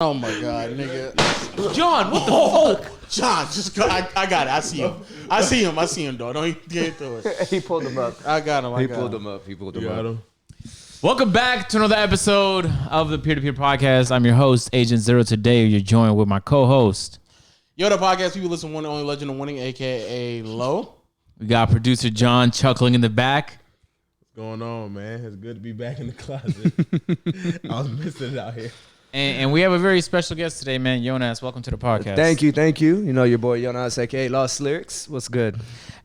Oh my god, nigga. John, what the fuck? John, just go. I got it. I see him, dog. Don't get through it. He pulled him up. I got him. He pulled him up. Welcome back to another episode of the Peer-to-Peer Podcast. I'm your host, Agent Zero. Today, you're joined with my co-host. Yo, the podcast people listen to one and only legend of winning, aka Low. We got producer John chuckling in the back. What's going on, man? It's good to be back in the closet. I was missing it out here. And we have a very special guest today, man. Jonas, welcome to the podcast. Thank you. You know your boy GIANNIS, aka LostLyrics. What's good?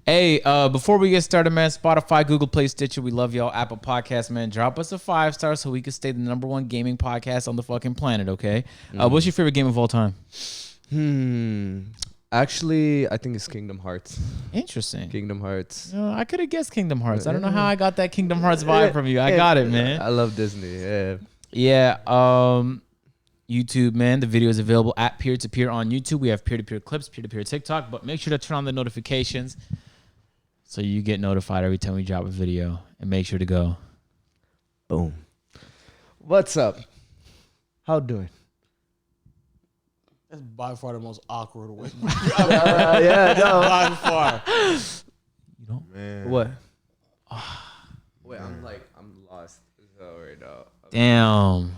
Hey, before we get started, man, Spotify, Google Play, Stitcher, we love y'all. Apple Podcasts, man, drop us a 5-star so we can stay the #1 gaming podcast on the fucking planet, okay? What's your favorite game of all time? Actually, I think it's Kingdom Hearts. Interesting. Kingdom Hearts. I could have guessed Kingdom Hearts. I don't know how I got that Kingdom Hearts vibe from you. I got it, man. I love Disney. Yeah. Yeah. YouTube, man. The video is available at Peer-to-Peer on YouTube. We have Peer-to-Peer clips, Peer-to-Peer TikTok, but make sure to turn on the notifications so you get notified every time we drop a video. And make sure to go. Boom. What's up? How doing? That's by far the most awkward way. Yeah, no. By far. You don't? Man. What? Wait, I'm lost right now. Damn.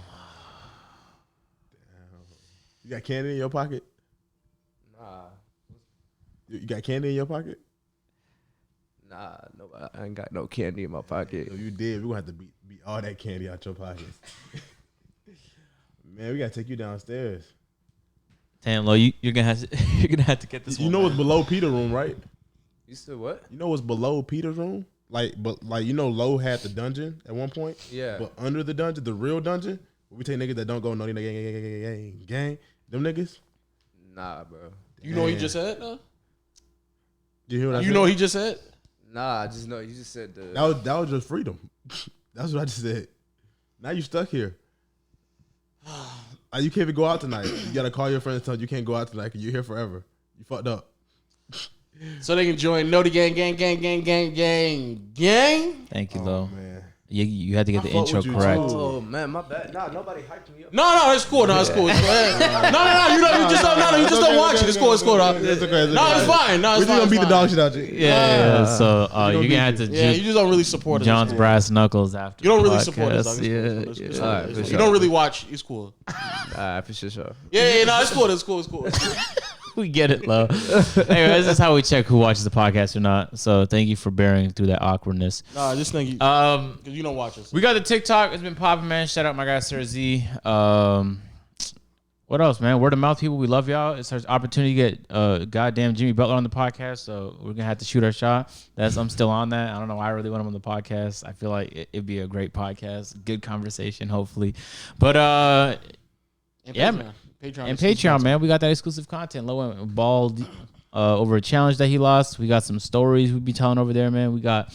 You got candy in your pocket? Nah. You got candy in your pocket? Nah, no, I ain't got no candy in my pocket. If you did, we're going to have to beat all that candy out your pockets. Man, we got to take you downstairs. Damn, Lo, you're gonna have to get this. You know what's below Peter's room, right? You said what? You know what's below Peter's room? Like you know, Lo had the dungeon at one point. Yeah. But under the dungeon, the real dungeon, we take niggas that don't go no gang. Them niggas. Nah, bro. You know what he just said? You hear what I said? You know what he just said? Nah, I just know you just said the. That was just freedom. That's what I just said. Now you stuck here. You can't even go out tonight. You gotta call your friends and tell them you can't go out tonight because you're here forever. You fucked up. So they can join Know the Gang. Thank you, Lo. Man. You had to get the fuck intro with you correct. too. Oh man, my bad. Nah, nobody hyped me up. No, it's cool. No, it's cool. It's cool. You just don't watch it. It's cool. Dog. It's okay. No, it's fine. No, We're it's just gonna beat the dog shit. shit out you. Yeah. So you're gonna have to. Yeah, you just don't really support us. John's brass knuckles after. You don't the really support us. podcast. Dog. It's Yeah. cool. Alright, for You sure. don't really watch. It's cool. For sure. Yeah. No, it's cool. It's cool. We get it, Lo. Anyway, this is how we check who watches the podcast or not. So thank you for bearing through that awkwardness. Nah, just think because you don't watch us. We got the TikTok. It's been popping, man. Shout out my guy Sarah Z. What else, man? Word of mouth, people. We love y'all. It's our opportunity to get goddamn Jimmy Butler on the podcast. So we're gonna have to shoot our shot. I'm still on that. I don't know why I really want him on the podcast. I feel like it'd be a great podcast, good conversation, hopefully. But yeah, man. Patreon, man. We got that exclusive content. Low went bald over a challenge that he lost. We got some stories we be telling over there, man. We got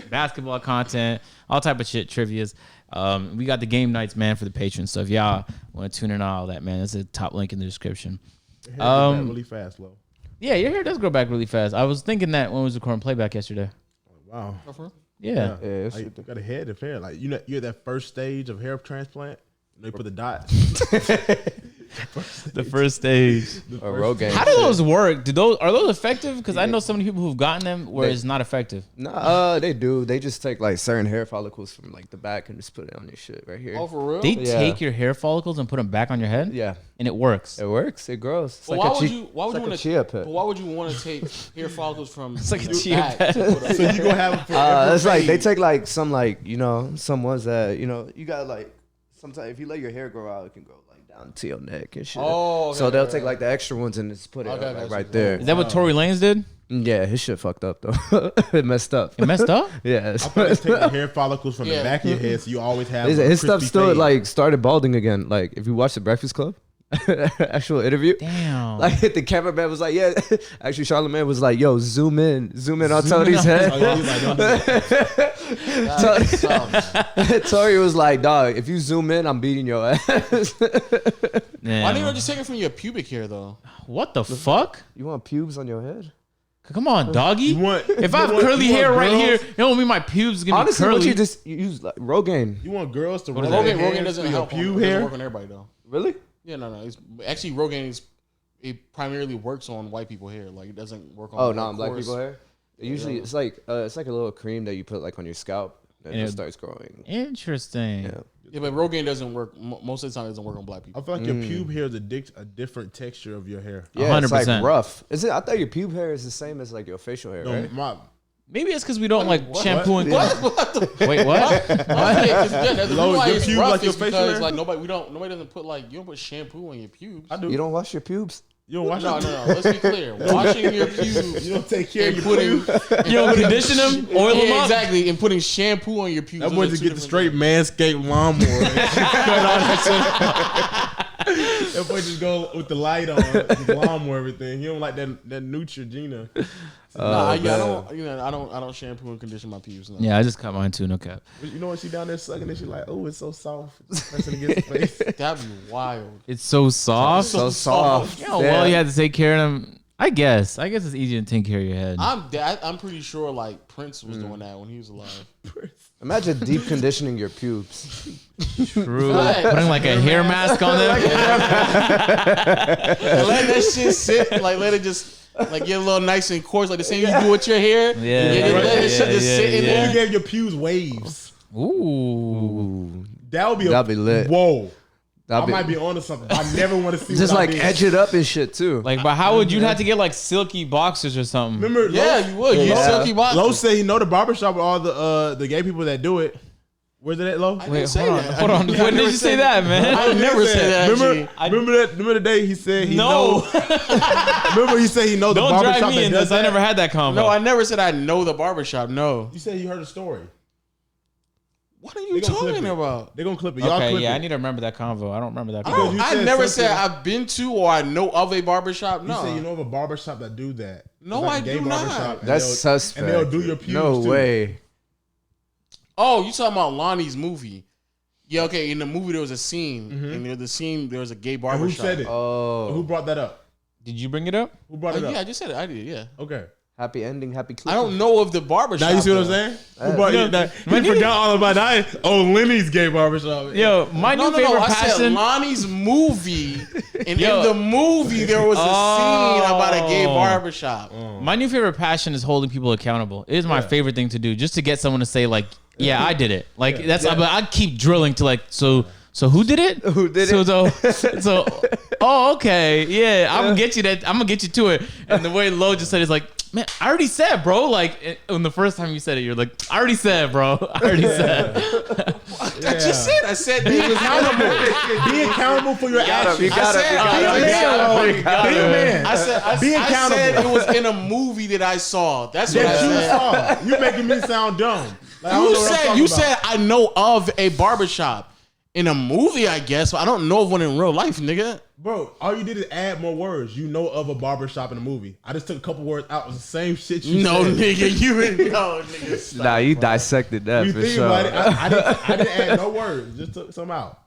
basketball content, all type of shit, trivias. We got the game nights, man, for the patrons. So if y'all want to tune in on all that, man, that's a top link in the description. Your hair grew back really fast, Lo. Yeah, your hair does grow back really fast. I was thinking that when we was recording playback yesterday. Wow. Yeah. You got a head of hair. Like you're at that first stage of hair transplant. They put the dot. The first stage. Rogaine. How do those work? Are those effective? Because I know so many people who've gotten them where it's not effective. Nah, they do. They just take like certain hair follicles from like the back and just put it on your shit right here. Oh, for real? They take your hair follicles and put them back on your head? Yeah. And it works. It works. It grows. It's Well, like why would you want to chia pet. But why would you want to take hair follicles from? It's like a your chia back pet. to put up? So you gonna have it forever. it's like they take like some like some ones that you got like sometimes if you let your hair grow out, it can grow like down to your neck and shit. Oh, okay, so they'll okay, take like the extra ones and just put it Okay, up, like, okay, right so- there. Is that what Tory Lanez did? Yeah, his shit fucked up though. It messed up. It messed up? Yeah, I thought they take the hair follicles from the back of your head, so you always have his stuff crispy still fade. like started balding again. Like if you watch the Breakfast Club, actual interview. Damn. Like the cameraman was like, yeah. Actually, Charlamagne was like, yo, zoom in on Tony's head. Oh, yeah, he's like, don't do that. Tori was like, dog, if you zoom in, I'm beating your ass. Damn. Why didn't you just take it from your pubic hair though? What the fuck? You want pubes on your head? Come on, doggy. If I have want- curly you want hair right girls- here, it don't mean my pubes gonna Honestly, be what curly. you just use like Rogaine. You want girls to What is roll that? their Rogaine hands doesn't through your help. pube It doesn't hair? work on everybody though. Really? Yeah, no. It's actually Rogaine it primarily works on white people hair. Like it doesn't work on. Oh, not on black people hair. Usually, it's like a little cream that you put like on your scalp, and it starts growing. Interesting. Yeah, but Rogaine doesn't work. Most of the time, it doesn't work on black people. I feel like your pube hair is a different texture of your hair. Yeah, 100%. It's like 100%. rough. Is it? I thought your pube hair is the same as like your facial hair, right? Maybe it's because we don't like shampoo and Wait, what? That's why your it's pube rough like your is facial because hair? like nobody doesn't put like you don't put shampoo on your pubes. I do. You don't wash your pubes? You don't wash No. Let's be clear. Washing your pubes. You don't take care of your putting. pubes. You don't condition them, oil them up. Exactly, and putting shampoo on your pubes. That boy just get the straight Manscaped lawnmower. That boy just go with the light on, the lawnmower, everything. He don't like that Neutrogena. I don't shampoo and condition my pubes. No. Yeah, I just cut mine too. No cap. You know when she down there sucking and she like, oh, it's so soft. It's pressing against the face. That'd be wild. It's so soft. So soft. Yeah, well, you had to take care of them. I guess it's easier to take care of your head. I'm pretty sure like Prince was doing that when he was alive. Imagine deep conditioning your pubes. True. Putting like a hair mask on them. Let that shit sit. Like let it just like get a little nice and coarse, like the same you do with your hair. Yeah. Let that shit just sit in there. You gave your pubes waves. Ooh. That'd be lit. Whoa. I might be onto something. I never want to see. Just like edge it up and shit too. Like, but how would you have to get like silky boxers or something? Remember? You would. You silky boxers. Lo said he know the barbershop with all the gay people that do it. Where's it at, Lo? Wait, hold on. When did you say that, man? I never said that. Remember the day he said he know. Remember he said he know the Don't barbershop drag me in that this. does I that? never had that convo. No, I never said I know the barbershop. No. You said you heard a story. What are you talking about? They're gonna clip it. Y'all Okay, clip yeah, it. I need to remember that convo. I don't remember that Because convo. you I said never something- said I've been to or I know of a barbershop. You No. said you know of a barbershop that do that. No, It's I a gay do not. barbershop, and That's they'll- suspect. And they'll do your pubes No too. way. Oh, you talking about Lonnie's movie? Yeah, okay. In the movie, there was a scene, and there was a gay And barbershop. who said it? Oh. Who brought that up? Did you bring it up? Who brought it up? Yeah, I just said it. I did. Yeah. Okay. Happy ending, happy clip. I don't know of the barbershop. Now you see what I'm though. saying? Who brought that? You forgot all about that. Oh, Lenny's gay barbershop. Yo, my new favorite I said passion. Lonnie's movie, and in the movie there was a scene about a gay barbershop. My new favorite passion is holding people accountable. It is my favorite thing to do, just to get someone to say like, "Yeah, I did it." Like that's. But I keep drilling to like, so who did it? Who did it? So, oh, okay, yeah. I'm gonna get you that. I'm gonna get you to it. And the way Lo just said is like, man, I already said, bro. Like, when the first time you said it, you're like, I already said, bro. I already said. I just said. I said be accountable. Be accountable for your actions. You gotta Be a man. I said. Be I said accountable. it was in a movie that I saw. That's what I That you said. saw. You making me sound dumb. Like, I don't know what I'm talking You about. said I know of a barbershop. In a movie, I guess, but I don't know of one in real life, nigga. Bro, all you did is add more words. You know of a barbershop in a movie. I just took a couple words out. It was the same shit you No, said. nigga, you ain't no, nigga. Stop. Nah, you dissected that You for think sure. about it, I didn't add no words. Just took some out.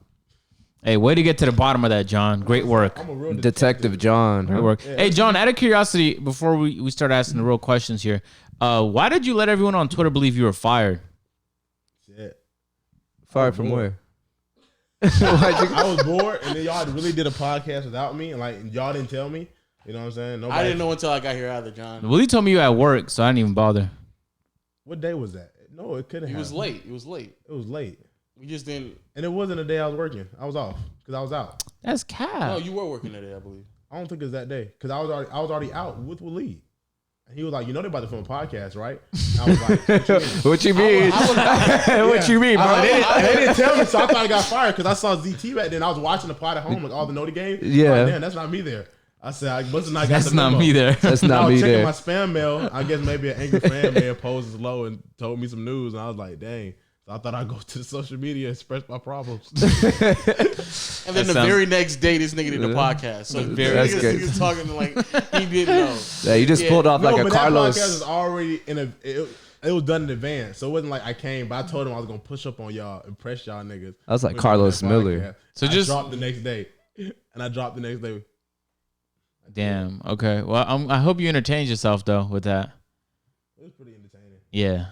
Hey, way to get to the bottom of that, John. Great work. I'm a real Detective John. Great work. Hey, John, out of curiosity, before we start asking the real questions here, why did you let everyone on Twitter believe you were fired? Shit. Fired from where? I was bored, and then y'all really did a podcast without me, and like y'all didn't tell me. You know what I'm saying? Nobody. I didn't know until I got here either, John. Well, you told me you were at work, so I didn't even bother. What day was that? No, it couldn't. It was have. late. It was late. It was late, We just didn't. and it wasn't a day I was working. I was off because I was out. That's cap. No, you were working that day, I believe. I don't think it was that day because I was already out with Waleed. And he was like, "You know they're about to film a podcast, right?" And I was like, What you mean? What you mean, bro? They didn't tell me, so I thought I got fired because I saw ZT back then. I was watching the pod at home, like all the Noti games. Yeah. Like, damn, that's not me there. I said, I must have not got That's the not memo. me there. That's I not was me checking there. my spam mail. I guess maybe an angry fan may have posed low and told me some news, and I was like, dang. So I thought I'd go to the social media and express my problems. And then That the sounds- very next day, this nigga did a podcast. So That's good. niggas talking like he didn't know. Yeah, you just pulled off like a but Carlos. that podcast was already it was done in advance, so it wasn't like I came. But I told him I was gonna push up on y'all, impress y'all niggas. That was like with Carlos that Miller. podcast. So I just- dropped the next day, and I dropped the next day. Damn. Okay. Well, I hope you entertained yourself though with that. It was pretty entertaining. Yeah.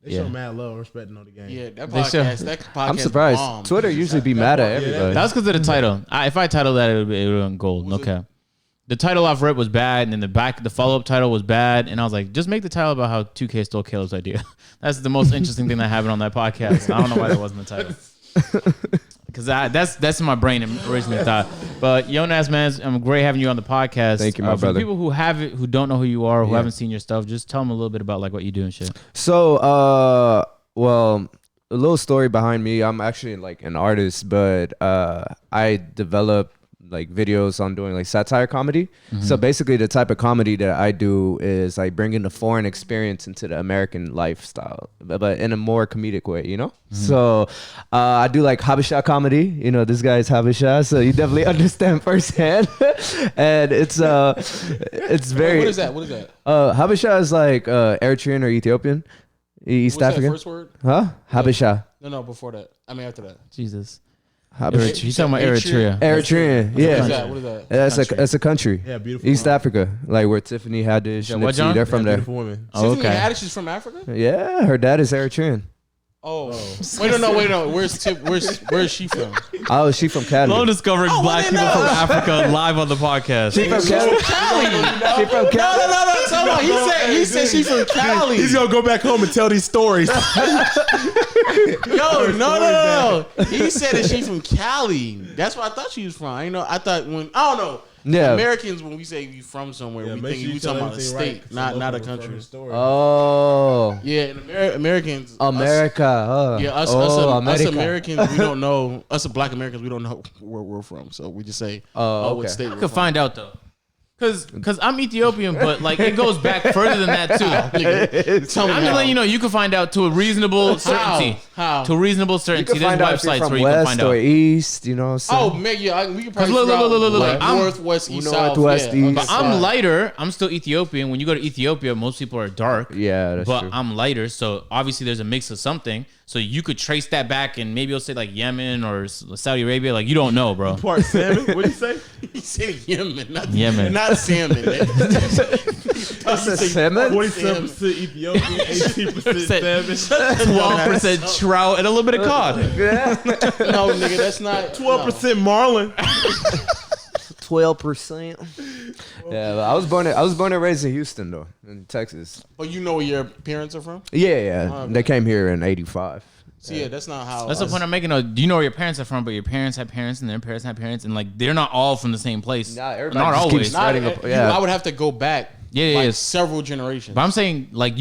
They show mad love and respect on the game. Yeah, that They show- podcast. I'm surprised. bombed. Twitter usually be mad at everybody. That's because of the title. If I titled that, it would have been gold. Okay. The title off rip was bad, and then the follow up title was bad, and I was like, just make the title about how 2K stole Caleb's idea. That's the most interesting thing that happened on that podcast. I don't know why that wasn't the title. Because that's in my brain originally thought. But Jonas, man, I'm great having you on the podcast. Thank you, my for brother. people who don't know who you are, who haven't seen your stuff, just tell them a little bit about like what you do and shit. So, well, a little story behind me. I'm actually like an artist, but I develop like videos on doing like satire comedy. So basically the type of comedy that I do is like bringing the foreign experience into the American lifestyle, but in a more comedic way, you know? So I do like Habesha comedy, you know, this guy's Habesha, so you definitely understand firsthand. And it's very... What is that? Habesha is like Eritrean or Ethiopian. East What's African. that first word? Huh? Habesha. No, before that. I mean, after that. Jesus. Habesha. You talking about Eritrea? Eritrean, yeah. What is that? That's a country. Yeah, beautiful. East Africa, like where Tiffany Haddish, what, Nipsey, John? they're from there. Beautiful women. Oh, Tiffany okay. Haddish is from Africa? Yeah, her dad is Eritrean. Oh. Wait, no. Where's she from? Oh, she from Cali. Love discovering black people from Africa live on the podcast. She from Cali. She from Cali. No. Tell her. He said she's from Cali. He's gonna go back home and tell these stories. Yo, no. He said that she's from Cali. That's what I thought she was from. I don't know. Yeah. Americans, when we say you from somewhere, we think we talking about a state, not a country. Oh, Yeah, and Americans, America. us Americans, we don't know. Us Black Americans, we don't know where we're from, so we just say, Oh, what okay. state I we're could from. find out though. Cause I'm Ethiopian, but like it goes back further than that too. Nigga, tell me I'm just how. letting you know you can find out to a reasonable certainty. How? To a reasonable You certainty. can There's find out if you're websites from where you can west find or out. east. You know what I'm Oh, saying? man, yeah, we can probably Look, figure out, look. like, I'm- northwest, east, Northwest, south, yeah. east. But I'm lighter. I'm still Ethiopian. When you go to Ethiopia, most people are dark. Yeah, that's but true. I'm lighter, so obviously there's a mix of something. So you could trace that back, and maybe you'll say like Yemen or Saudi Arabia. Like you don't know, bro. Part salmon. What did you say? He said Yemen, not Yemen. not salmon. That's a salmon? 47% Ethiopian, 18% salmon, 12% trout and a little bit of cod. No, nigga, that's not 12% marlin. 12%. Yeah, but I was born and raised in Houston though, in Texas. But you know where your parents are from? Yeah. Okay. They came here in '85. So yeah, that's not how. That's the point I'm making. Though. Do you know where your parents are from? But your parents have parents, and their parents have parents, and like they're not all from the same place. Nah, everybody not just always. keeps starting up. I Yeah, would have to go back. Yeah. several generations. But I'm saying like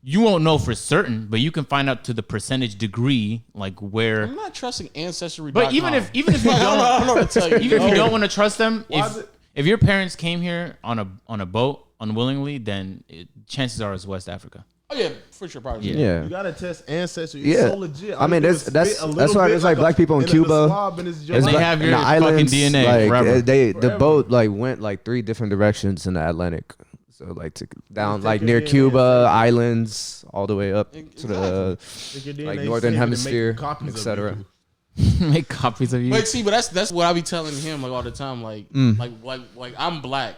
you won't know for certain, but you can find out to the percentage degree, like where. I'm not trusting Ancestry. But even if you don't, I don't know what to tell you. even if you don't want to trust them, Why is it- if your parents came here on a boat unwillingly, then chances are it's West Africa. Oh yeah, for sure, probably. yeah. You gotta test ancestry. It's Yeah. so legit. I mean, that's why there's like black people in Cuba. And they have your in the fucking islands, DNA like forever. the Forever. boat like went like 3 different directions in the Atlantic. So like down like take near your DNA Cuba, islands, all the way up to the Like like northern hemisphere, etc. Make copies of you. But see, but that's what I be telling him like all the time. Like I'm black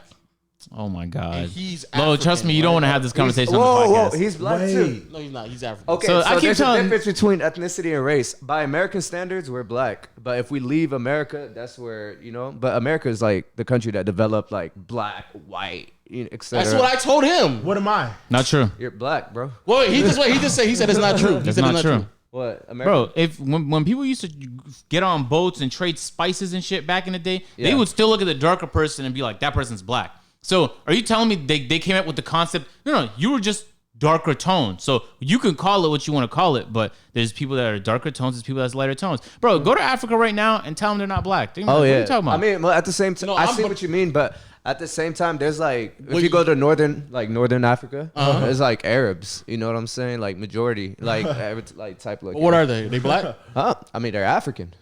Oh my and God. he's Lo, African. trust me, you don't want to have this conversation on the Whoa, podcast. he's black too. No, he's not. He's African. Okay, So so, I keep there's telling- a difference between ethnicity and race. By American standards, we're black. But if we leave America, that's where, you know. But America is like the country that developed like black, white, etc. That's what I told him. What am I? Not true. You're black, bro. Well, he just said it's not true. He It's said not true. What, America? Bro, when people used to get on boats and trade spices and shit back in the day, they Yeah. would still look at the darker person and be like, that person's black. So are you telling me they came up with the concept? No, you were just darker tones. So you can call it what you want to call it, but there's people that are darker tones, there's people that's lighter tones. Bro, go to Africa right now and tell them they're not black. They're gonna be like, what are you talking about? I mean, well, at the same time, No, I I'm- see what you mean, but at the same time, there's like Well, if you go to northern Africa, Uh-huh. there's like Arabs. You know what I'm saying? Like majority, like like type like. What are they? They black? Huh? I mean, they're African.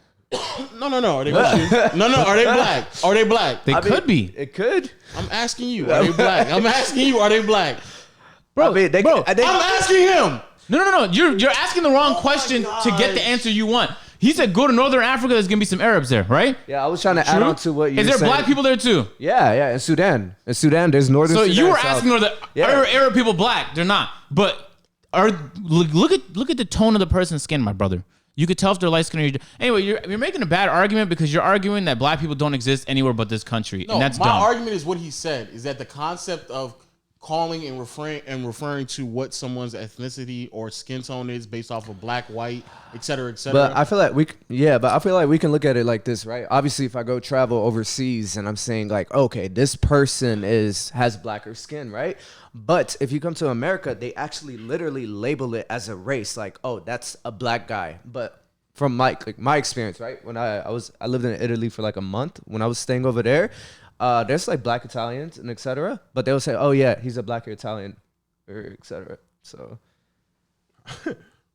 No. Are they black? No. Are they black? Are they black? they I mean, could be. It could. I'm asking you. Are they black? I'm asking you. Are they black? Bro, I mean, they, bro, they, I'm asking him. No. You're asking the wrong question to get the answer you want. He said go to Northern Africa, there's going to be some Arabs there, right? yeah, I was trying to add True? on to what you Is were there saying. black people there too? Yeah, in Sudan. In Sudan, there's northern. So Sudan, you were South. asking, are Yeah. Arab people black? They're not. But look at the tone of the person's skin, my brother. You could tell if they're light skinned. Anyway, you're making a bad argument because you're arguing that black people don't exist anywhere but this country, and that's my dumb. argument is what he said is that the concept of calling and referring to what someone's ethnicity or skin tone is based off of black, white, et cetera, et cetera. But I feel like we can look at it like this, right? Obviously, if I go travel overseas and I'm saying like, okay, this person has blacker skin, right? But if you come to America, they actually literally label it as a race, like, oh, that's a black guy. But from my experience, right? When I lived in Italy for like a month. When I was staying over there, there's like black Italians and etc. But they'll say, oh yeah, he's a blacker Italian, or etc. So.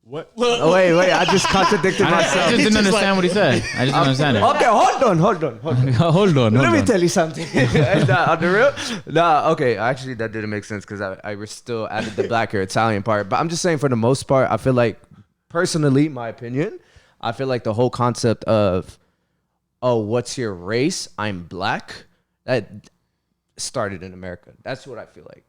What? Oh wait, I just contradicted myself. I just didn't understand what he said. I just didn't understand it. Okay, hold on. Hold on. Let me tell you something. Nah, on the real? Nah, okay. Actually, that didn't make sense because I still added the black or Italian part. But I'm just saying, for the most part, I feel like, personally, my opinion, I feel like the whole concept of, oh, what's your race? I'm black. That started in America. That's what I feel like.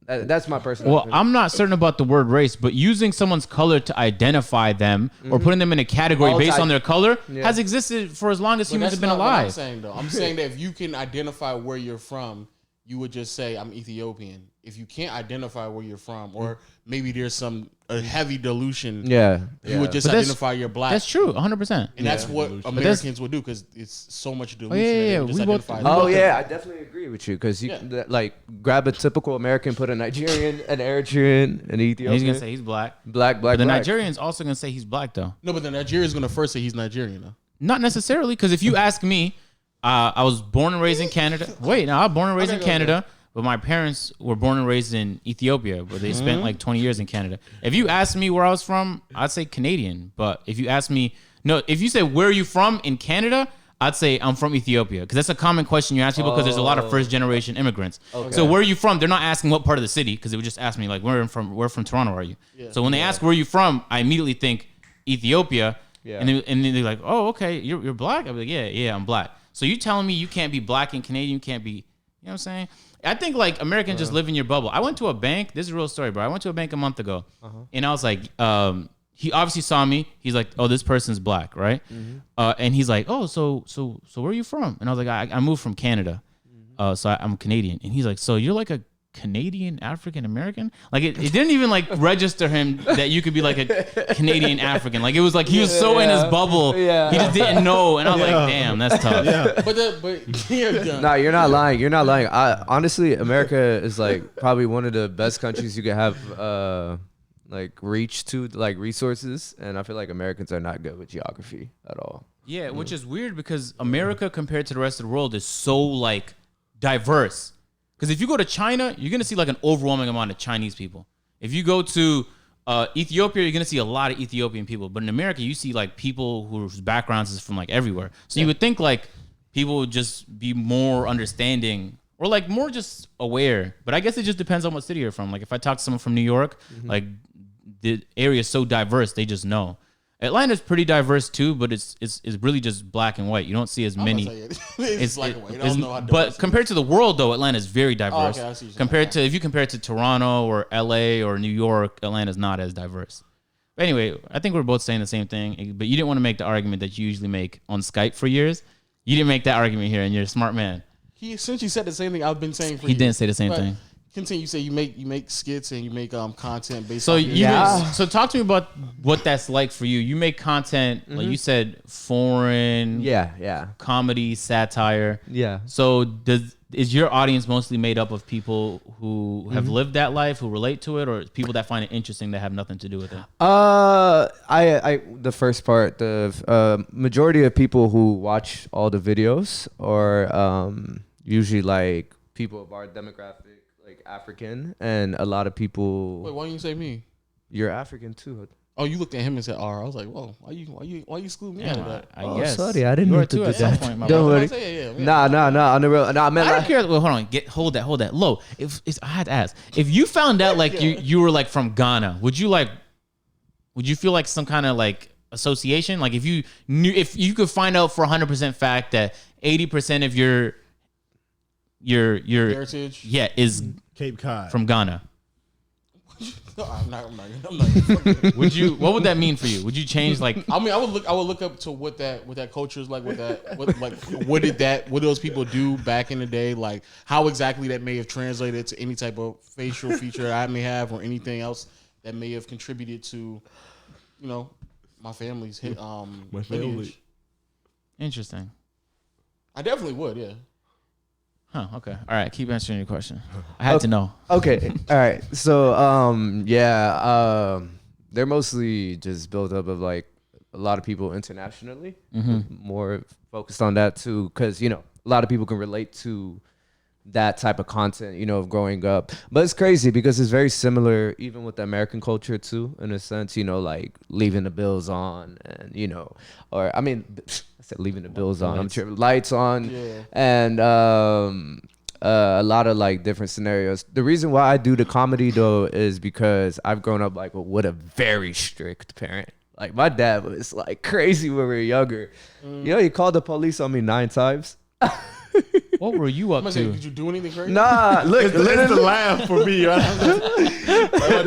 That's my personal opinion. I'm not certain about the word race, but using someone's color to identify them or putting them in a category based on their color has existed for as long as humans have been alive. I'm saying though. I'm saying that if you can identify where you're from, you would just say I'm Ethiopian. If you can't identify where you're from, or maybe there's a heavy dilution, you would just identify you're black. That's true, 100%. And that's what Americans would do because it's so much dilution. I definitely agree with you because you like grab a typical American, put a Nigerian, an Eritrean, an Ethiopian. He's gonna say he's black. Black. But the Nigerian's also gonna say he's black though. No, but the Nigerian's gonna first say he's Nigerian though. Not necessarily, because if you ask me, I was born and raised in Canada. Wait, no, I was born and raised in Canada. But my parents were born and raised in Ethiopia, but they spent like 20 years in Canada. If you asked me where I was from, I'd say Canadian. But if you ask me, if you say where are you from in Canada, I'd say I'm from Ethiopia, because that's a common question you ask people because there's a lot of first generation immigrants. Okay. So where are you from? They're not asking what part of the city, because they would just ask me like where from Toronto are you? Yeah. So when they ask where are you from, I immediately think Ethiopia. Yeah. And they're like, oh, okay, you're black? I'm like, yeah, I'm black. So you telling me you can't be black and Canadian, you can't be, you know what I'm saying? I think like Americans just live in your bubble. I went to a bank. This is a real story, bro. I went to a bank a month ago, and I was like, he obviously saw me. He's like, oh, this person's black, right? And he's like, oh, so where are you from? And I was like, I moved from Canada, so I'm Canadian. And he's like, so you're like a Canadian African American? Like it didn't even like register him that you could be like a Canadian African. Like it was like he was so in his bubble, he just didn't know. And I was like, damn, that's tough. Nah, you're not lying. Honestly, America is like probably one of the best countries you can have like reach to like resources, and I feel like Americans are not good with geography at all. Yeah, which is weird because America compared to the rest of the world is so like diverse. Because if you go to China, you're going to see like an overwhelming amount of Chinese people. If you go to Ethiopia, you're going to see a lot of Ethiopian people. But in America, you see like people whose backgrounds is from like everywhere. So you would think like people would just be more understanding or like more just aware. But I guess it just depends on what city you're from. Like if I talk to someone from New York, like the area is so diverse, they just know. Atlanta's pretty diverse too, but it's really just black and white. You don't see as many. It's black and white. I don't know how diverse. But compared to the world, though, Atlanta's very diverse. Oh, okay, I see If you compare it to Toronto or LA or New York, Atlanta's not as diverse. But anyway, I think we're both saying the same thing. But you didn't want to make the argument that you usually make on Skype for years. You didn't make that argument here, and you're a smart man. He essentially said the same thing I've been saying for years. He didn't say the same thing. Continue. You say you make skits and you make content based. So talk to me about what that's like for you. You make content like you said, foreign, comedy, satire. Yeah. So is your audience mostly made up of people who have lived that life, who relate to it, or people that find it interesting that have nothing to do with it? The first part, the majority of people who watch all the videos are usually like people of our demographic. Like African, and a lot of people. Wait, why didn't you say me? You're African too. Oh, you looked at him and said R. I was like, whoa, why you exclude me out of that? I guess. Sorry, I didn't know to do that. Don't worry. Nah. On the real. Nah, man. I don't care. Well, hold on. Hold that. Low. I had to ask. If you found out like you were like from Ghana, would you feel like some kind of like association? Like if you could find out for 100% fact that 80% of your heritage, is Cape Cod from Ghana. I'm not. Would you? What would that mean for you? Would you change like? I mean, I would look up to what that culture is like. What those people do back in the day? Like how exactly that may have translated to any type of facial feature I may have, or anything else that may have contributed to, my family's my family. lineage. Interesting. I definitely would. Yeah. Huh. Okay. All right. Keep answering your question. I had to know. Okay. All right. So, they're mostly just built up of like a lot of people internationally. More focused on that too, because a lot of people can relate to that type of content, of growing up. But it's crazy because it's very similar, even with the American culture too, in a sense. Like leaving the bills on, and or I mean. I said leaving the bills on. I'm tripping. Lights on, and a lot of like different scenarios. The reason why I do the comedy though is because I've grown up like with a very strict parent. Like my dad was like crazy when we were younger. He called the police on me 9 times. What were you up to? Did you do anything crazy? Nah, look, It's the laugh for me. Right?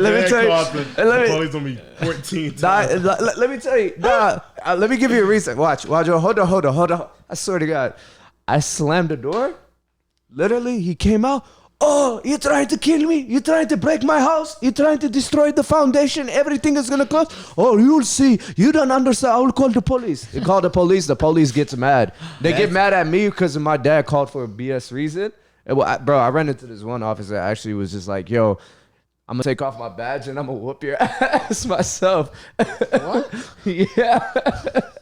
let me tell you. The police on me 14 times. Let me tell you. Let me give you a reason. Watch. Hold on. I swear to God, I slammed the door. Literally, he came out. Oh, you're trying to kill me? You're trying to break my house? You're trying to destroy the foundation? Everything is gonna close? Oh, you'll see. You don't understand. I will call the police. They call the police. The police gets mad. They get mad at me because my dad called for a BS reason. And I ran into this one officer that actually was just like, yo, I'm gonna take off my badge and I'm gonna whoop your ass myself. What? Yeah.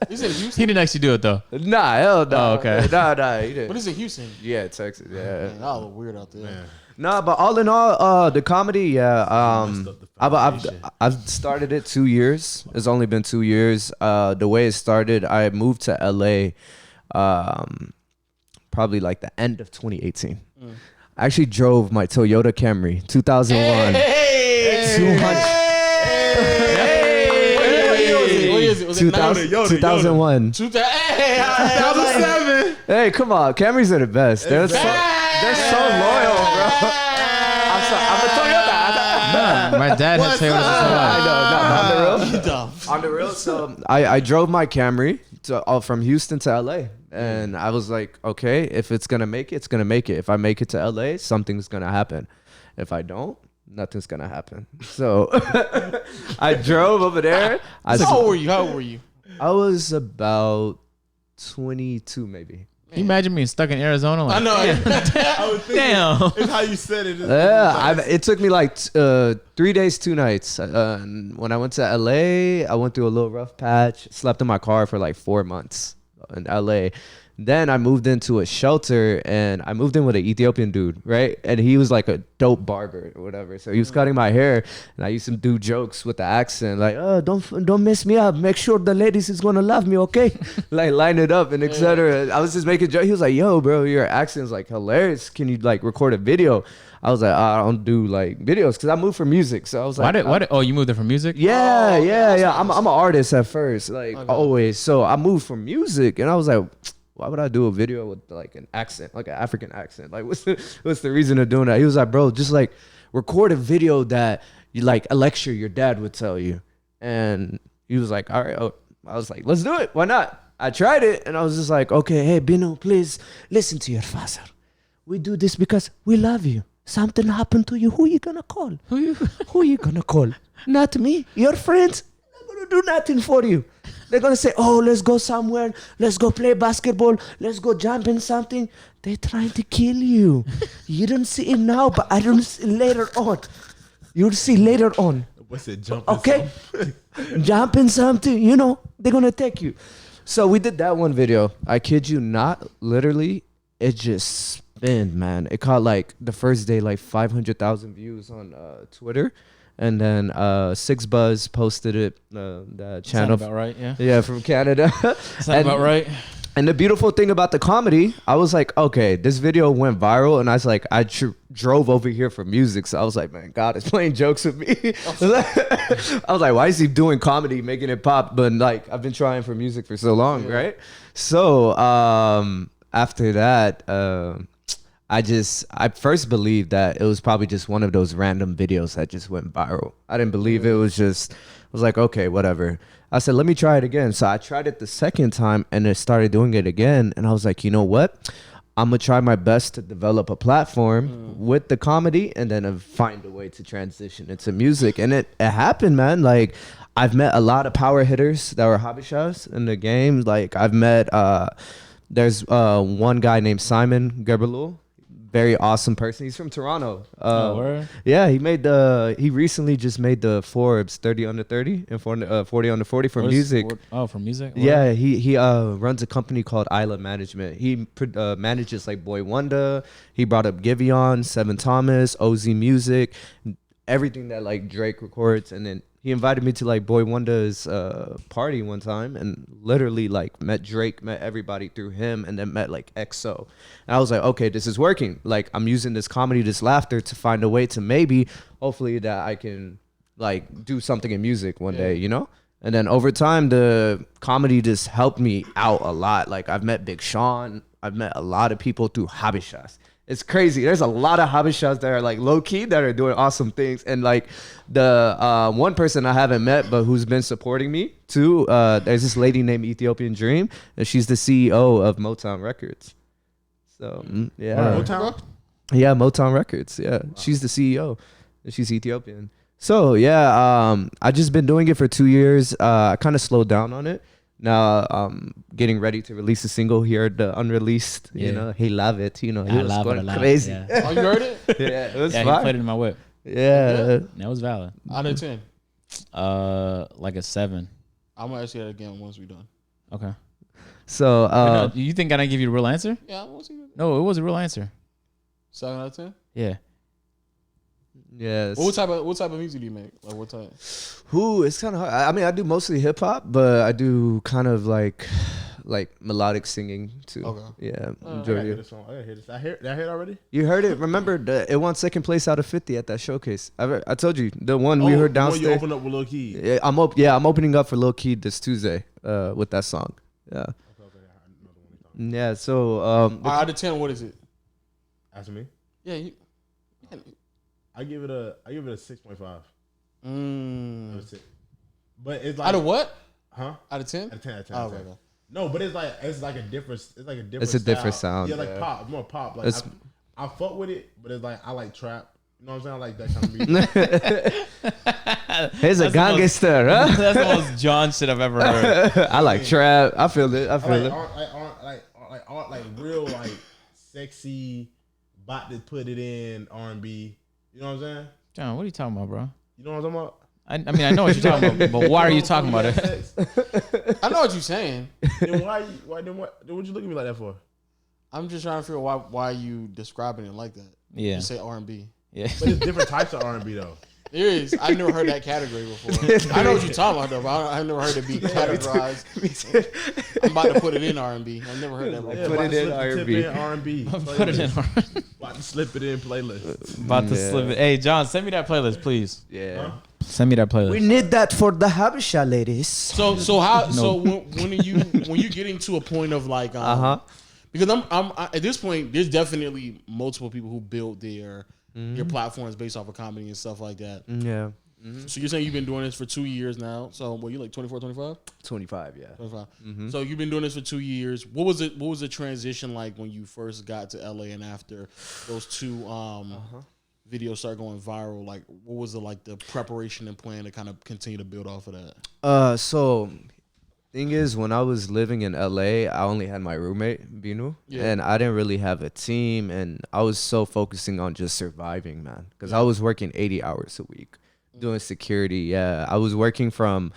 He's in Houston. He didn't actually do it though. Nah, hell no. Oh, okay. Nah, he didn't. What is it, Houston? Yeah, Texas. Yeah. Man, y'all look weird out there. Man. Nah, but all in all, the comedy, I've started it 2 years. It's only been 2 years. The way it started, I moved to LA, probably like the end of 2018. I actually drove my Toyota Camry, 2001. What is it? Was it 2001. 2007. Hey, come on, Camrys are the best. They're so loyal, bro. I'm a Toyota. My dad had Toyota. I know. On the real. So I drove my Camry from Houston to LA, and I was like, okay, if it's gonna make it, it's gonna make it. If I make it to LA, something's gonna happen. If I don't, nothing's gonna happen. So I drove over there. How old were you? I was about 22, maybe. Can you imagine being stuck in Arizona? Like, I know. I was thinking, Damn. it's how you said it. It took me like 3 days, 2 nights. When I went to LA, I went through a little rough patch. Slept in my car for like 4 months in LA. Then I moved into a shelter, and I moved in with an Ethiopian dude, right? And he was like a dope barber or whatever. So he was cutting my hair, and I used to do jokes with the accent, like, "Oh, don't mess me up. Make sure the ladies is gonna love me, okay?" Like line it up and etc. I was just making jokes. He was like, "Yo, bro, your accent is like hilarious. Can you like record a video?" I was like, I don't do like videos because I moved for music. So I was like, Oh, you moved there for music? Yeah. I'm an artist at first, like always. So I moved for music, and I was like, why would I do a video with like an accent, like an African accent? Like, what's the reason of doing that? He was like, bro, just like record a video that you like a lecture your dad would tell you. And he was like, all right. I was like, let's do it. Why not? I tried it, and I was just like, okay, hey, Bino, please listen to your father. We do this because we love you. Something happened to you. Who you gonna call? Who you gonna call? Not me. Your friends. They're gonna do nothing for you. They're going to say, oh, let's go somewhere. Let's go play basketball. Let's go jump in something. They're trying to kill you. You don't see it now, but I don't see later on. You'll see later on. What's it, jump? Okay? Jump in something. They're going to take you. So we did that one video. I kid you not. Literally, it just spin, man. It caught like the first day like 500,000 views on Twitter. And then Six Buzz posted it, the channel. Sound about right, yeah. Yeah, from Canada. Sound about right. And the beautiful thing about the comedy, I was like, okay, this video went viral. And I was like, I drove over here for music. So I was like, man, God is playing jokes with me. I was like, why is he doing comedy, making it pop? But like, I've been trying for music for so long, right? So after that, I first believed that it was probably just one of those random videos that just went viral. I didn't believe it was just, I was like, okay, whatever. I said, let me try it again. So I tried it the second time and it started doing it again. And I was like, you know what? I'm going to try my best to develop a platform with the comedy and then find a way to transition into music. And it happened, man. Like, I've met a lot of power hitters that were habishas in the game. Like, I've met, there's one guy named Simon Gerberlul. Very awesome person. He's from Toronto. Yeah, he recently just made the Forbes 30 under 30 and 40 under 40 for music. For music? Where? Yeah, he runs a company called Isla Management. He manages like Boy Wonder. He brought up Giveon, Seven Thomas, OZ Music, everything that like Drake records. And then he invited me to like Boy Wonder's party one time and literally like met Drake, met everybody through him, and then met like EXO. And I was like, okay, this is working. Like, I'm using this comedy, this laughter to find a way to maybe, hopefully, that I can like do something in music one day, you know? And then over time, the comedy just helped me out a lot. Like, I've met Big Sean. I've met a lot of people through habishas. It's crazy. There's a lot of habishas that are like low key that are doing awesome things. And like the one person I haven't met but who's been supporting me too. There's this lady named Ethiopian Dream, and she's the CEO of Motown Records. So yeah, Motown. Yeah, Motown Records. Yeah, she's the CEO, and she's Ethiopian. So yeah, I just been doing it for 2 years. I kind of slowed down on it. Now I'm getting ready to release a single here, the unreleased, you know, He Love It, you know, he was going crazy. Yeah. Oh, you heard it? Yeah, it was Yeah, fire. he played it in my whip. Yeah. That was valid. Out of 10. Like a 7. I'm gonna ask you that again once we're done. Okay. So, No, you think I didn't give you a real answer? Yeah, I want to see that. No, it was a real answer. 7 out of 10. Yeah. yes. What type of music do you make? Like what type? It's kind of hard. I mean, I do mostly hip hop, but I do kind of like melodic singing too. Okay. Yeah. I Enjoy gotta hear it. this song. I gotta hear this. I heard it already. You heard it? Remember, it won second place out of 50 at that showcase. I told you the one we heard The one downstairs. you opened up with Lil Key. Yeah, I'm opening up for Lil Keed this Tuesday with that song. Yeah. Yeah. So Out of 10, what is it? Ask me. Yeah. I give it a 6.5. But it's like Out of what? Huh? Out of 10? Out of 10. Out of 10. Oh, out of 10. okay. No, but it's like a different. It's a different sound. Yeah, like yeah. pop, more pop. Like I fuck with it, but it's like I like trap. You know what I'm saying? I like that kind of music. Here's a gangster, huh? That's the most John shit I've ever heard. I like trap. I feel it. Like real like sexy, about to put it in R&B. You know what I'm saying? John, what are you talking about, bro? You know what I'm talking about? I mean, I know what you're talking about, but why are you talking about it? I know what you're saying. Then what you look at me like that for? I'm just trying to figure out why you describing it like that. Yeah. You say R&B. Yeah. But it's different types of R&B though. There is. I never heard that category before. I know what you're talking about though, but I've never heard it be categorized. I'm about to put it in R&B. I've never heard that before. Put it in R&B. R&B. Put it in. About to slip it in playlist. About to slip it. Hey, John, send me that playlist, please. Yeah. Huh? Send me that playlist. We need that for the Habisha ladies. So when you getting to a point of like because I'm at this point there's definitely multiple people who build their platforms based off of comedy and stuff like that. Yeah. So you're saying you've been doing this for 2 years now. So what you like 24, 25? 25, yeah. 25. So you've been doing this for 2 years. What was the transition like when you first got to LA and after those two videos started going viral? Like what was the preparation and plan to kind of continue to build off of that? So thing is, when I was living in LA, I only had my roommate, Binu, and I didn't really have a team, and I was so focusing on just surviving, man, because I was working 80 hours a week doing security. Yeah, I was working from,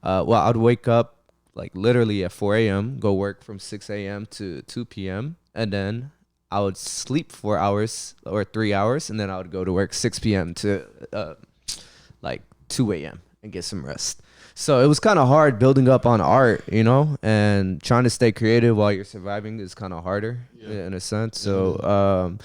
I'd wake up like literally at 4 a.m., go work from 6 a.m. to 2 p.m., and then I would sleep 4 hours or 3 hours, and then I would go to work 6 p.m. to like 2 a.m. and get some rest. So it was kind of hard building up on art, you know, and trying to stay creative while you're surviving is kind of harder in a sense. So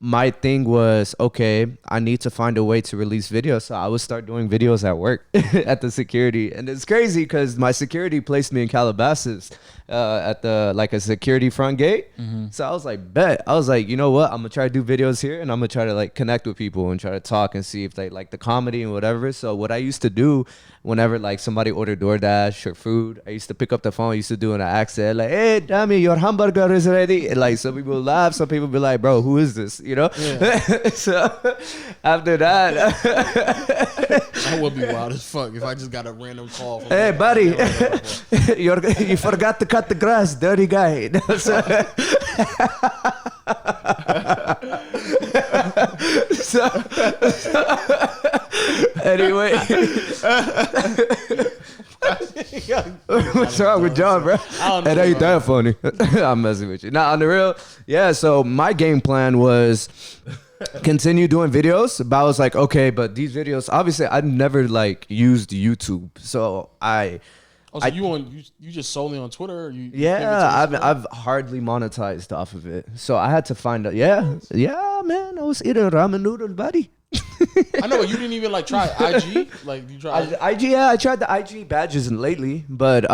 my thing was, okay, I need to find a way to release videos. So I would start doing videos at work at the security. And it's crazy because my security placed me in Calabasas at the like a security front gate. So I was like, bet. I was like, you know what? I'm gonna try to do videos here, and I'm gonna try to like connect with people and try to talk and see if they like the comedy and whatever. So what I used to do whenever like somebody ordered DoorDash or food, I used to pick up the phone. I used to do an accent like, "Hey, Dami, your hamburger is ready." And like some people laugh, some people be like, "Bro, who is this?" You know. Yeah. So after that, that would be wild as fuck if I just got a random call. From hey, buddy, you forgot to cut the grass, dirty guy. So anyway, what's wrong with John, bro? It ain't that funny. I'm messing with you. Nah, on the real, yeah. So my game plan was continue doing videos, but I was like, okay, but these videos, obviously, I've never like used YouTube, so so you just solely on Twitter? Or I've hardly monetized off of it, so I had to find out. Yeah, man, I was eating ramen noodle, buddy. I know, but you didn't even like try IG. Like you tried IG. Yeah, I tried the IG badges lately, but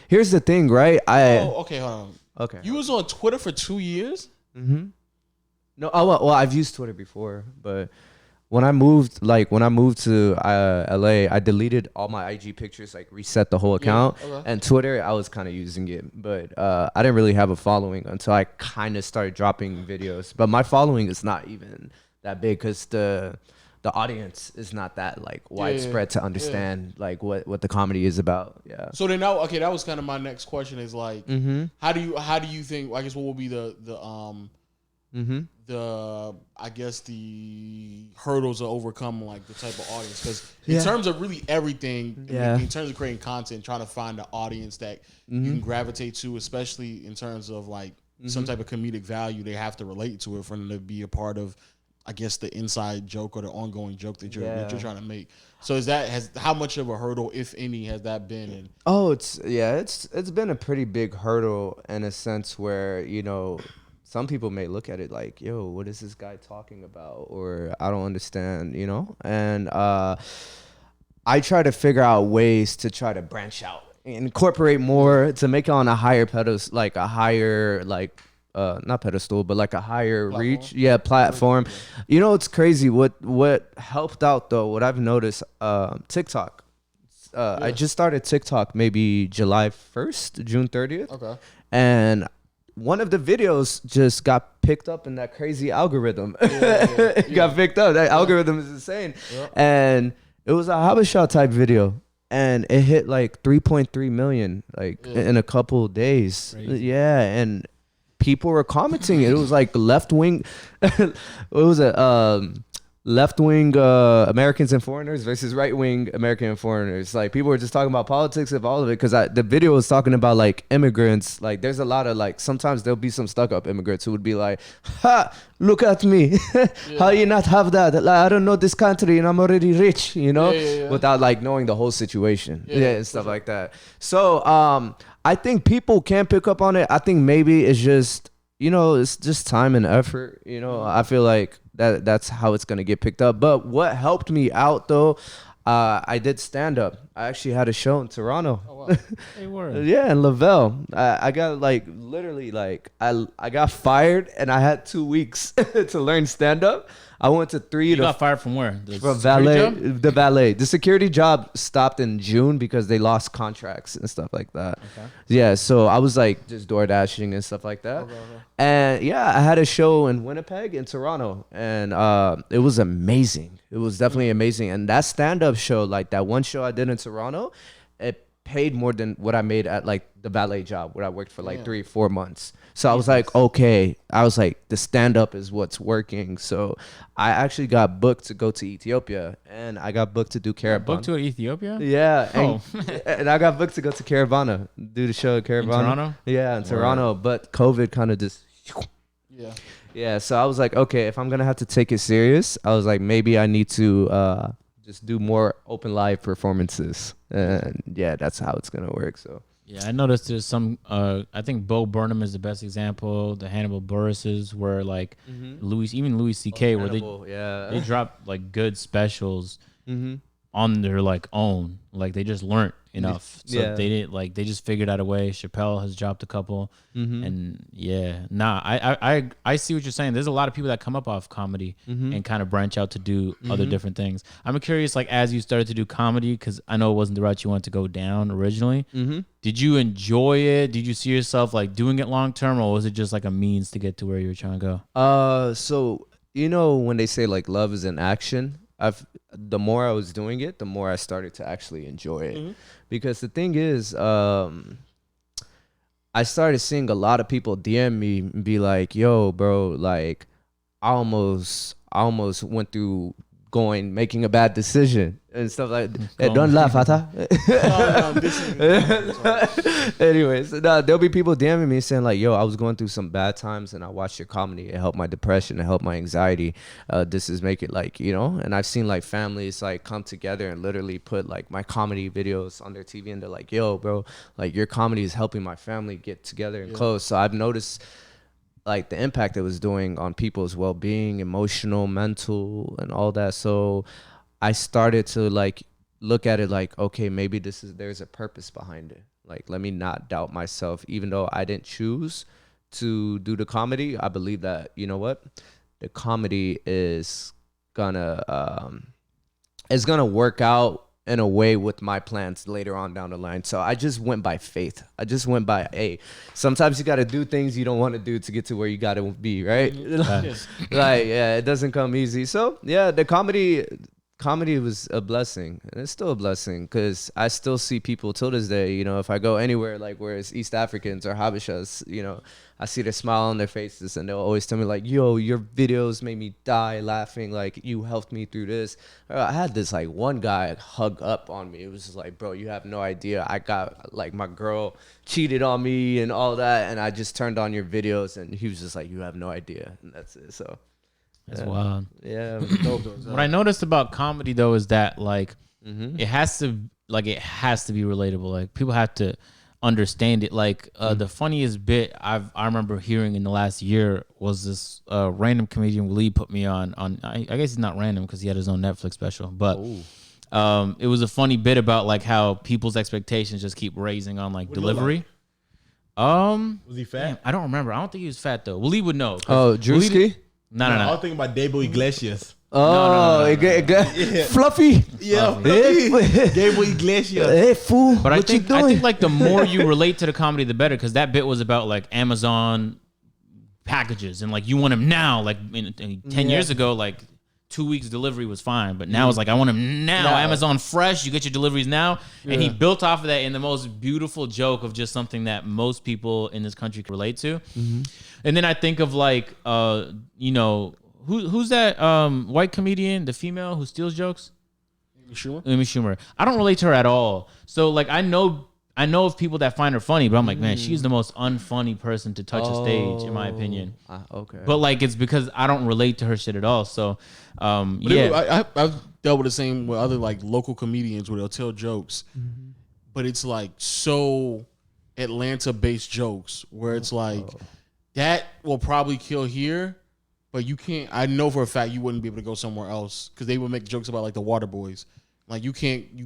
here's the thing, right? Okay, hold on. Okay, you was on Twitter for 2 years. No, well, I've used Twitter before, but when I moved to LA, I deleted all my IG pictures, like reset the whole account. Yeah, okay. And Twitter, I was kind of using it, but I didn't really have a following until I kind of started dropping videos. But my following is not even that big because the audience is not that like widespread to understand like what the comedy is about. Yeah. So then now, okay, that was kind of my next question is like, how do you think? I guess what will be the I guess the hurdles to overcome like the type of audience, because in terms of really everything, in terms of creating content, trying to find the audience that you can gravitate to, especially in terms of like some type of comedic value, they have to relate to it for them to be a part of, I guess, the inside joke or the ongoing joke that you're trying to make. So how much of a hurdle, if any, has that been? And it's been a pretty big hurdle in a sense where, you know, some people may look at it like, yo, what is this guy talking about? Or I don't understand, you know? And I try to figure out ways to try to branch out, incorporate more, to make it on a higher pedestal, like a higher, like, not pedestal, but like a higher platform. Reach. Yeah, platform. You know, it's crazy. What helped out, though, what I've noticed, TikTok. I just started TikTok maybe July 1st, June 30th. Okay. And one of the videos just got picked up in that crazy algorithm. It got picked up. That algorithm is insane. Yeah. And it was a Habesha type video. And it hit like 3.3 million like in a couple of days. Crazy. Yeah. And people were commenting. It was like left wing. It was a left wing Americans and foreigners versus right wing American and foreigners. Like people were just talking about politics of all of it, because the video was talking about like immigrants. Like there's a lot of like, sometimes there'll be some stuck up immigrants who would be like, ha, look at me. How you not have that? Like, I don't know this country and I'm already rich, you know, without like knowing the whole situation. And stuff like that. So I think people can pick up on it. I think maybe it's just, you know, it's just time and effort. You know, I feel like that's how it's gonna get picked up. But what helped me out though, I did stand up. I actually had a show in Toronto. Oh, wow. Hey, word. Yeah, in Lavelle. I got like literally like I got fired and I had 2 weeks to learn stand up. I went to 3 You got fired from where? From valet. The valet. The security job stopped in June because they lost contracts and stuff like that. Okay. Yeah, so I was like just door dashing and stuff like that. Okay. And yeah, I had a show in Winnipeg and Toronto, and it was amazing. It was definitely amazing. And that stand-up show, like that one show I did in Toronto, it paid more than what I made at like the valet job where I worked for like 3-4 months. So I was like, okay, the stand-up is what's working. So I actually got booked to go to Ethiopia, and I got booked to do Caravana. Booked to Ethiopia? Yeah. And I got booked to go to Caravana, do the show at Caravana. In Toronto? Yeah, in Toronto. But COVID kind of just... Yeah, so I was like, okay, if I'm going to have to take it serious, I was like, maybe I need to just do more open live performances. And yeah, that's how it's going to work, so... Yeah, I noticed there's some. I think Bo Burnham is the best example. The Hannibal Burris's, where like Louis C.K., where they drop like good specials on their like own. Like they just learned enough, so they didn't like they just figured out a way. Chappelle has dropped a couple, and I see what you're saying. There's a lot of people that come up off comedy and kind of branch out to do other different things. I'm curious, like as you started to do comedy, because I know it wasn't the route you wanted to go down originally. Did you enjoy it? Did you see yourself like doing it long term, or was it just like a means to get to where you were trying to go? So you know when they say like love is an action, the more I was doing it, the more I started to actually enjoy it. Because the thing is, I started seeing a lot of people DM me and be like, "Yo, bro, like, I almost went through making a bad decision and stuff like that." Hey, don't laugh, Hata. Anyways, there'll be people DMing me saying like, "Yo, I was going through some bad times and I watched your comedy. It helped my depression. It helped my anxiety. This is make it like, you know." And I've seen like families like come together and literally put like my comedy videos on their TV and they're like, "Yo, bro, like your comedy is helping my family get together and close." So I've noticed like the impact it was doing on people's well-being, emotional, mental, and all that. So I started to like look at it like, okay, maybe there's a purpose behind it. Like, let me not doubt myself, even though I didn't choose to do the comedy. I believe that, you know what, the comedy is gonna work out in a way with my plans later on down the line. So I just went by faith. I just went by, hey, sometimes you got to do things you don't want to do to get to where you got to be, right? Like, yeah, it doesn't come easy. So yeah, the comedy was a blessing, and it's still a blessing because I still see people till this day, you know, if I go anywhere like where it's East Africans or Habeshas, you know, I see the smile on their faces and they'll always tell me like, "Yo, your videos made me die laughing. Like you helped me through this." I had this like one guy hug up on me. It was just like, "Bro, you have no idea. I got like my girl cheated on me and all that. And I just turned on your videos." And he was just like, "You have no idea." And that's it. So That's wild. Yeah. What I noticed about comedy though is that like it has to be relatable. Like people have to understand it. Like the funniest bit I remember hearing in the last year was this random comedian Lee put me on. I guess he's not random because he had his own Netflix special, but it was a funny bit about like how people's expectations just keep raising on like delivery. Was he fat? Damn, I don't remember. I don't think he was fat though. Lee would know. Oh, Drewski? No. I was thinking about Debo Iglesias. Oh, Fluffy. Yeah, Debo Iglesias. Hey, fool. But I think like the more you relate to the comedy, the better. Because that bit was about like Amazon packages and like you want them now. Like 10 years ago, like 2 weeks delivery was fine, but now it's like I want them now. Amazon Fresh, you get your deliveries now. And he built off of that in the most beautiful joke of just something that most people in this country can relate to. And then I think of like you know, who's that white comedian, the female who steals jokes? Amy Schumer. I don't relate to her at all. So like I know of people that find her funny, but I'm like, man, she's the most unfunny person to touch a stage, in my opinion. Okay. But like it's because I don't relate to her shit at all. So I've dealt with the same with other like local comedians where they'll tell jokes, but it's like so Atlanta-based jokes where it's like that will probably kill here, but you can't. I know for a fact you wouldn't be able to go somewhere else because they would make jokes about like the Water Boys. Like you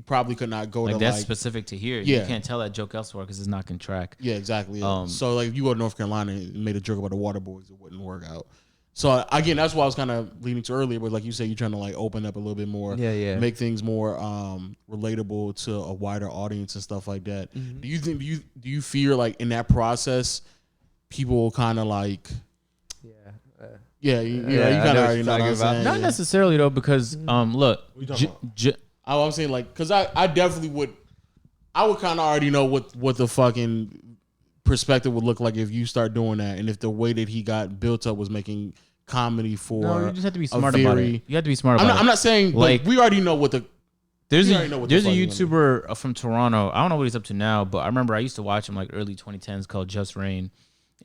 probably could not go like to that's like specific to here. Yeah. You can't tell that joke elsewhere because it's not going to track. Yeah, exactly. So like if you go to North Carolina and made a joke about the Water Boys, it wouldn't work out. So again, that's why I was kind of leading to earlier, but like you say, you're trying to like open up a little bit more, make things more relatable to a wider audience and stuff like that. Do you think do you fear like in that process, people will kind of like, you kind of already know what I'm saying. Not necessarily though, because look, I'm saying like, cause I definitely would, I would kind of already know what the fucking perspective would look like if you start doing that, and if the way that he got built up was making comedy for. No, you just have to be smart about it. You have to be smart about it. I'm not saying like we already know what the. There's a YouTuber from Toronto. I don't know what he's up to now, but I remember I used to watch him like early 2010s called Just Rain,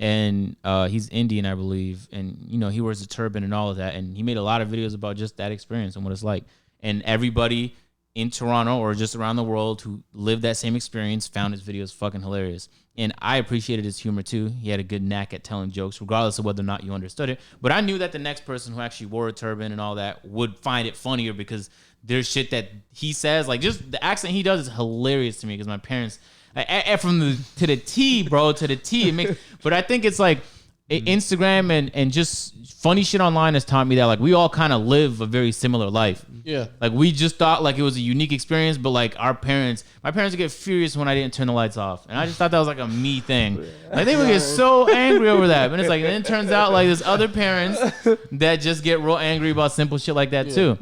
and he's Indian, I believe, and you know he wears a turban and all of that, and he made a lot of videos about just that experience and what it's like, and everybody in Toronto or just around the world who lived that same experience found his videos fucking hilarious. And I appreciated his humor too. He had a good knack at telling jokes, regardless of whether or not you understood it. But I knew that the next person who actually wore a turban and all that would find it funnier because there's shit that he says, like just the accent he does is hilarious to me because my parents, to the T, bro, to the T. It makes, but I think it's like Instagram and just funny shit online has taught me that like we all kind of live a very similar life. Yeah. Like we just thought like it was a unique experience, but like my parents would get furious when I didn't turn the lights off. And I just thought that was like a me thing. Like they would get so angry over that. And it's like, and then it turns out like there's other parents that just get real angry about simple shit like that too.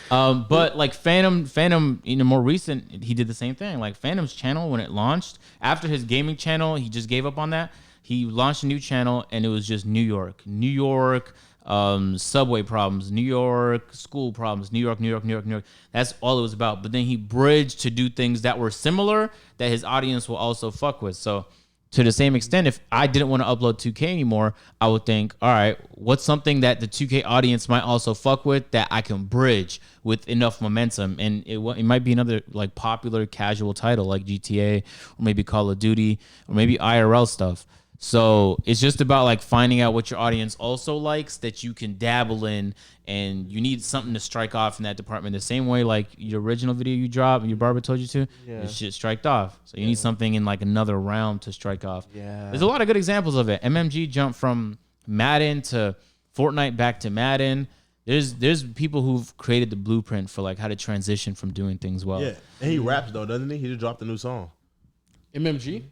But like Phantom, more recent, he did the same thing. Like Phantom's channel, when it launched, after his gaming channel, he just gave up on that. He launched a new channel and it was just New York, subway problems, New York, school problems, New York. That's all it was about. But then he bridged to do things that were similar that his audience will also fuck with. So to the same extent, if I didn't want to upload 2K anymore, I would think, all right, what's something that the 2K audience might also fuck with that I can bridge with enough momentum? And it might be another like popular casual title like GTA or maybe Call of Duty or maybe IRL stuff. So it's just about like finding out what your audience also likes that you can dabble in, and you need something to strike off in that department. The same way like your original video you dropped and your barber told you to, this shit striked off. So you need something in like another realm to strike off. Yeah. There's a lot of good examples of it. MMG jumped from Madden to Fortnite back to Madden. There's people who've created the blueprint for like how to transition from doing things well. Yeah, and he raps though, doesn't he? He just dropped a new song. MMG?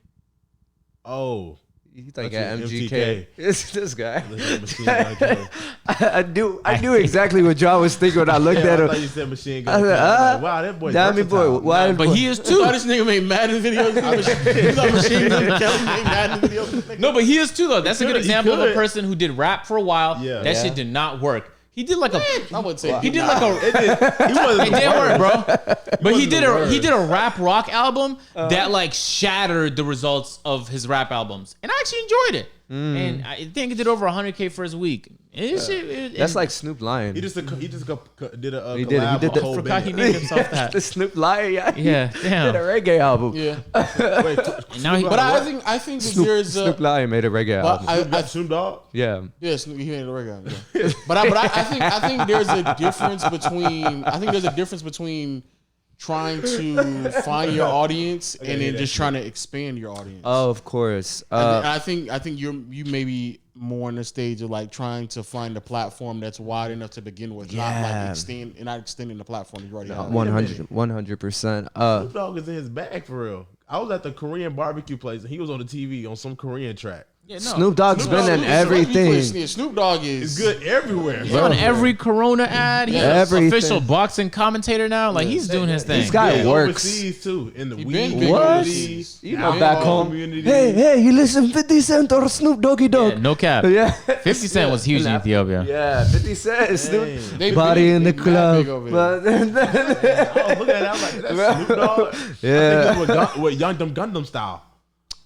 Oh. He's like MGK. It's this guy. I knew exactly what John was thinking when I looked at him. I thought you said Machine Gun. Like, wow, that boy. But he is too. I thought this nigga made Madden videos. You thought Machine Gun Kelly made Madden videos. No, but he is too though. That's a good example of a person who did rap for a while. Yeah. That shit did not work. He did like I would say he did like a. It did work, bro. But he did a rap rock album that like shattered the results of his rap albums, and I actually enjoyed it. And I think he did over 100K for his week. That's like Snoop Lion. He did a collab. He forgot he named himself that. The Snoop Lion, yeah. Did Damn. a reggae album. Yeah. But I think that there's Snoop Lion made a reggae album. Snoop Dogg. Yeah. Yeah, he made a reggae album. Yeah. But I think there's a difference between trying to find your audience and then just trying to expand your audience. Oh, of course. And I think you may be more in the stage of like trying to find a platform that's wide enough to begin with, not extending the platform you already have. 100%. Snoop Dogg is in his bag for real. I was at the Korean barbecue place and he was on the TV on some Korean track. Yeah, no. Snoop Dogg's been in everything. Snoop Dogg is good everywhere. He's on every Corona ad. He's an official boxing commentator now. Like he's doing his thing. This guy works. Overseas too in the weed community. You know, back home. Community. Hey, you listen 50 Cent or Snoop Doggy Dogg? Yeah, no cap. Yeah. 50 Cent was huge in Ethiopia. Yeah, 50 Cent. Snoop. Body in the club. But I was looking at it, I was like, that's Snoop Dogg. Yeah. I think with Gundam style.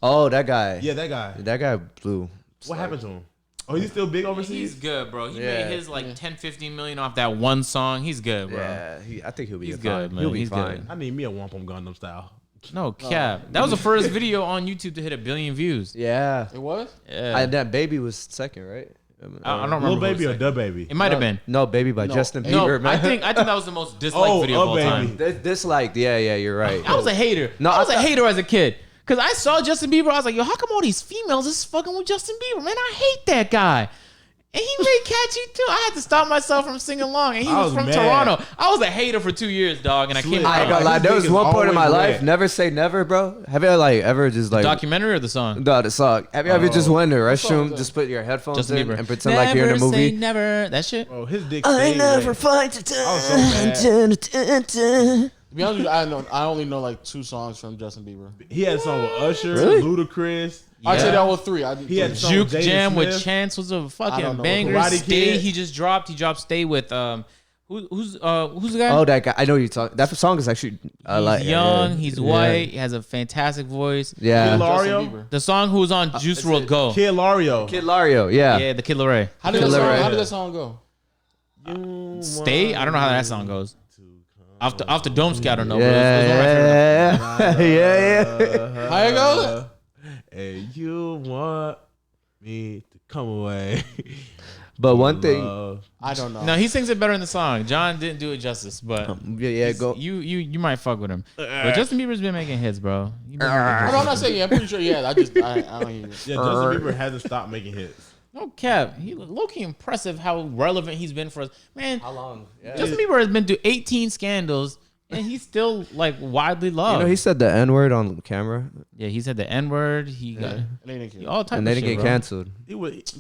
Oh, that guy. Yeah, that guy. That guy blew. What happened to him? Oh, he's still big overseas? He's good, bro. He made his like 10, 15 million off that one song. He's good, bro. Yeah, I think he'll be He's fine. good, man. He'll be He's fine. good. I need me a Wampum Gundam style. No cap. That was the first video on YouTube to hit 1 billion views. Yeah. It was? Yeah. That Baby was second, right? I don't remember. Lil Baby or Da Baby? It might have been. No, Baby by Justin No, Bieber, man. I think that was the most disliked video of all time. Disliked. Yeah, you're right. I was a hater. I was a hater as a kid. Because I saw Justin Bieber, I was like, yo, how come all these females is fucking with Justin Bieber? Man, I hate that guy. And he made catchy too. I had to stop myself from singing along. And he was from Toronto. I was a hater for 2 years, dog. And I came I ain't gonna lie. There was one point in my life, never say never, bro. Have you ever just like... documentary or the song? No, the song. Have you ever just went in the restroom, just put your headphones Justin in Bieber. and pretend like you're in a movie? Never say never. That shit? Oh, his dick I never find your time. To be honest with you, I only know like 2 songs from Justin Bieber. He had a song with Usher, Really? Ludacris. I'd say that was 3. He had some Juke Jaden Jam Smith. with Chance was a fucking know. banger. Karate Stay, Kid. he just dropped. He dropped Stay with who's the guy? Oh, that guy. I know you're talking. That song is actually He's young. He's white. He has a fantastic voice. Yeah. Kid Justin Lario. Bieber. The song who was on Juice WRLD Go. Kid Lario. Kid Lario. Yeah. Yeah, the Kid Laroi. How did that song go? Stay? I don't know how that song goes. Off the dome scatter, no. Yeah. How it go? And you want me to come away. But one thing, I don't know. No, he sings it better in the song. John didn't do it justice, but go. You might fuck with him. But Justin Bieber's been making hits, bro. I'm not saying. Yeah, I'm pretty sure. Yeah, I don't hear it. Yeah, Justin Bieber hasn't stopped making hits. No cap. He low-key impressive how relevant he's been for us. Man, How long? Yeah. Justin Bieber has been through 18 scandals and he's still like widely loved. You know, he said the N-word on camera. Yeah, he said the N-word. He got all type and of they shit, didn't get bro. canceled.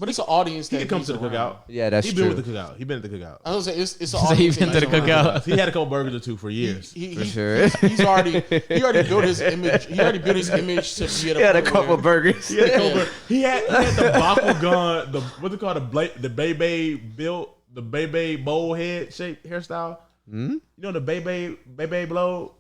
But it's an audience He that could come to the cookout. Yeah, that's He true. been with the cookout. He been at the cookout. I was gonna say it's an So audience. he been to the cookout. He had a couple burgers or two for years. For sure. He's already built his image. He already built his image to be at He had a point couple where- burgers. He had the Bakugan, what's it called, the Bebe bowl head shape hairstyle. You know the Bebe blow.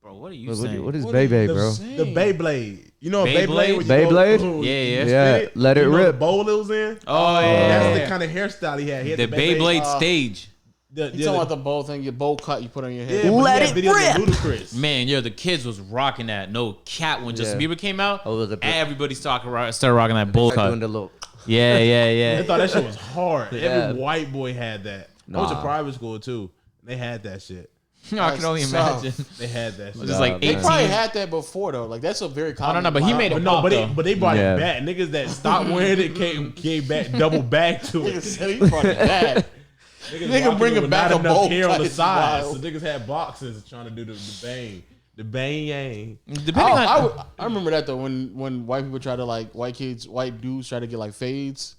Bro, what are you saying? What is Bebe, bro? The Beyblade. You know a Beyblade? Beyblade? Beyblade? Yeah. Let it You know rip. the bowl it was in? Oh yeah. That's the kind of hairstyle he had. He had The Beyblade stage. You talking about the bowl thing, your bowl cut you put on your head. Yeah, Let but he it had videos of rip. Ludacris. Man, the kids was rocking that. No cap when Justin Yeah. Bieber came out. Oh, Everybody started rocking that bull Like doing cut. the little. Yeah. I thought that shit was hard. Yeah. Every white boy had that. I went to Nah. private school too. They had that shit. I can only That's imagine. They had that shit. Just like They 18. probably had that before though. Like that's a very common. no, but he made it. But no, pop, but though. they brought Yeah. it back. Niggas that stopped wearing it came back, double back to Nigga it. said he brought it back. Nigga rocking bringing with back not a enough bowl hair on cut the is side. wild. So niggas had boxes trying to do the bang. The bang yang. Depending on. I remember that though when white people try to like white dudes try to get like fades.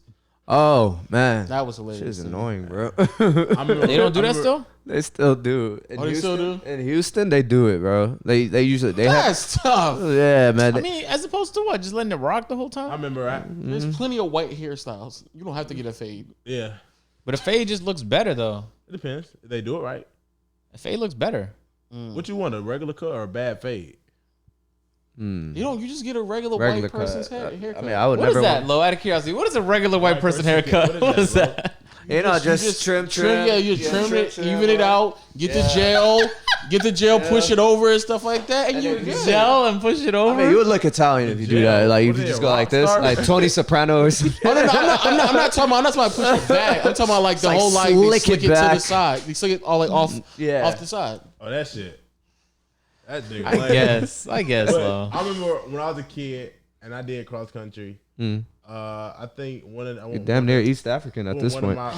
Oh man, That was hilarious. shit is annoying, bro. They don't do that still? They still do. In They still do? In Houston, they do it, bro. They usually have. That's tough. Yeah, man. I mean, as opposed to what? Just letting it rock the whole I time? remember, There's plenty of white hairstyles. You don't have to get a fade. yeah. But a fade just looks better, though. It depends. If they do it right. A fade looks better. What you want, a regular cut or a bad fade? You just get a regular white person's haircut. I mean, I would What never. is that, Lo? Out of curiosity, what is a regular white person haircut? What is that? You know, You just trim. Yeah, you trim it, even it out, get the gel, push it over and stuff like that, and you're good. Gel and push it over? I mean, you would look Italian if you do that. Like, if you just go like this, like Tony Soprano or something. Oh, no, I'm not talking about push it back. I'm talking about like the like whole like they slick slick it it to the back. side. They slick it all like off the side. Oh, that shit. That nigga. I guess, But Lo. I remember when I was a kid and I did cross country. I think You're damn near East African at this point. No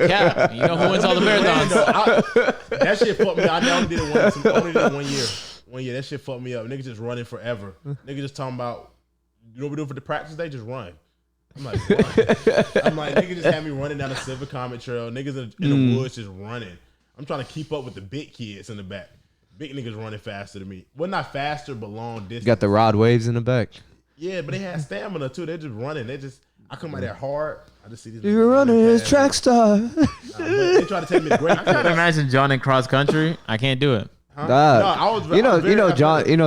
cap. You know who wins all the marathons? That shit fucked me up. I only did it one year. 1 year. That shit fucked me up. Niggas just running forever. Niggas just talking about, you know what we do for the practice day? Just run. I'm like, what? I'm like, niggas just had me running down the Civic Comet Trail. Niggas in the woods just running. I'm trying to keep up with the big kids in the back. Big niggas running faster than me. Well, not faster, but long distance. You got the rod waves in the back. Yeah, but they had stamina too. They're just running. I come out there hard. I just see these. You're running as track star. They try to tell me the great. I can imagine John in cross country. I can't do it. No, I was.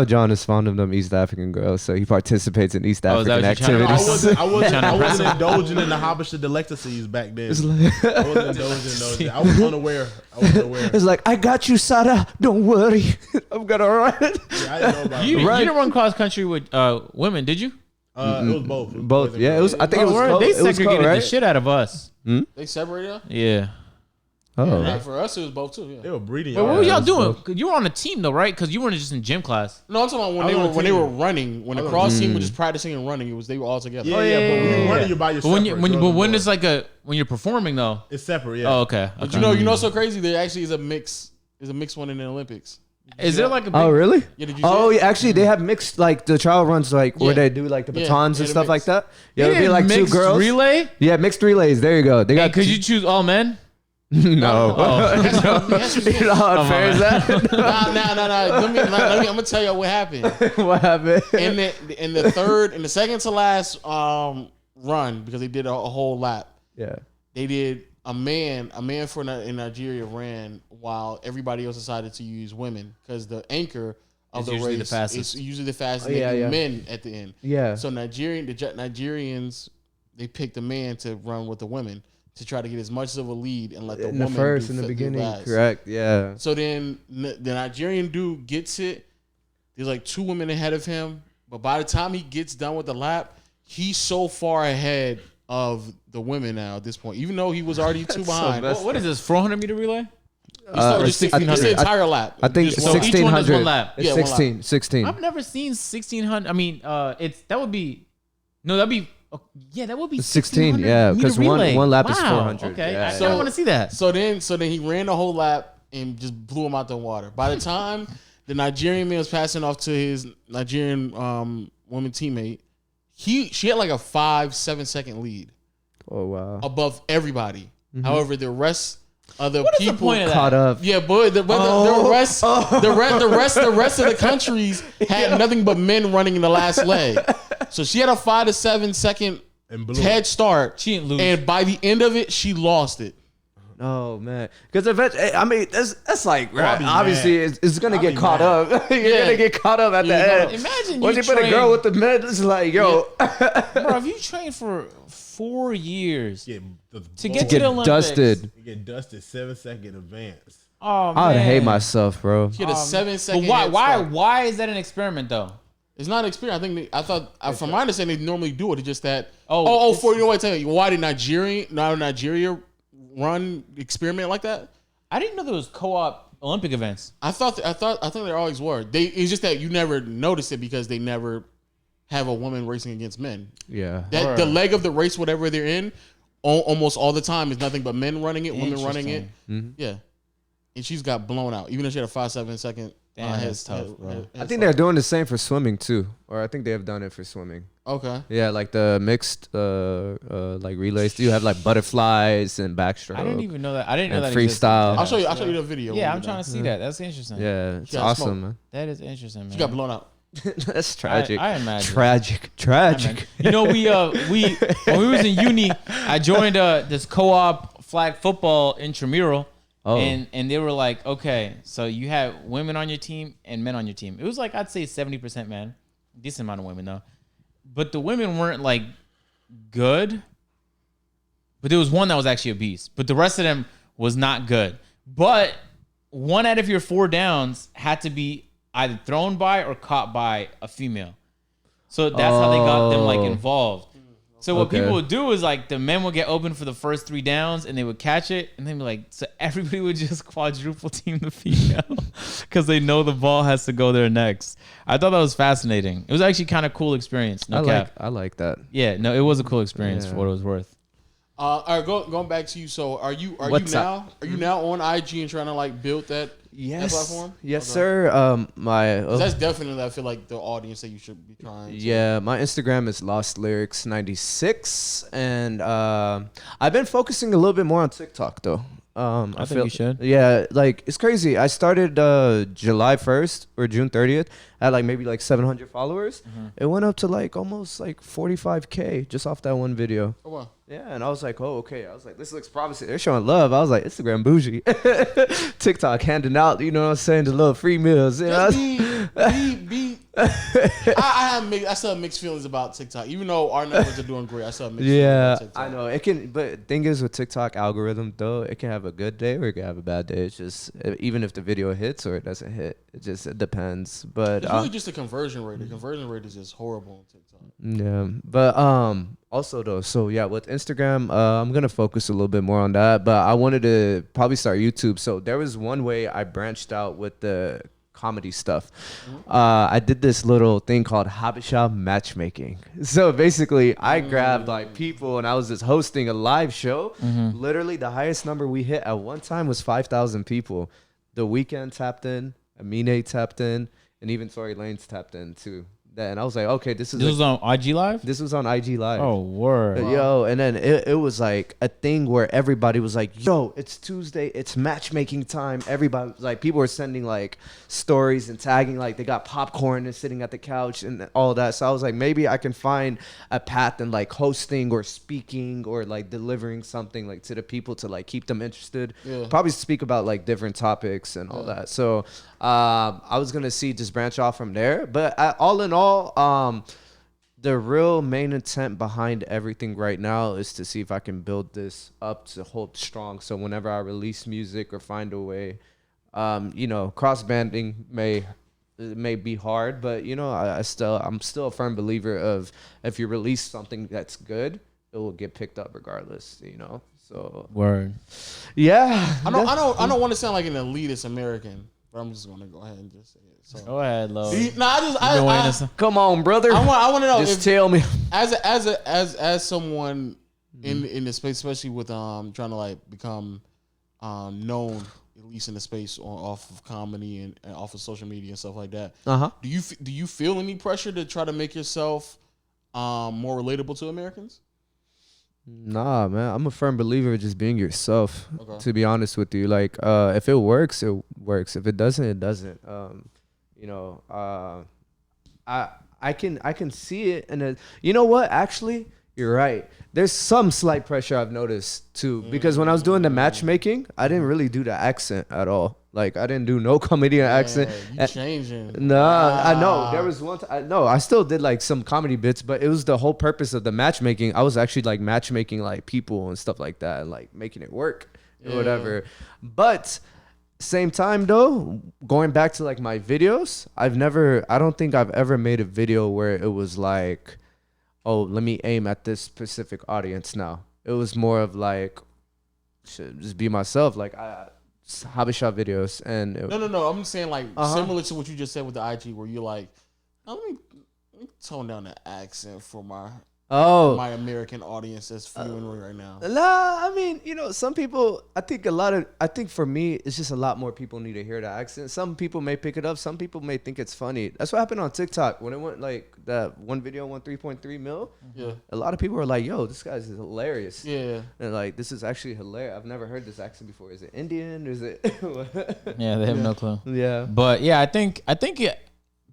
John is fond of them East African girls, so he participates in East Oh, is that African what you're trying to activities. I wasn't indulging in the Habesha delicacies back then. I wasn't indulging in those. I was unaware. It's like, I got you, Sada. Don't worry. I'm gonna run. Yeah, I didn't know about You it. didn't run cross country with women, did you? It was both. Both. Yeah, it was. I think it was. They It was segregated the right? shit out of us. They separated us? Yeah. Oh, Like for us, it was both too. Yeah. They were breeding. But what were y'all that's doing? 'Cause you were on a team though, right? Because you weren't just in gym class. No, I'm talking about when they were running. When the cross team was just practicing and running, they were all together. Yeah, but when you're running, you're by yourself. But when it's like when you're performing though. it's separate. Yeah. Oh, okay. But you know what's so crazy? There actually is a mix. There's a mixed one in the Olympics. Is there like a big, Oh, really? Yeah, did you Oh, see it? yeah, actually, they have mixed like the trial runs, like where Yeah. they do like the batons and the stuff like mix. that. Yeah, it'll be like two mixed girls. relay? Yeah, mixed relays. There you go. They got. Could you choose all men? No. Yes, you You can. know how unfair is that? Nah. I'm gonna tell you what happened. What happened? In the second to last run, because they did a whole lap. Yeah. They did a man in Nigeria ran while everybody else decided to use women because the anchor of It's the usually the race fastest. is usually the fastest. Oh, yeah, They do yeah. men at the end. Yeah. So Nigerians they picked a man to run with the women to try to get as much of a lead and let the in woman the first do in the do beginning. last. Correct. Yeah. So then the Nigerian dude gets it. There's like 2 women ahead of him, but by the time he gets done with the lap, he's so far ahead of the women now at this point, even though he was already 2 behind. What is this, 400-meter relay? It's the entire lap. I think Just so each one does 1600. one lap. It's Yeah, one 16. lap. 16. I've never seen 1600. I mean, that would be 16. Yeah, because one lap is 400. Okay, Yeah. I want to see that. So then he ran the whole lap and just blew him out the water. By the time the Nigerian man was passing off to his Nigerian woman teammate, she had like a 5-7 second lead. Oh wow. Above everybody. However, the rest of the What is the people point of that? Caught up. Yeah, but the rest of the countries had nothing but men running in the last leg. So she had a 5 to 7 second head start. She didn't lose. And by the end of it, she lost it. Oh man, because eventually, I mean, that's like right, be obviously mad. it's gonna I'll get be caught mad. up. You're gonna get caught up at the end. Imagine Once you you put a girl train- with the men, it's like yo, Bro, if you train for 4 years Get to get to get the Olympics, dusted. You get dusted 7-second advance. Oh man, I would hate myself, bro. She had a 7-second But head start. why is that an experiment though? It's not an experience. I thought from my understanding, they normally do it. It's just that. Oh, For you know what? Tell you why did Nigeria run experiment like that? I didn't know there was co-op Olympic events. I think there always were. It's just that you never notice it because they never have a woman racing against men. Yeah. That the leg of the race, whatever they're in, almost all the time is nothing but men running it, women running it. Yeah, and she's got blown out, even though she had a 5-7 second. Damn, that's tough, bro. I think they're doing the same for swimming too, or I think they have done it for swimming. Okay. Yeah, like the mixed like relays. You have like butterflies and backstroke. I didn't even know that. I didn't know And that existed. freestyle. I'll show you the video. Yeah, I'm trying to see that. That's interesting. Yeah, it's got awesome, smoked. man. That is interesting, man. She got blown out. That's tragic. I imagine. Tragic. You know, we when we was in uni, I joined this co-op flag football intramural. Oh. And they were like, okay, so you have women on your team and men on your team. It was like, I'd say 70% men, decent amount of women though. But the women weren't like good. But there was one that was actually a beast. But the rest of them was not good. But 1 out of your 4 downs had to be either thrown by or caught by a female. So that's how they got them like involved. So what people would do is like the men would get open for the first 3 downs and they would catch it and they'd be like, so everybody would just quadruple team the female because they know the ball has to go there next. I thought that was fascinating. It was actually kind of cool experience. No cap. I like that. Yeah, no, it was a cool experience for what it was worth. All right, going back to you. So are you now on IG and trying to like build that platform? Yes, Okay. sir. That's definitely, I feel like, the audience that you should be trying to. Yeah, my Instagram is LostLyrics96, and I've been focusing a little bit more on TikTok though. I think you should. Yeah, like it's crazy. I started July 1st or June 30th at like maybe like 700 followers. It went up to like almost like 45K just off that one video. Oh, wow. Yeah, and I was like, oh, okay. I was like, this looks promising. They're showing love. I was like, Instagram bougie. TikTok handing out, you know what I'm saying, the little free meals. You know? I still have mixed feelings about TikTok. Even though our numbers are doing great, I still have mixed feelings about TikTok. I know. It can, but thing is with TikTok algorithm though, it can have a good day or it can have a bad day. It's just, even if the video hits or it doesn't hit, it depends. But it's really just the conversion rate. The conversion rate is just horrible on TikTok. Yeah, but also though, so yeah, with Instagram, I'm gonna focus a little bit more on that. But I wanted to probably start YouTube. So there was one way I branched out with the comedy stuff. I did this little thing called Habesha matchmaking. So basically, I grabbed like people and I was just hosting a live show. Literally, the highest number we hit at one time was 5,000 people. The Weeknd tapped in, Amine tapped in, and even Tory Lanez tapped in too. And I was like, okay, this was on IG Live? This was on IG Live. Oh, word. Yo, and then it was like a thing where everybody was like, yo, it's Tuesday, it's matchmaking time. Everybody, like, people were sending like stories and tagging, like they got popcorn and sitting at the couch and all that. So I was like, maybe I can find a path in like hosting or speaking or like delivering something like to the people to like keep them interested. Yeah. Probably speak about like different topics and all that. So I was gonna just branch off from there. But all in all, the real main intent behind everything right now is to see if I can build this up to hold strong. So whenever I release music or find a way, cross banding may be hard, but I'm still a firm believer of if you release something that's good, it will get picked up regardless. So word. Yeah, I don't want to sound like an elitist American, but I'm just gonna go ahead and just say it. So. Go ahead, Lo. Come on, brother. I want to know. Just tell me. As someone in the space, especially with trying to like become known, at least in the space off of comedy and off of social media and stuff like that. Do you feel any pressure to try to make yourself more relatable to Americans? Nah, man. I'm a firm believer of just being yourself. Okay. To be honest with you, like if it works, it works. If it doesn't, it doesn't. I can see it, and you know what? Actually, you're right. There's some slight pressure I've noticed too, because when I was doing the matchmaking, I didn't really do the accent at all. Like I didn't do no comedian accent. You changing? Nah, I know there was one. I still did like some comedy bits, but it was the whole purpose of the matchmaking. I was actually like matchmaking like people and stuff like that, and like making it work or whatever. But same time though, going back to like my videos, I don't think I've ever made a video where it was like, oh, let me aim at this specific audience now. It was more of like, should just be myself. Like hobby shop videos and no. I'm saying like similar to what you just said with the IG, where you're like, oh, let me tone down the accent for my American audience that's viewing right now. Nah, I mean, some people. I think for me, it's just a lot more people need to hear the accent. Some people may pick it up. Some people may think it's funny. That's what happened on TikTok when it went like that one video went 3.3 mil. Yeah, a lot of people were like, "Yo, this guy's hilarious." Yeah, and like this is actually hilarious. I've never heard this accent before. Is it Indian? Is it? Yeah, they have no clue. Yeah, but yeah, I think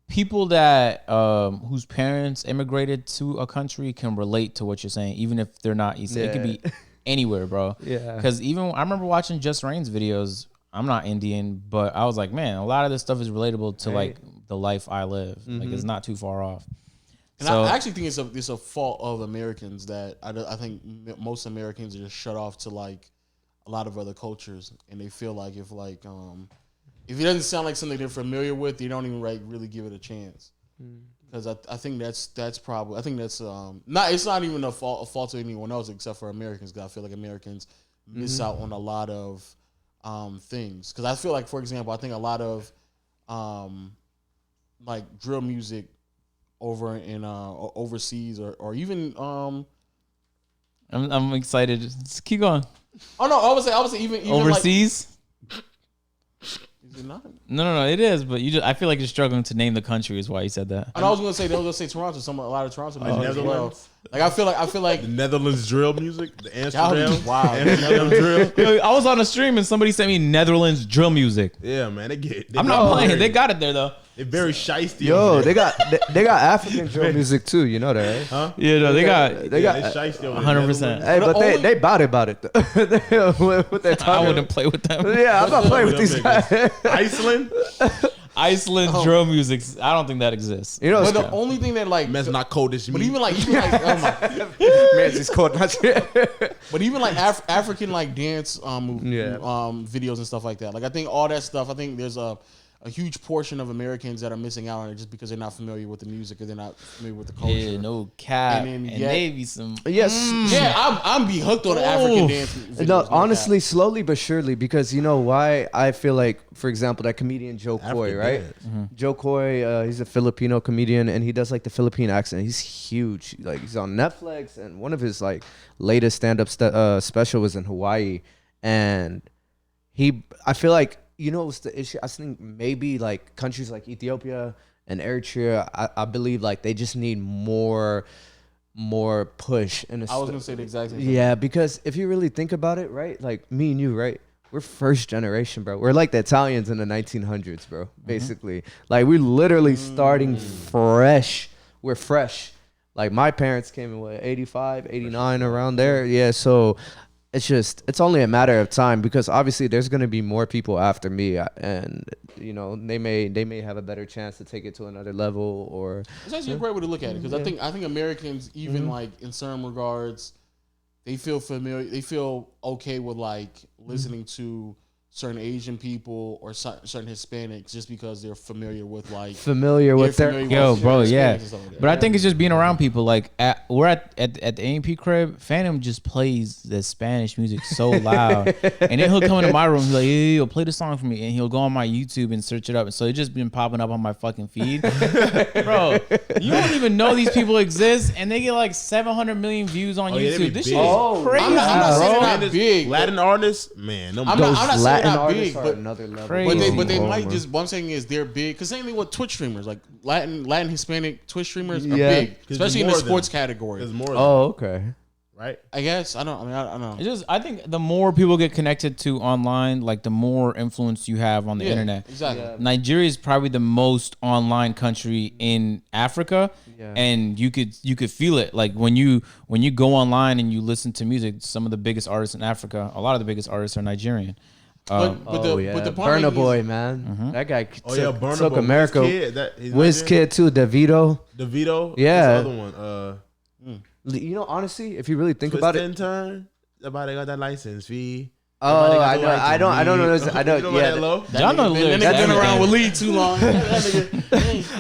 people that whose parents immigrated to a country can relate to what you're saying, even if they're not East. It could be anywhere, bro. Yeah. Because even I remember watching Just Rain's videos. I'm not Indian, but I was like, man, a lot of this stuff is relatable to like the life I live. Mm-hmm. Like it's not too far off. And so, I actually think it's a fault of Americans that I think most Americans are just shut off to like a lot of other cultures, and they feel like if it doesn't sound like something they're familiar with, they don't even really give it a chance. Because I think that's probably it's not even a fault of anyone else except for Americans. Because I feel like Americans miss out on a lot of things. Because I feel like, for example, I think a lot of like drill music over in overseas or even I'm excited. Just keep going. Oh no, I would say even overseas. Like, is it not? No, it is. But I feel like you're struggling to name the country. Is why you said that. And I was gonna say Toronto. A lot of Toronto music as well. Like I feel like the Netherlands drill music, the Amsterdam. Wow, Amsterdam drill. I was on a stream and somebody sent me Netherlands drill music. Yeah, man, I'm not playing. They got it there though. They're very shiesty. Yo, they got African drill music too. You know that, right? Huh? Yeah, no, they got shiesty 100%. Hey, but they about it though. What they're talking. I wouldn't play with them. Yeah, I'm not playing with these guys. Iceland drill music. I don't think that exists. But the only thing that like man's not cold as me. But even like oh my man's is cold. But even like African like dance videos and stuff like that. Like I think all that stuff. I think there's a huge portion of Americans that are missing out on it just because they're not familiar with the music or they're not familiar with the culture. Yeah, no cap. And maybe some. Yes. Yeah, I'm be hooked on the African dance videos. No, honestly, slowly but surely, because you know why? I feel like, for example, that comedian Joe Coy, right? Mm-hmm. Joe Coy, he's a Filipino comedian, and he does like the Philippine accent. He's huge. Like he's on Netflix, and one of his like latest stand-up special was in Hawaii, and I feel like. You know what's the issue? I think maybe like countries like Ethiopia and Eritrea, I believe like they just need more push. And I was gonna say the exact same thing. Yeah, because if you really think about it, right? Like me and you, right? We're first generation, bro. We're like the Italians in the 1900s, bro. Basically, like we're literally starting fresh. We're fresh. Like my parents came in 85, 89 around there. Yeah, so. it's only a matter of time because obviously there's going to be more people after me, and you know they may have a better chance to take it to another level. Or it's actually a great way to look at it because I think Americans, even like in some regards, they feel familiar. They feel okay with like listening to certain Asian people or certain Hispanics just because they're familiar with like yo, bro, yeah. But I think it's just being around people. Like we're at the A&P crib. Phantom just plays the Spanish music so loud, and then he'll come into my room. He's like, "Yo, play the song for me," and he'll go on my YouTube and search it up. And so it's just been popping up on my fucking feed, bro. You don't even know these people exist, and they get like 700 million views on YouTube. This shit is crazy. I'm not saying they're not big. Latin artists, man. I'm not saying not big, but another level. But they might just. What I'm saying is they're big because same thing with Twitch streamers, like Latin Hispanic Twitch streamers are big, especially in the sports category. There's more. Okay. Right. I guess I don't know. It's just I think the more people get connected to online, like the more influence you have on the internet. Exactly. Yeah. Nigeria is probably the most online country in Africa, and you could feel it. Like when you go online and you listen to music, some of the biggest artists in Africa, a lot of the biggest artists are Nigerian. But the Burna Boy, man, that guy took Boy. America. Wizkid too, Davido. Yeah, the other one. You know, honestly, if you really think about it, turn. Somebody got that license fee. Oh, I know. I don't know. I don't. Yeah, John knows lyrics. That's been around with Lee too long.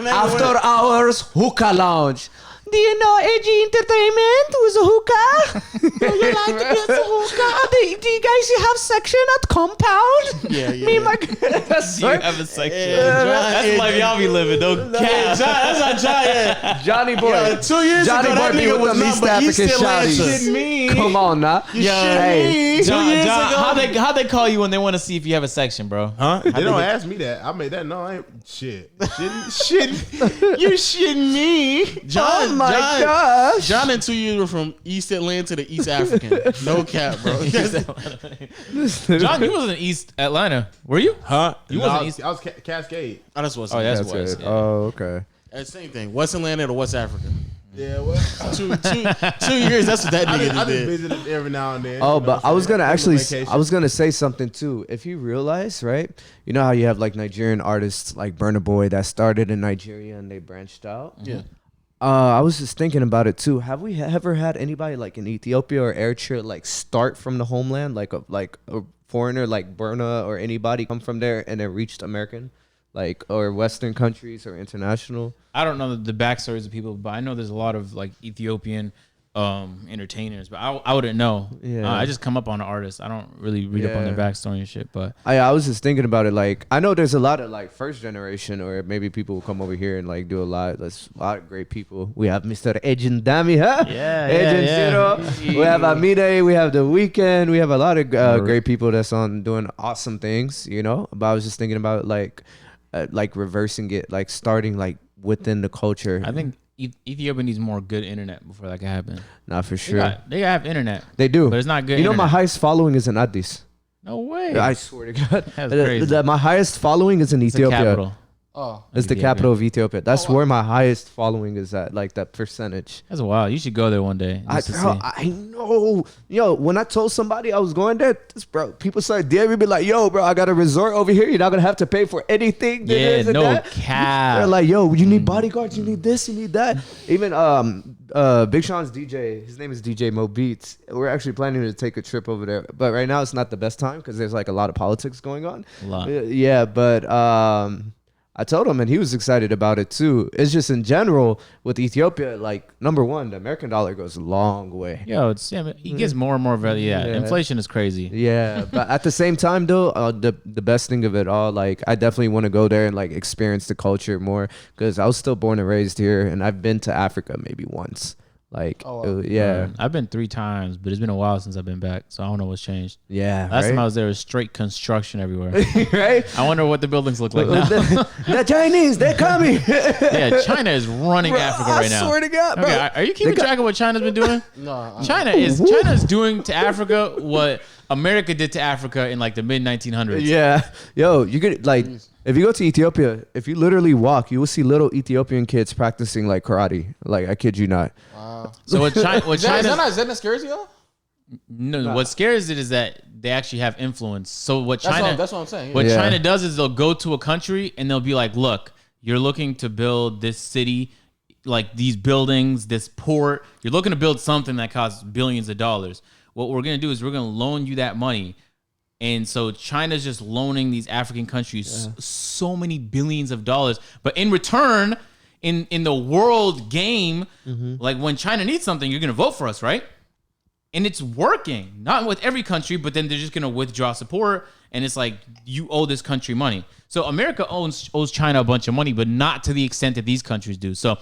After hours hookah lounge. Do you know AG Entertainment was a hookah? Do you like to get a hookah? Do you guys have section at Compound? Yeah. Me and my Do you have a section? That's the life y'all be living, though. That's not John. Johnny Boy. Yo, 2 years Johnny ago, Boy that be nigga with was them not, East but he African still shawties. me. Come on now. Hey, 2 John, years ago. how they call you when they want to see if you have a section, bro? Huh? They don't ask me that. I made that. No, I ain't. Shit. You shitting me, John? Oh my gosh. John and 2 years were from East Atlanta to East African. No cap, bro. John, you wasn't in East Atlanta, were you? Huh? You wasn't East. I was Cascade. Oh, that's what's. Oh, that's That's West. it. Yeah. Oh, okay. Same thing. West Atlanta to West Africa. Yeah, well, 2 years. That's what that I nigga just did. visited every now and then. Oh, you know but what I I'm was saying? gonna Take a actually, vacation. I was gonna say something too. If you realize, right, you know how you have like Nigerian artists like Burna Boy that started in Nigeria and they branched out. Yeah. I was just thinking about it too. Have we ever had anybody like in Ethiopia or Eritrea like start from the homeland, like a foreigner like Burna or anybody come from there and then reached American, like or Western countries or international? I don't know the backstories of people, but I know there's a lot of like Ethiopian entertainers, but I wouldn't know. Yeah. I just come up on the artists. I don't really read up on their backstory and shit. But I was just thinking about it. Like I know there's a lot of like first generation, or maybe people will come over here and like do a lot. There's a lot of great people. We have Mr. Agent Dami, huh? Agent Zero. We have Amide. We have The Weeknd. We have a lot of great people that's on doing awesome things. You know. But I was just thinking about like reversing it, like starting like within the culture. I think Ethiopia needs more good internet before that can happen. Not for sure. They have internet. They do, but it's not good. You know, internet. my highest following is in Addis. No way. I swear to God, That's crazy. my highest following is in It's the Ethiopia. capital. Oh, It's the capital of Ethiopia. That's where my highest following is at, like that percentage. That's wild. You should go there one day. I know. Yo, when I told somebody I was going there, people started DMing me like, yo, bro, I got a resort over here. You're not going to have to pay for anything. Yeah, no cap. They're like, yo, you need bodyguards. You need this. You need that. Even Big Sean's DJ, his name is DJ Mo Beats. We're actually planning to take a trip over there. But right now it's not the best time because there's like a lot of politics going on. A lot. Yeah, but I told him, and he was excited about it too. It's just in general with Ethiopia, like number one, the American dollar goes a long way. Yo, it gets more and more value. Yeah, inflation is crazy. Yeah, but at the same time though, the best thing of it all, like I definitely want to go there and like experience the culture more because I was still born and raised here, and I've been to Africa maybe once. Like, yeah. I've been 3 times, but it's been a while since I've been back, so I don't know what's changed. Yeah, Last time I was there was straight construction everywhere. Right? I wonder what the buildings look like now. The Chinese, they're coming. Yeah, China is running Africa right now. I swear to God, bro. Okay, are you keeping track of what China's been doing? no. China's doing to Africa what America did to Africa in like the mid 1900s. Yeah, yo, you could like. If you go to Ethiopia, if you literally walk, you will see little Ethiopian kids practicing like karate. Like I kid you not. Wow. So what China? Is that not scary to y'all? No, what scares it is that they actually have influence. So that's what I'm saying. Yeah. What China does is they'll go to a country and they'll be like, look, you're looking to build this city, like these buildings, this port. You're looking to build something that costs billions of dollars. What we're going to do is we're going to loan you that money. And so China's just loaning these African countries so many billions of dollars. But in return, in the world game, like when China needs something, you're going to vote for us, right? And it's working. Not with every country, but then they're just going to withdraw support. And it's like, you owe this country money. So America owes China a bunch of money, but not to the extent that these countries do. So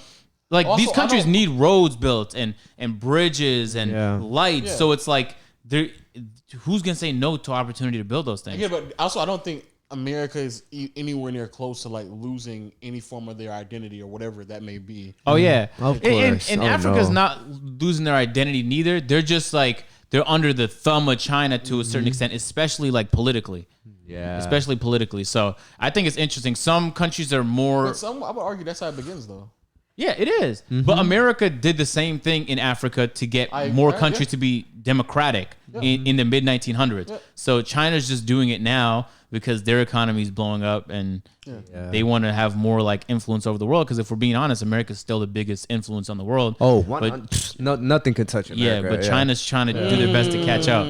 like also, these countries need roads built and bridges and lights. Yeah. So it's like, who's going to say no to opportunity to build those things? Yeah, but also I don't think America is anywhere near close to like losing any form of their identity or whatever that may be. Oh yeah, of course. And Africa's not losing their identity neither. They're just like they're under the thumb of China to a certain extent, especially like politically. Yeah, especially politically. So I think it's interesting. Some countries are more. But I would argue that's how it begins, though. Yeah, it is. But America did the same thing in Africa to get more countries to be democratic in the mid 1900s. Yeah. So China's just doing it now because their economy is blowing up and they want to have more like influence over the world. Because if we're being honest, America's still the biggest influence on the world. Oh, nothing can touch America. Yeah, but China's trying to do their best to catch up.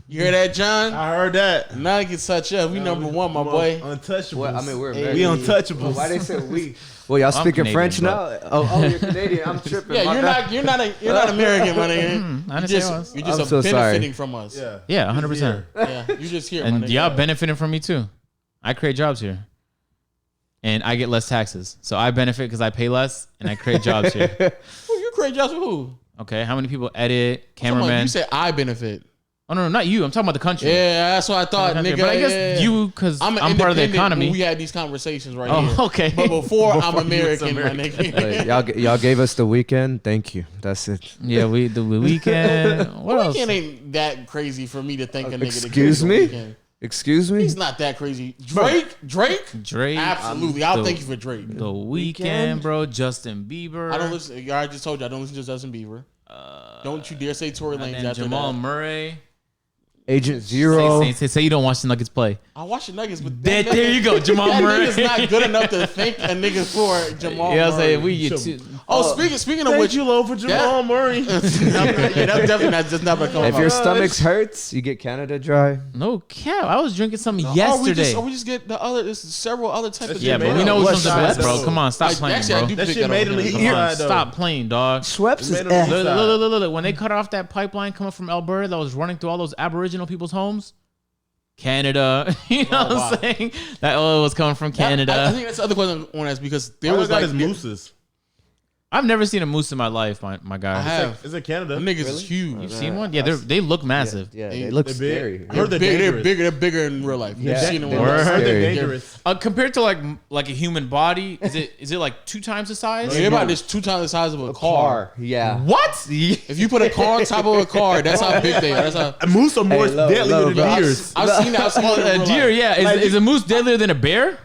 You hear that, John? I heard that. Now you can touch up. We number one, my boy. Untouchable. Well, I mean, we untouchables. Why they say we? Well, y'all speaking Canadian, French now? Oh, you're Canadian. I'm tripping. Yeah, you're not American, my nigga. I didn't say I was. You're just benefiting from us. Yeah, 100%. Yeah, you just here, and my nigga. y'all benefiting from me too. I create jobs here, and I get less taxes, so I benefit because I pay less, and I create jobs here. You create jobs with who? Okay, how many people edit, cameraman? You said I benefit. Oh no, not you. I'm talking about the country. Yeah, that's what I thought, nigga. But I guess you, because I'm part of the economy. We had these conversations right here. Okay. But before I'm American, my nigga. Y'all gave us the weekend. Thank you. That's it. Yeah, the weekend. What else? Weekend ain't that crazy for me to think a nigga. Excuse me. Excuse me. He's not that crazy. Drake. Absolutely. I'll thank you for Drake. The weekend, bro. Justin Bieber. I don't listen. I just told you I don't listen to Justin Bieber. Don't you dare say Tory Lanez after Jamal that. Murray. Agent Zero. Say you don't watch the Nuggets play. I watch the Nuggets, but there you go, Jamal Murray. That nigga's not good enough to thank a nigga for Jamal Murray. Yeah, I say we get too. Speaking of which, you low for Jamal Murray. That's definitely not gonna come. If your stomach hurts, you get Canada Dry. No cap. I was drinking something yesterday. We just get the other. There's several other types of. Yeah, but we know which one's the best, bro. Come on, stop playing, bro. That shit made him stop playing, dog. Schweppes is look. When they cut off that pipeline coming from Alberta that was running through all those Aboriginal people's homes. Canada, you know what I'm saying? That oil was coming from Canada. I think that's the other question I want to ask because there was like mooses. I've never seen a moose in my life, my guy. I have. Is it Canada? The niggas is huge. You've seen one? Yeah, they look massive. Yeah, they look scary. They're bigger in real life. Yeah, seen them. They're dangerous. Compared to like a human body, is it like 2 times the size? They're about this 2 times the size of a car. Yeah. What? If you put a car on top of a car, that's how big they are. That's how. Moose are more deadly than deers. I've seen a deer. Yeah, is a moose deadlier than a bear?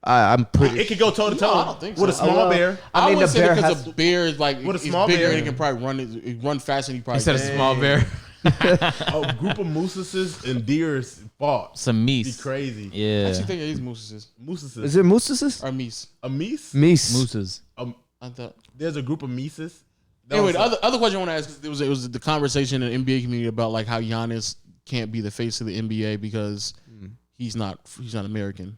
I'm pretty. It could go toe to toe. I don't think so. With a small bear. I mean, the bear because a bear is like with a small bigger bear, and it can probably run faster. And he probably instead of a small bear. A group of mooses and deers fought. Some meese. Be crazy. Yeah. I actually think it is mooses. Mooses. Is it mooses? Or meese? A meese? Mooses. I thought. There's a group of meeses. Anyway, the other question I want to ask is it was the conversation in the NBA community about like how Giannis can't be the face of the NBA because he's not American.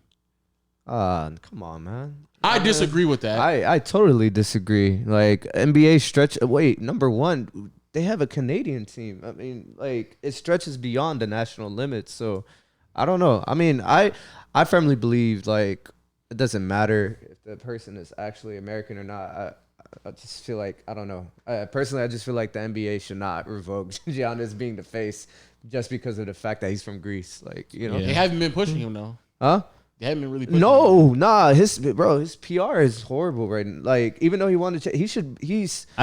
Come on, man. I disagree with that. I totally disagree. Like NBA stretch. Wait, number one, they have a Canadian team. I mean, like it stretches beyond the national limits. So I don't know. I mean, I firmly believe like it doesn't matter if the person is actually American or not. I just feel like I don't know. Personally, I just feel like the NBA should not revoke Giannis being the face just because of the fact that he's from Greece. Like they haven't been pushing him though. Huh? They haven't been really pushing him. His PR is horrible right now. Like even though he wanted to, I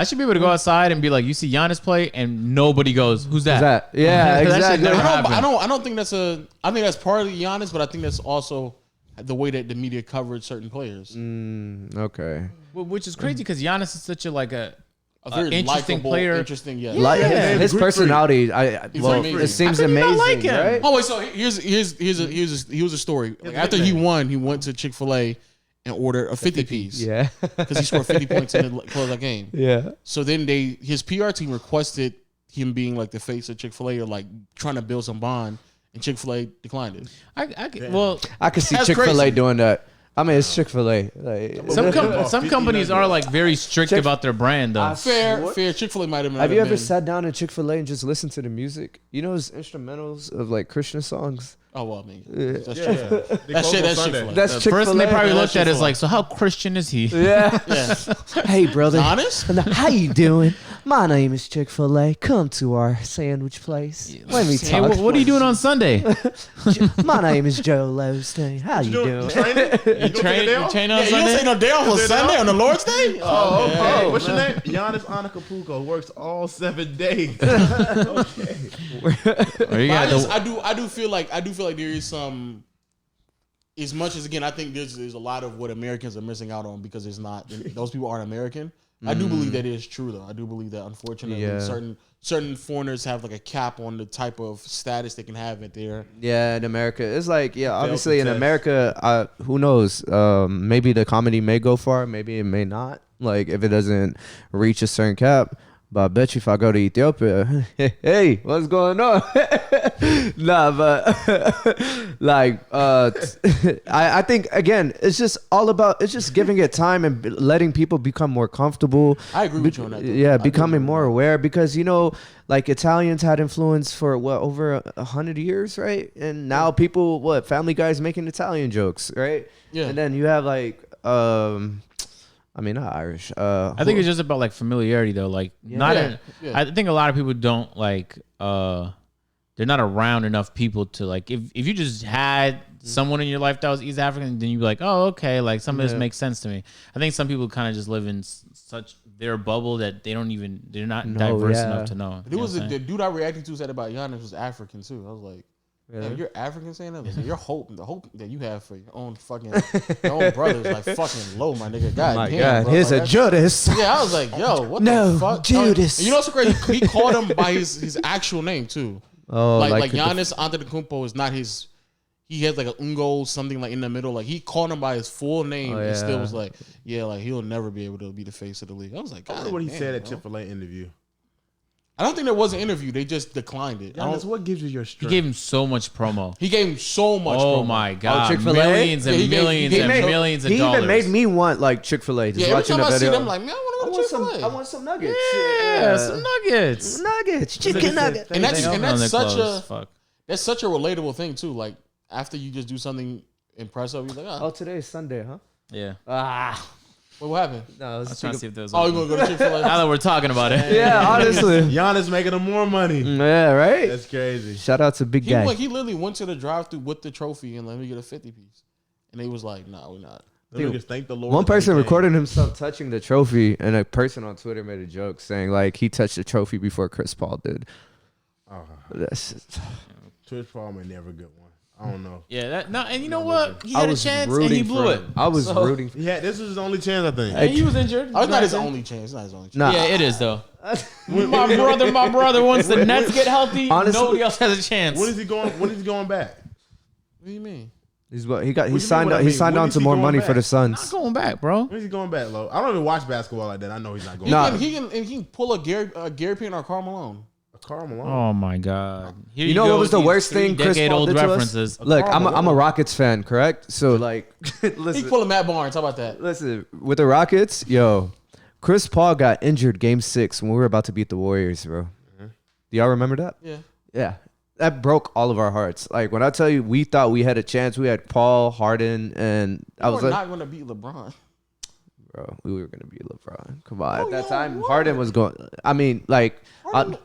should be able to go outside and be like, you see Giannis play, and nobody goes, "Who's that?" Yeah, exactly. I don't think that's I think that's part of Giannis, but I think that's also the way that the media covered certain players. Okay. Which is crazy because Giannis is such a a very interesting likable, player. Interesting, yeah. His personality, it seems amazing, like him. right? Oh wait, so here's a story. Like, after he won, he went to Chick-fil-A and ordered a 50 piece. Yeah, because he scored 50 points in the closeout game. Yeah. So then his PR team requested him being like the face of Chick-fil-A or like trying to build some bond, and Chick-fil-A declined it. I could see That's Chick-fil-A crazy. doing that. I mean, it's Chick-fil-A. Like, Some companies are like very strict about their brand though. Fair. Chick-fil-A might have. Have you ever sat down at Chick-fil-A and just listened to the music? You know, those instrumentals of like Christian songs. Oh well, I mean, that's Yeah. Chick-fil-A. That's Chick-fil-A. That's Chick-fil-A. First, they probably Yeah, looked at it as Chick-fil-A. like, so how Christian is he? Yeah. Yeah. Hey, brother. Honest? How you doing? My name is Chick-fil-A. Come to our sandwich place. Let me Hey, talk. what are you doing on Sunday? My name is Joe Losteen. How you doing? You train on Yeah, you don't Sunday? say no day off on Sunday on the Lord's Day. Oh, okay. What's your name? Giannis Antetokounmpo works all 7 days. Okay. Or you got the- I do feel like there is some. As much as again, I think there's a lot of what Americans are missing out on because it's not those people aren't American. I do believe that is true though. I do believe that unfortunately certain foreigners have like a cap on the type of status they can have at their. Yeah, in America, it's like obviously in America, who knows? Maybe the comedy may go far, maybe it may not. Like if it doesn't reach a certain cap. But I bet you if I go to Ethiopia, hey, what's going on? Nah, but like, I think again, it's just all about it's just giving it time and letting people become more comfortable. I agree with you on that. Yeah, becoming more aware because like Italians had influence for over 100 years, right? And now people, Family Guy's making Italian jokes, right? Yeah. And then you have like, I mean, not Irish. I think it's just about like familiarity though. Like I think a lot of people don't like they're not around enough people to like if you just had someone in your life that was East African, then you'd be like, oh, okay, like some of this makes sense to me. I think some people kind of just live in such their bubble that they're not diverse enough to know. There was the dude I reacted to said about Giannis was African too. I was like, yeah, you're African saying that? Listen, the hope that you have for your own brothers, like fucking low, my nigga. God damn, bro. Here's like, a Judas. Yeah, I was like, yo, what the fuck? Judas. You know what's so crazy? He called him by his actual name too. Oh, like Giannis Antetokounmpo is not his. He has like an ungo something like in the middle. Like he called him by his full name and still was like, yeah, like he'll never be able to be the face of the league. I was like, I wonder what he said at Chick-fil-A interview. I don't think there was an interview. They just declined it. Giannis, what gives you your strength? He gave him so much promo. He gave him so much. Oh promo. my god! Chick-fil-A? Millions and millions and millions of dollars. He even made me want like Chick-fil-A. Just every watching time the I see video. them, like, man, I want to go to Chick-fil-A. I want some nuggets. Yeah, some nuggets. Nuggets, chicken nuggets. And that's Fuck. such a relatable thing too. Like after you just do something impressive, you're like, Oh, today is Sunday, huh? Yeah. What happened? No, I was trying to see if there was. Oh, you gonna go to Chick-fil-A? Now that we're talking about it. Yeah, honestly. Giannis making him more money. Yeah, right? That's crazy. Shout out to Big Guy. He literally went to the drive-thru with the trophy and let me get a 50 piece, and they was like, "Nah, we're not." Niggas thank the Lord. One person recorded himself touching the trophy, and a person on Twitter made a joke saying like he touched the trophy before Chris Paul did. That's Chris Paul may never get one. I don't know. Yeah, and you know what? He had a chance and he blew it. I was rooting. Yeah, this was his only chance, I think. And he was injured. Oh, it's not his only chance. It's not his only chance. Nah, Yeah, it is though. my brother. Once the Nets get healthy, Honestly, nobody else has a chance. When is he going? When is he going back? What do you mean? he mean, signed what I he mean? signed When on is to he more going money back? for the Not Suns. going back, bro. When is he going back, Lo? I don't even watch basketball like that. I know he's not going Nah. back. He can pull a Gary Payne or Karl Malone. Karl Malone. Oh my god! Here You know go what was the with these worst thing Chris Paul decade-old did to us? references. Look, Karl I'm a Malone. Rockets fan, correct? So like, He listen, pulling Matt Barnes. How about that? listen, with the Rockets, Chris Paul got injured Game 6 when we were about to beat the Warriors, bro. Do y'all remember that? Yeah. Yeah. That broke all of our hearts. Like when I tell you, we thought we had a chance. We had Paul, Harden, and I was We're like, not gonna beat LeBron. bro, we were gonna beat LeBron. Come on, at that time, Harden was going. I mean, like, What?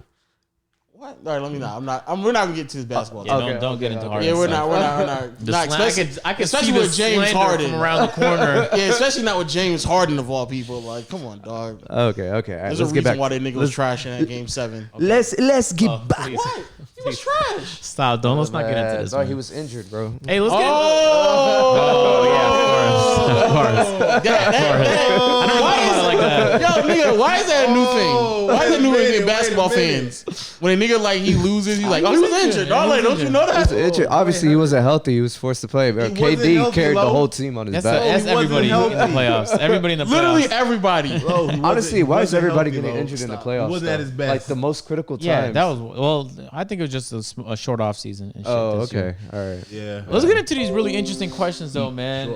All right, let me know. We're not gonna get to this basketball. Yeah, Okay, don't get into okay. Harden. Yeah, we're stuff. not. The Not slang- especially, I can especially see with the James slander Harden from around the corner. Yeah, especially not with James Harden of all people. Like, come on, dog. okay. All right, There's a let's get reason back. why that nigga was trashing at Game 7. Let's get back. Please. What? He was trash. Stop! Let's not get into this. Oh, man. he was injured, bro. Hey, let's get. Oh, Oh yeah, of cars. I don't know like that. Yo, nigga, why is that a new thing? Why is that new thing in basketball fans? When a nigga like he loses, he's like, oh, he was injured. Don't you know that? Obviously, he wasn't healthy. He was forced to play. But KD carried the whole team on his back. That's everybody in the playoffs. Everybody in the playoffs. Literally everybody. Honestly, why is everybody getting injured in the playoffs? He wasn't at his best. Like the most critical times. Yeah, that was I think it was just a short off season. And shit okay, year. all right. Yeah. Let's get into these really interesting questions, though, man.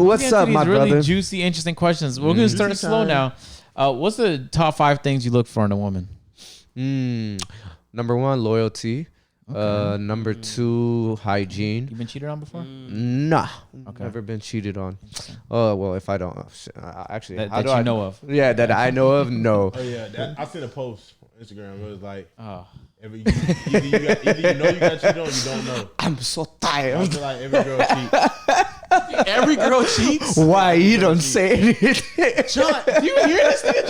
What's up, my really brother? Juicy, interesting questions. We're gonna start slow now. What's the top 5 things you look for in a woman? Number 1, loyalty. Number 2, hygiene. You been cheated on before? Nah, never been cheated on. Oh well, if I don't, actually, that you know of. Yeah, that I know of. No. Oh yeah, I seen a post on Instagram. It was like, either you know you got cheated on, or you don't know. I'm so I tired. feel like every girl cheats. Every girl cheats. Why you don't say anything? John, do you hear this nigga,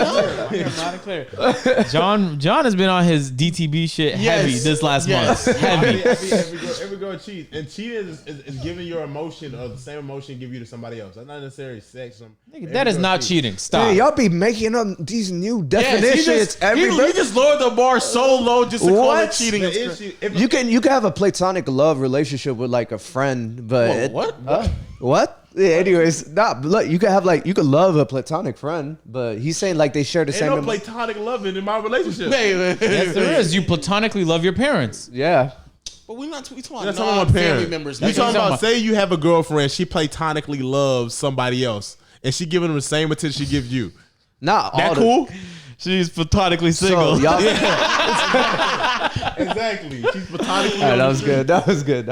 John? John has been on his DTB shit heavy this last month. Heavy. Every girl cheats, and cheating is giving your emotion or the same emotion give you to somebody else. That's not necessarily sex. Nigga, that is not cheating. Stop. Dude, y'all be making up these new definitions. He just lowered the bar so low just to call it cheating. You can have a platonic love relationship with like a friend, but what? Yeah, anyways, look, you can have you could love a platonic friend, but he's saying like they share the same. Ain't no platonic loving in my relationship. Yes, there is. You platonically love your parents. Yeah. But we talking about non-family members. You talking about, say you have a girlfriend, she platonically loves somebody else, and she giving them the same attention she gives you. Not that all cool? She's platonically single. So, y'all, exactly. She's platonically. Right, that was good. That was good.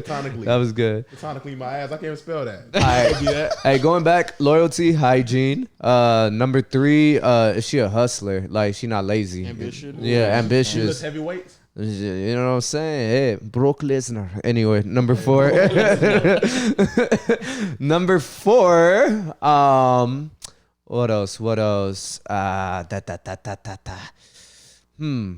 Platonically. That was good. Platonically, my ass. I can't even spell that. All right. Hey, going back, loyalty, hygiene. Number 3, is she a hustler? Like she not lazy. Ambitious. Yeah, ambitious. She lifts heavy weights. You know what I'm saying? Hey, Brock Lesnar. Anyway, number 4. Number 4. What else? That's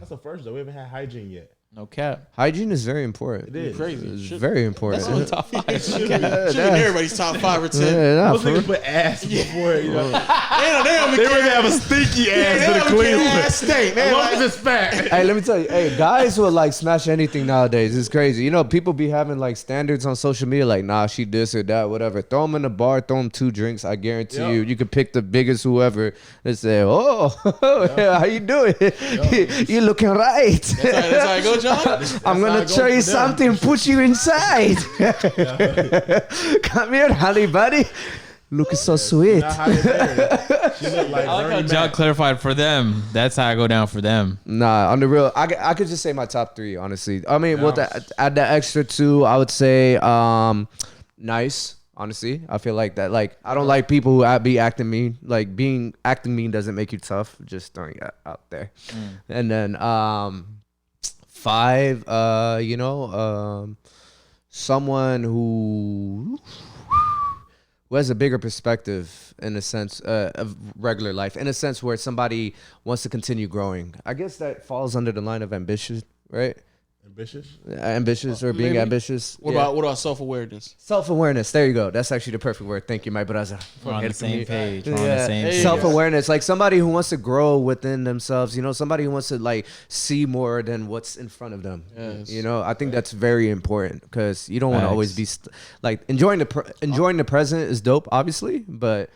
the first though. We haven't had hygiene yet. No cap. Hygiene is very important. It is crazy. It's very important. That's on top 5. Should be everybody's top 5 or 10. Those niggas put ass before you know. They really have a stinky ass to the clean ass state. As long as it's fat. Hey, let me tell you. Hey, guys will like smash anything nowadays. It's crazy. You know, people be having like standards on social media, like, nah, she this or that, whatever. Throw them in the bar, throw them 2 drinks. I guarantee you could pick the biggest whoever and say, oh, how you doing? You looking right. That's how I go, John. I'm gonna show you something. Put you inside. Come here, honey buddy. Looking so sweet. She look like I like how John clarified for them. That's how I go down for them. Nah, on the real, I could just say my top 3, honestly. I mean, with add that extra 2, I would say nice. Honestly, I feel like that. Like, I don't like people who be acting mean. Like, acting mean doesn't make you tough. Just throwing it out there. And then 5, someone who has a bigger perspective in a sense of regular life, in a sense where somebody wants to continue growing. I guess that falls under the line of ambitious, right? Ambitious or being ambitious. What about self-awareness? Self-awareness. There you go. That's actually the perfect word. Thank you, my brother. We're on the same page. Self-awareness. Like somebody who wants to grow within themselves. You know, somebody who wants to like see more than what's in front of them. Yes. You know, I think that's very important because you don't want to always be like enjoying the present is dope, obviously, but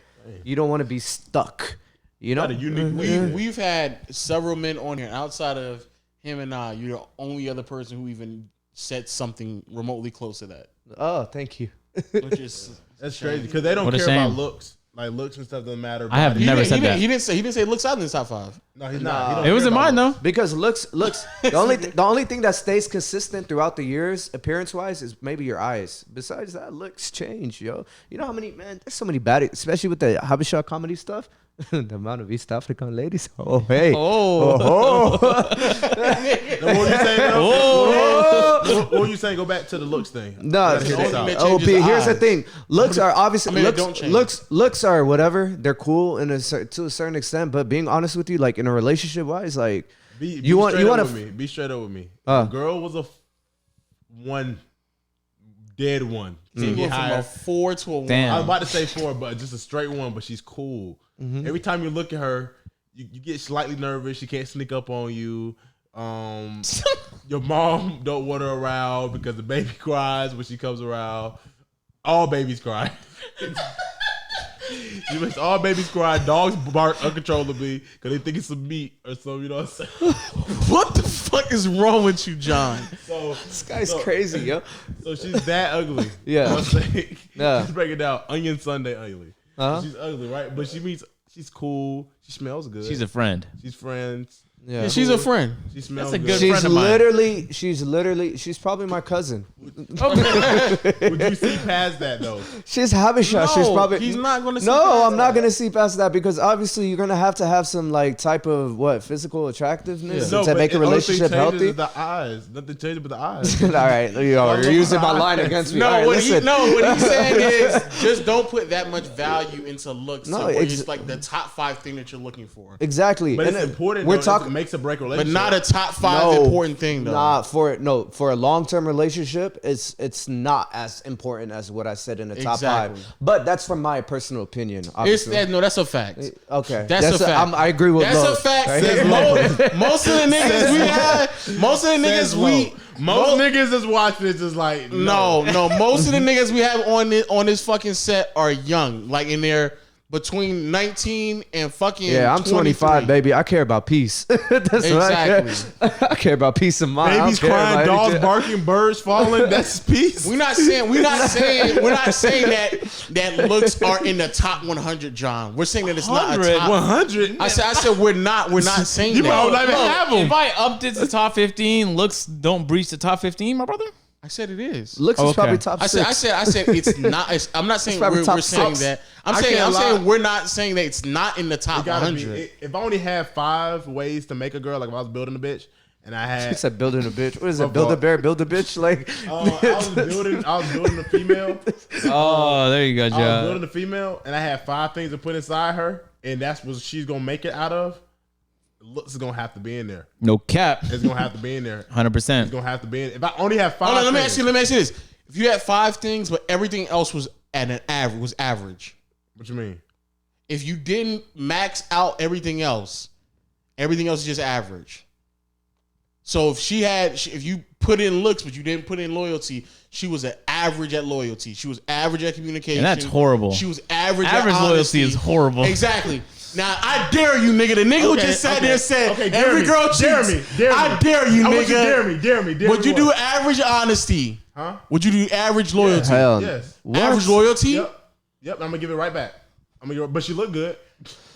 you don't want to be stuck. You know, we've had several men on here outside of him and I. You're the only other person who even said something remotely close to that. Oh, thank you. Which is that's crazy because they don't care about looks. Like looks and stuff doesn't matter. I have never said that. He didn't say looks out in the top 5. No, he's not. It was in mine though. Because looks. The only thing that stays consistent throughout the years, appearance wise, is maybe your eyes. Besides that, looks change, yo. You know how many there's so many bad, especially with the Habesha comedy stuff. The amount of East African ladies. Oh, hey. What were you saying? What were you saying? Go back to the looks thing. No. Here's the thing. Looks are obviously looks are whatever. They're cool to a certain extent, but being honest with you, like in a relationship wise, like you want to be straight up with me. A girl was a one dead one. She went from a 4 to a 1. Damn. I was about to say 4, but just a straight 1. But she's cool. Every time you look at her, you get slightly nervous. She can't sneak up on you. Your mom don't want her around because the baby cries when she comes around. All babies cry. You makes all babies cry. Dogs bark uncontrollably because they think it's some meat or something. You know what I'm saying? What the fuck is wrong with you, John? So This guy's crazy, yo. So she's that ugly. Yeah. You know what I'm saying? Yeah. Just break it down. Onion Sunday ugly. Uh-huh. She's ugly, right? But she's cool. She smells good. She's a friend. She's friends. Yeah, she's a friend. She smells That's a good. good friend of mine. She's probably my cousin. Would you see past that though? She's Habesha. She's No, probably. he's not gonna see No, past I'm not that. gonna see past that because obviously you're gonna have some like type of physical attractiveness No, to but make a the only relationship thing changes healthy. is the eyes. Nothing changes but the eyes. All right, you're using my line against me. All right, What listen. he's saying is just don't put that much value into looks. No, No, where ex- it's like the top 5 thing that you're looking for, Exactly. But And it's important. We're Though, talking. it makes a break but relationship. not a top 5 important thing though. Nah, for a long-term relationship, it's not as important as what I said in the top Exactly. 5. But that's from my personal opinion. It's Obviously. that's a fact. Okay, That's a fact. I agree with That's Lo. a fact. Right? Says most of the niggas we have, most of the niggas we, Most niggas that's watching it just like no, most of the niggas we have on this fucking set are young, like in their between 19 and fucking. Yeah, I'm 25, 23. baby. I care about peace. That's what I care. Exactly. I care about peace of mind. Babies I don't care crying, about dogs anything. barking, birds falling. That's peace. We're not saying that looks are in the top 100, John. We're saying that it's not a 100? top 100. I said we're not saying You that. might not even have them. If I upped it to top 15, looks don't breach the top 15, my brother. I said it is. Looks is Okay. probably top I 6. said it's not. I'm not saying probably we're top saying 6. that. I'm I saying can't lie. we're not saying that it's not in the top It gotta be. 100. If I only had 5 ways to make a girl, like if I was building a bitch, and I He had said building a bitch. What is it? Fuck Build a off. bear, build a bitch. Like I was building a female. Oh, there you go, I was John. building a female, and I had 5 things to put inside her, and that's what she's gonna make it out of. Looks is gonna have to be in there. No cap. It's gonna have to be in there. 100%. It's gonna have to be in. If I only have 5, Oh, no, let me ask you this: if you had 5 things, but everything else was at an average. What you mean? If you didn't max out everything else is just average. So if you put in looks, but you didn't put in loyalty, she was an average at loyalty. She was average at communication. And that's horrible. She was average Average at loyalty honesty. is horrible. Exactly. Now, I dare you, nigga. The nigga who just sat there and said, every girl cheats. I dare you, I want you nigga. dare me. Would you do average honesty? Huh? Would you do average loyalty? hell. Yes. What? Average loyalty? Yep. I'm gonna give it right back. But she look good.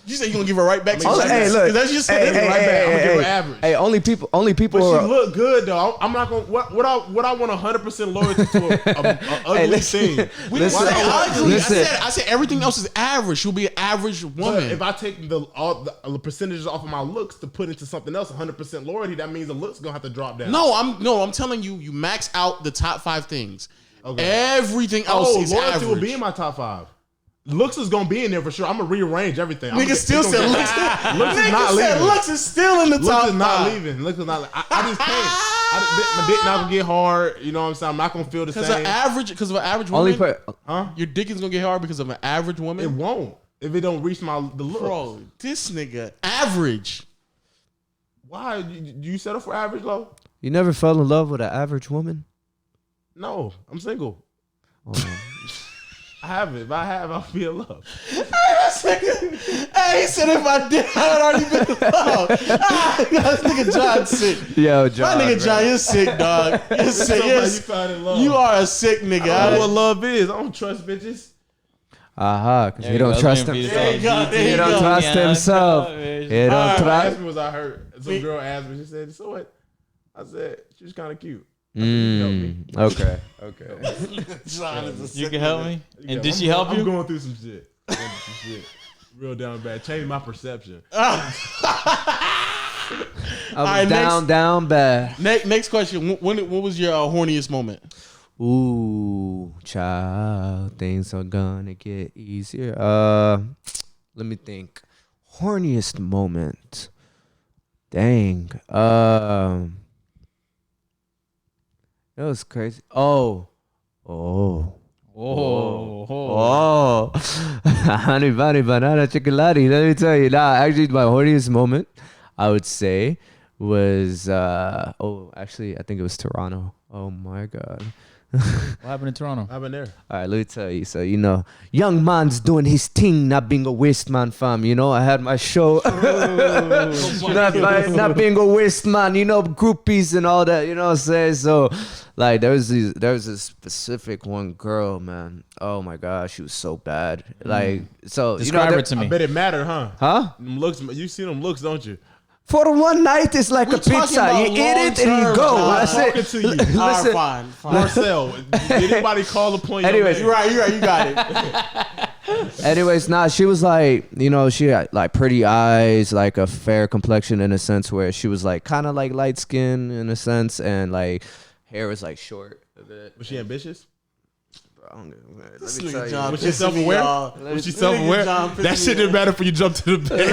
You said you gonna give her right back to Only- you? Hey, look. That's just Hey, Give it hey, right back. I'm gonna give her hey, average. Hey, only people But who she are. look good though. I'm not gonna what I want 100% loyalty to a ugly listen. thing. We didn't Listen, say ugly. listen. I said everything else is average. She'll be an average But woman. if I take the percentages off of my looks to put into something else, 100% loyalty, that means the looks gonna have to drop down. I'm telling you, you max out the top 5 things. Okay. Everything else is loyalty average. will be in my top 5. Looks is gonna be in there for sure. I'm gonna rearrange everything. Nigga still said looks. Looks is not leaving. Looks is still in the top Looks is not 5. leaving. Looks is not. I just can't. My dick not gonna get hard. You know what I'm saying? I'm not gonna feel the Because same. of an average Only woman, per, your dick is gonna get hard because of an average It woman. won't if it don't reach the look. Bro, this nigga average. Why? Do you settle for average, low? you never fell in love with an average woman? No, I'm single. Oh. I haven't. If I have, I'll be in love. Hey, he said if I did, I had already been in love. This nigga John sick. Yo, John. My nigga John, you're sick, dog. You're sick. Somebody you found in love. You are a sick nigga. I don't know what love is. I don't trust bitches. Aha, because he don't trust him. There you go. There He you don't go. trust himself. He don't Alright, What trust. asked me was I hurt. Some girl asked me. She said, "So what?" I said, "She's kind of cute." Okay. John is a sick You can help nigga. me? Yeah, And did I'm she help I'm you? going through some shit. Real down bad. Changed my perception. I was Alright, down bad. Next question. What was your horniest moment? Ooh, child, things are gonna get easier. Let me think. Horniest moment. Dang. That was crazy. Oh, Oh. Oh. Honey bunny banana chocolate. Let me tell you. Nah, actually, my horniest moment, I would say, was actually, I think it was Toronto. Oh my god. What happened in Toronto? What happened there? All right, let me tell you. So, young man's doing his thing, not being a waste man, fam. I had my show. not being a waste man, groupies and all that, you know what I'm saying? So, like, there was a specific one girl, man. Oh my gosh, she was so bad. Like, so, describe her to me. I bet it mattered, huh? Huh? Them looks, you see them looks, don't you? For one night, it's like a pizza. You eat it and you go. That's I'm talking it. to you. Listen. Fine. Marcel, did anybody call upon you? Anyways, You're right. You got it. Anyways, she was like, she had like pretty eyes, like a fair complexion in a sense where she was like kind of like light skin in a sense, and like hair was like short a bit. Was she ambitious? Let me This tell nigga you. John Was she pissing me self-aware? off. Was she This nigga self-aware? John pissing That me shit didn't off. matter for you jumped to the bed.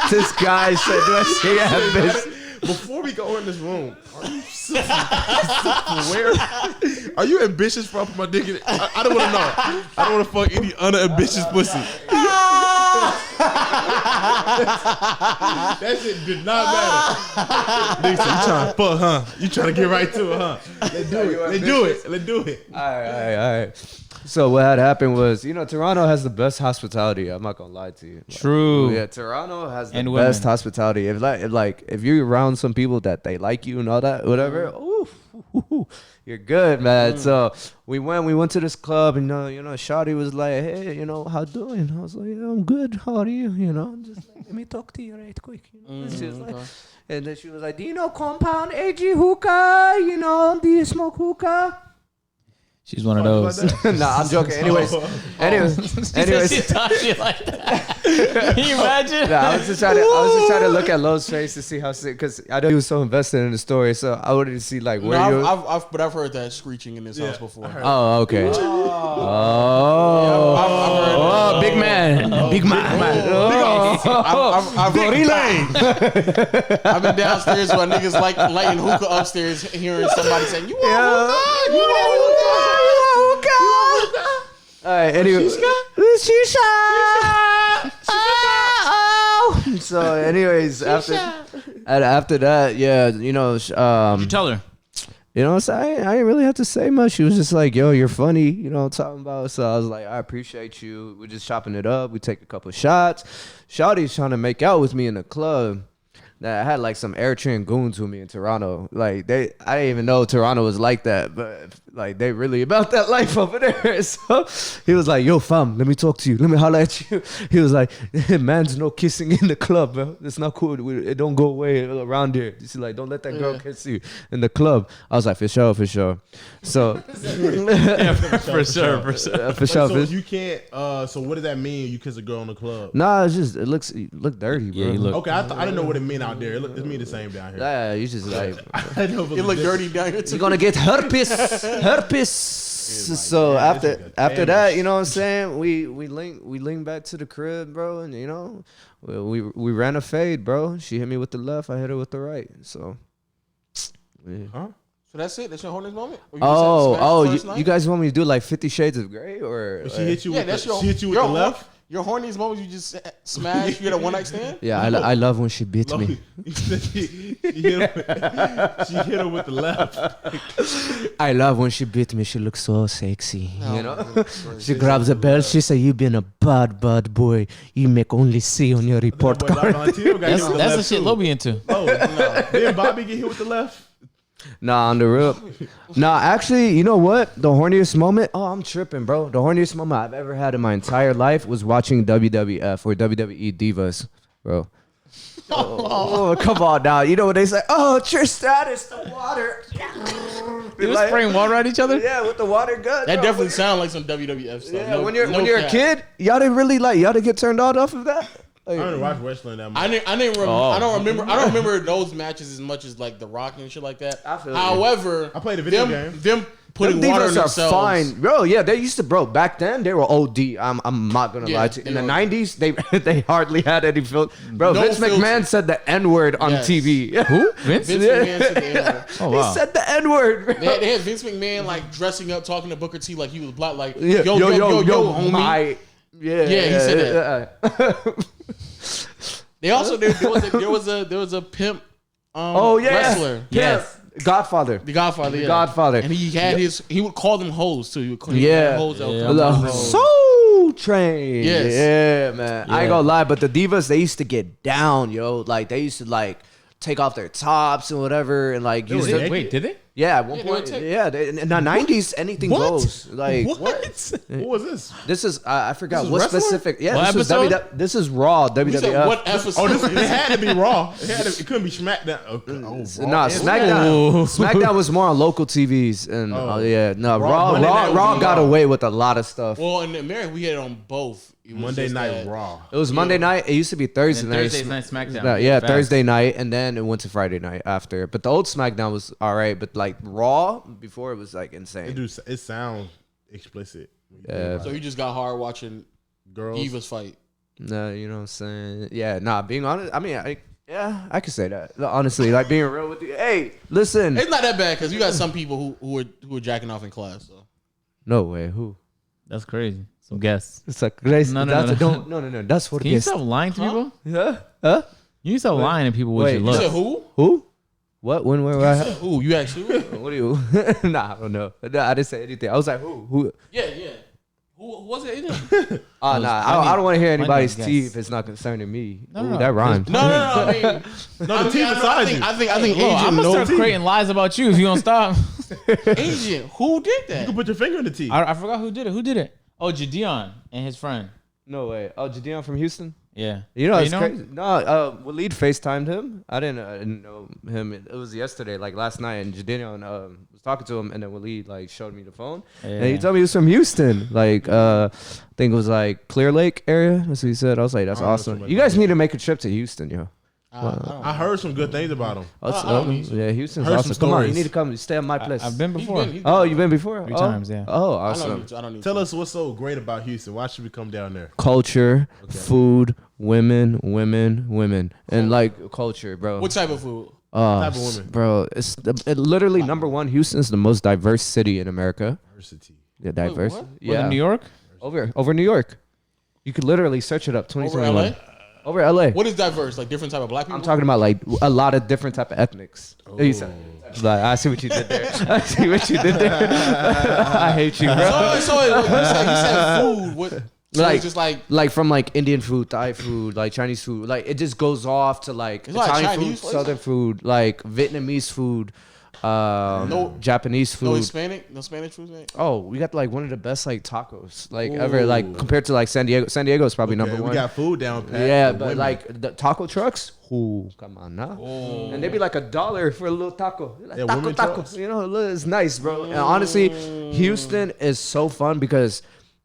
This guy said, "Do I see ambitious?" Before we go in this room, are you self-aware? Are you ambitious for my dick in it? I don't want to know. I don't want to fuck any unambitious pussy. That shit did not matter. Nigga said, you trying to fuck, huh? You trying to get right to it, huh? Let's do it. All right. So what had happened was, Toronto has the best hospitality. I'm not gonna lie to you. True. Yeah, Toronto has the And best women. hospitality. If you're around some people that they like you and all that, whatever, ooh, you're good, man. So we went to this club, and Shawty was like, "Hey, how doing?" I was like, "Yeah, I'm good. How are you?" Just like, let me talk to you right quick. She was like, and then she was like, "Do you know Compound AG hookah? Do you smoke hookah?" She's one of those. Nah, I'm joking. Anyways, She thought she like that. Can you imagine? Nah, I was just trying to look at Lo's face to see how sick, because I know he was so invested in the story, so I wanted to see like where you. I've heard that screeching in this house before. Oh, okay. I've heard Big man. Big man. I've been downstairs while niggas lighting hookah upstairs, hearing somebody saying, "You want hookah? You want hookah?" All right, anyway. Shisha. So, anyways, after that, yeah, You tell her. So I didn't really have to say much. She was just like, "Yo, you're funny," talking about. So I was like, "I appreciate you." We're just chopping it up. We take a couple of shots. Shawty's trying to make out with me in the club. That I had like some Eritrean goons with me in Toronto. Like I didn't even know Toronto was like that, but like they really about that life over there. So he was like, "Yo, fam, let me talk to you. Let me holler at you." He was like, "Man's no kissing in the club, bro. It's not cool. It don't go away around here." She's like, "Don't let that girl kiss you in the club." I was like, "For sure." So For sure. So you can't. So what does that mean? You kiss a girl in the club? Nah, it's just it look dirty, bro. Yeah, you look. Okay, I didn't know what it meant out there. It mean the same down here. Yeah, you just like I know, but It look dirty down here too. you're gonna get herpes. So after that, you know what I'm saying? We link back to the crib, bro, and we ran a fade, bro. She hit me with the left, I hit her with the right. So yeah. Huh? So that's it. That's your horniest moment. Or you just had smash first you guys want me to do like 50 Shades of Grey, or She hit you. Yeah, with that's she hit you with the left. Your horniest moment, you just smash. You get a one night stand. Yeah, I love when she beats me. She hit her with the left. I love when she beat me. She looks so sexy, She grabs a belt. She say, "You been a bad boy. You make only C on your report card." That's the shit Lo be into. Oh no! Didn't Bobby get hit with the left? Nah, on the real. Nah, actually, you know what? The horniest moment. Oh, I'm tripping, bro. The horniest moment I've ever had in my entire life was watching WWF or WWE Divas, bro. Oh, come on now. You know what they say? "Oh, Tristan, it's the water." They was spraying water at each other? Yeah, with the water gun. That definitely sounds like some WWF stuff. Yeah, when you're a kid, y'all didn't really y'all didn't get turned on off of that. I don't watch wrestling that much. I don't remember those matches as much as like The Rock and shit like that. I feel However, I played a video game. putting water in themselves. Fine, bro. Yeah, they used to, bro. Back then they were OD. I'm not gonna lie to you. In the '90s, they hardly had any filter. Bro, Vince McMahon said the N-word on TV. Who? Vince McMahon said the N-word. Oh, wow. He said the N-word. They had Vince McMahon like dressing up, talking to Booker T like he was black. Like yo, homie. Yeah, he said that. They also there was a pimp. Wrestler. Yes. Godfather. The Godfather. The yeah. Godfather. And he had he would call them hoes too. He would call hoes Soul Train. Yes. Yeah, man. Yeah. I ain't gonna lie, but the divas, they used to get down, yo. Like they used to like take off their tops and whatever, and like use their, Wait, did they? Yeah, at one point. Yeah, in the '90s, anything goes. Like what? What was this? This is I forgot This what is wrestler? specific. Yeah, What this episode? was this is Raw. WWF. What episode? It had to be Raw. It couldn't be SmackDown. Nah, SmackDown was more on local TVs, and Raw got away with a lot of stuff. Well, in America, we had it on both. Monday Night Raw. It was Monday night. It used to be Thursday night. Thursday night SmackDown. Yeah, Thursday night, and then it went to Friday night after. But the old SmackDown was all right, but like Raw before it was like insane. It sounds explicit. Yeah. So you just got hard watching Girls. divas fight. No, you know what I'm saying? Yeah, nah, being honest, I mean, I could say that. Honestly, like being real with you. Hey, listen. It's not that bad because you got some people who are jacking off in class. So. No way. Who? That's crazy. Some guests. It's like crazy. No. No. That's what. Can you stop lying to people? Yeah. Huh? You stop lying to people with your You looks. said who? Who? What? When? Where? You Where? said who? You asked who? What do you? Nah, I don't know. Nah, I didn't say anything. I was like, who? Yeah. Who was it? Oh, nah. I don't want to hear anybody's guess. tea if it's not concerning me. No, Ooh, no. that rhymed. No. I mean, I think I'm Agent gonna knows. start creating lies about you if you don't stop. Agent, who did You that? can put your finger in the T. I forgot who did it. Who did it? Oh, Jadeon and his friend. No way. Oh, Jadeon from Houston? Yeah. You know, Yeah, it's crazy. No, Waleed FaceTimed him. I didn't know him. It was yesterday, like last night, and Jadeon was talking to him, and then Waleed like showed me the phone, and he told me he was from Houston. Like, I think it was like Clear Lake area. That's what he said. I was like, that's awesome. You guys need to make a trip to Houston, yo. I heard some good things about him. Yeah, Houston's Heard awesome. some Come on, you stories. need to come stay at my place. I've been before. Oh, you've been before? 3 times, yeah. Oh, I awesome. don't need Tell us what's so great about Houston. Why should we come down there? Culture, food, women, and like culture, bro. What type of food? Type of women? Bro, it's literally number one. Houston's the most diverse city in America. Diversity. Yeah, diverse. what? Yeah, In New York? over New York. You could literally search it up. Over 2021. LA? Over LA. What is diverse? Like different type of black people? I'm talking about like a lot of different type of ethnics. You said- Like, I see what you did there. I see what you did there. I hate you, bro. So you said food. What? So Like- it's just Like from like Indian food, Thai food, like Chinese food. Like it just goes off to like It's like Italian Chinese food, places? Southern food, like Vietnamese food, No- Japanese no food. Hispanic, no Spanish food. Mate? Oh, we got like one of the best like tacos like ever. Like compared to like San Diego. San Diego is probably number We one. got food down pat. Yeah, for but women. like the taco trucks, ooh, come on now. And they'd be like $1 for a little taco. Like, Yeah, taco, women taco. trucks. You know, it's nice, bro. And honestly, Houston is so fun because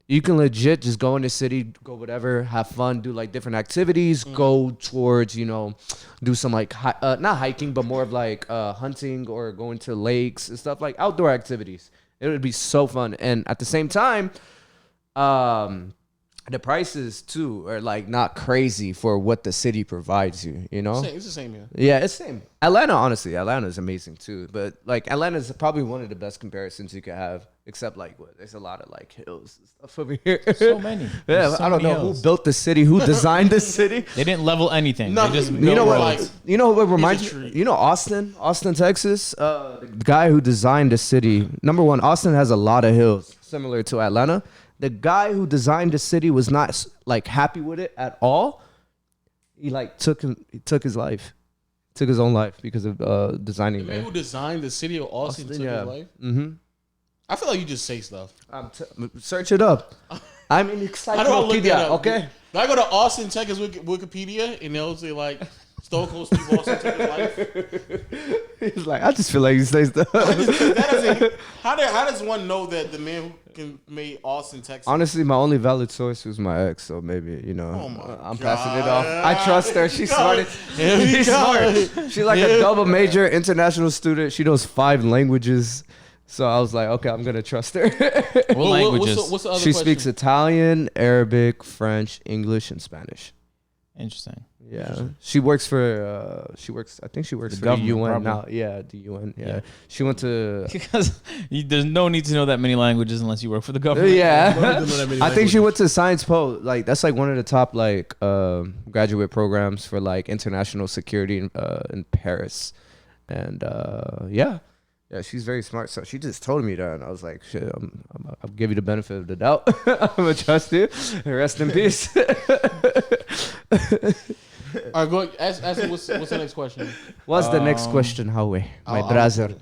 you can legit just go in the city, go whatever, have fun, do like different activities, go towards, you know, do some like, not hiking, but more of like hunting or going to lakes and stuff, like outdoor activities. It would be so fun. And at the same time, the prices too are like not crazy for what the city provides you, you know? It's the same here. Yeah, it's same. Atlanta, honestly, Atlanta is amazing too. But like Atlanta is probably one of the best comparisons you could have, except like what? There's a lot of like hills and stuff over here. So many. Yeah, There's so I don't many know hills. who built the city, who designed the city. They didn't level anything. No, They just you You know built what? like- roads. You know what reminds He's a you? tree. You know Austin, Texas. The guy who designed the city. Number one, Austin has a lot of hills, similar to Atlanta. The guy who designed the city was not like happy with it at all. He like took his life, took his own life because of designing The man it. who designed the city of Austin took his life. Mm-hmm. I feel like you just say stuff. Search it up. I'm in I don't look that encyclopedia. up. Okay. When I go to Austin, Texas Wikipedia, and they'll say like Stone Cold Steve Austin took his life. He's like, I just feel like you say stuff. How does one know that the man who made Austin, Texas? Honestly, my only valid source was my ex, so maybe, you know, Oh my I'm passing it off. I trust her. She's smart. Here we She's go. smart. She's like a double major international student. She knows 5 languages. So I was like, okay, I'm gonna trust her. What languages? What's the other She question? speaks Italian, Arabic, French, English, and Spanish. Interesting. Yeah, she works for. I think she works The for the government, UN now. probably. Yeah, the UN. Yeah, she went to. Because there's no need to know that many languages unless you work for the government. Yeah, I think she went to Science Po. Like that's like one of the top like graduate programs for like international security in Paris, and yeah, she's very smart. So she just told me that, and I was like, shit, I'll give you the benefit of the doubt. I'm gonna trust you. Rest in peace. All right, go ask what's the next question? What's the next question, Howie? My brother.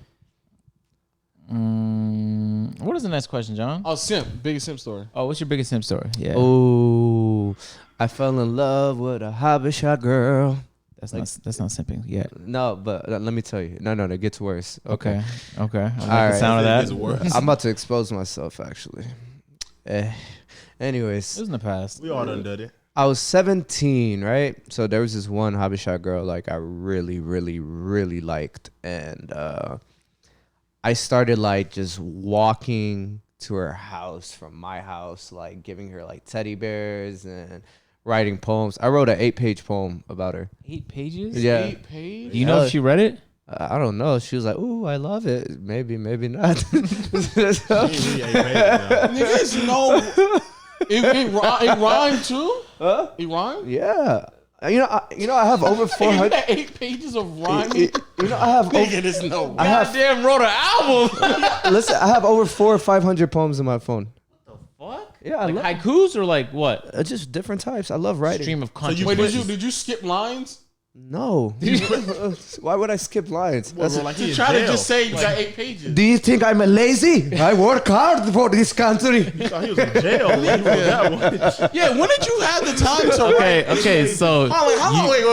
What is the next question, John? Oh, simp. Biggest simp story. Oh, what's your biggest simp story? Yeah. Oh, I fell in love with a Habesha girl. That's not simping yet. No, but let me tell you. No, it gets worse. Okay. I like All the right. sound of that. It gets worse. I'm about to expose myself, actually. It Anyways, was in the past. We all done did it. I was 17, right? So there was this one Habesha girl like I really, really, really liked. And I started like just walking to her house from my house, like giving her like teddy bears and writing poems. I wrote an 8-page poem about her. 8 pages? Yeah. 8 pages. Do you know if she read it? I don't know. She was like, "Ooh, I love it." Maybe not. Niggas know. It rhymed too. Huh? It rhymed. Yeah. You know, I have over 400. 8 pages of rhyming. You know, I have. Nigga, this no. I have. Goddamn wrote an album. Listen, I have over 400 or 500 poems in my phone. Fuck? Yeah, I Like love haikus or like what? just different types. I love writing. Stream of consciousness. Wait, did you skip lines? No. Why would I skip lines? That's- Like he in Try to jail. just say you got 8 pages. Do you think I'm lazy? I work hard for this country. He thought he was in jail when he wrote that one. Yeah, when did you have the time to write? Okay, so How long? Wait.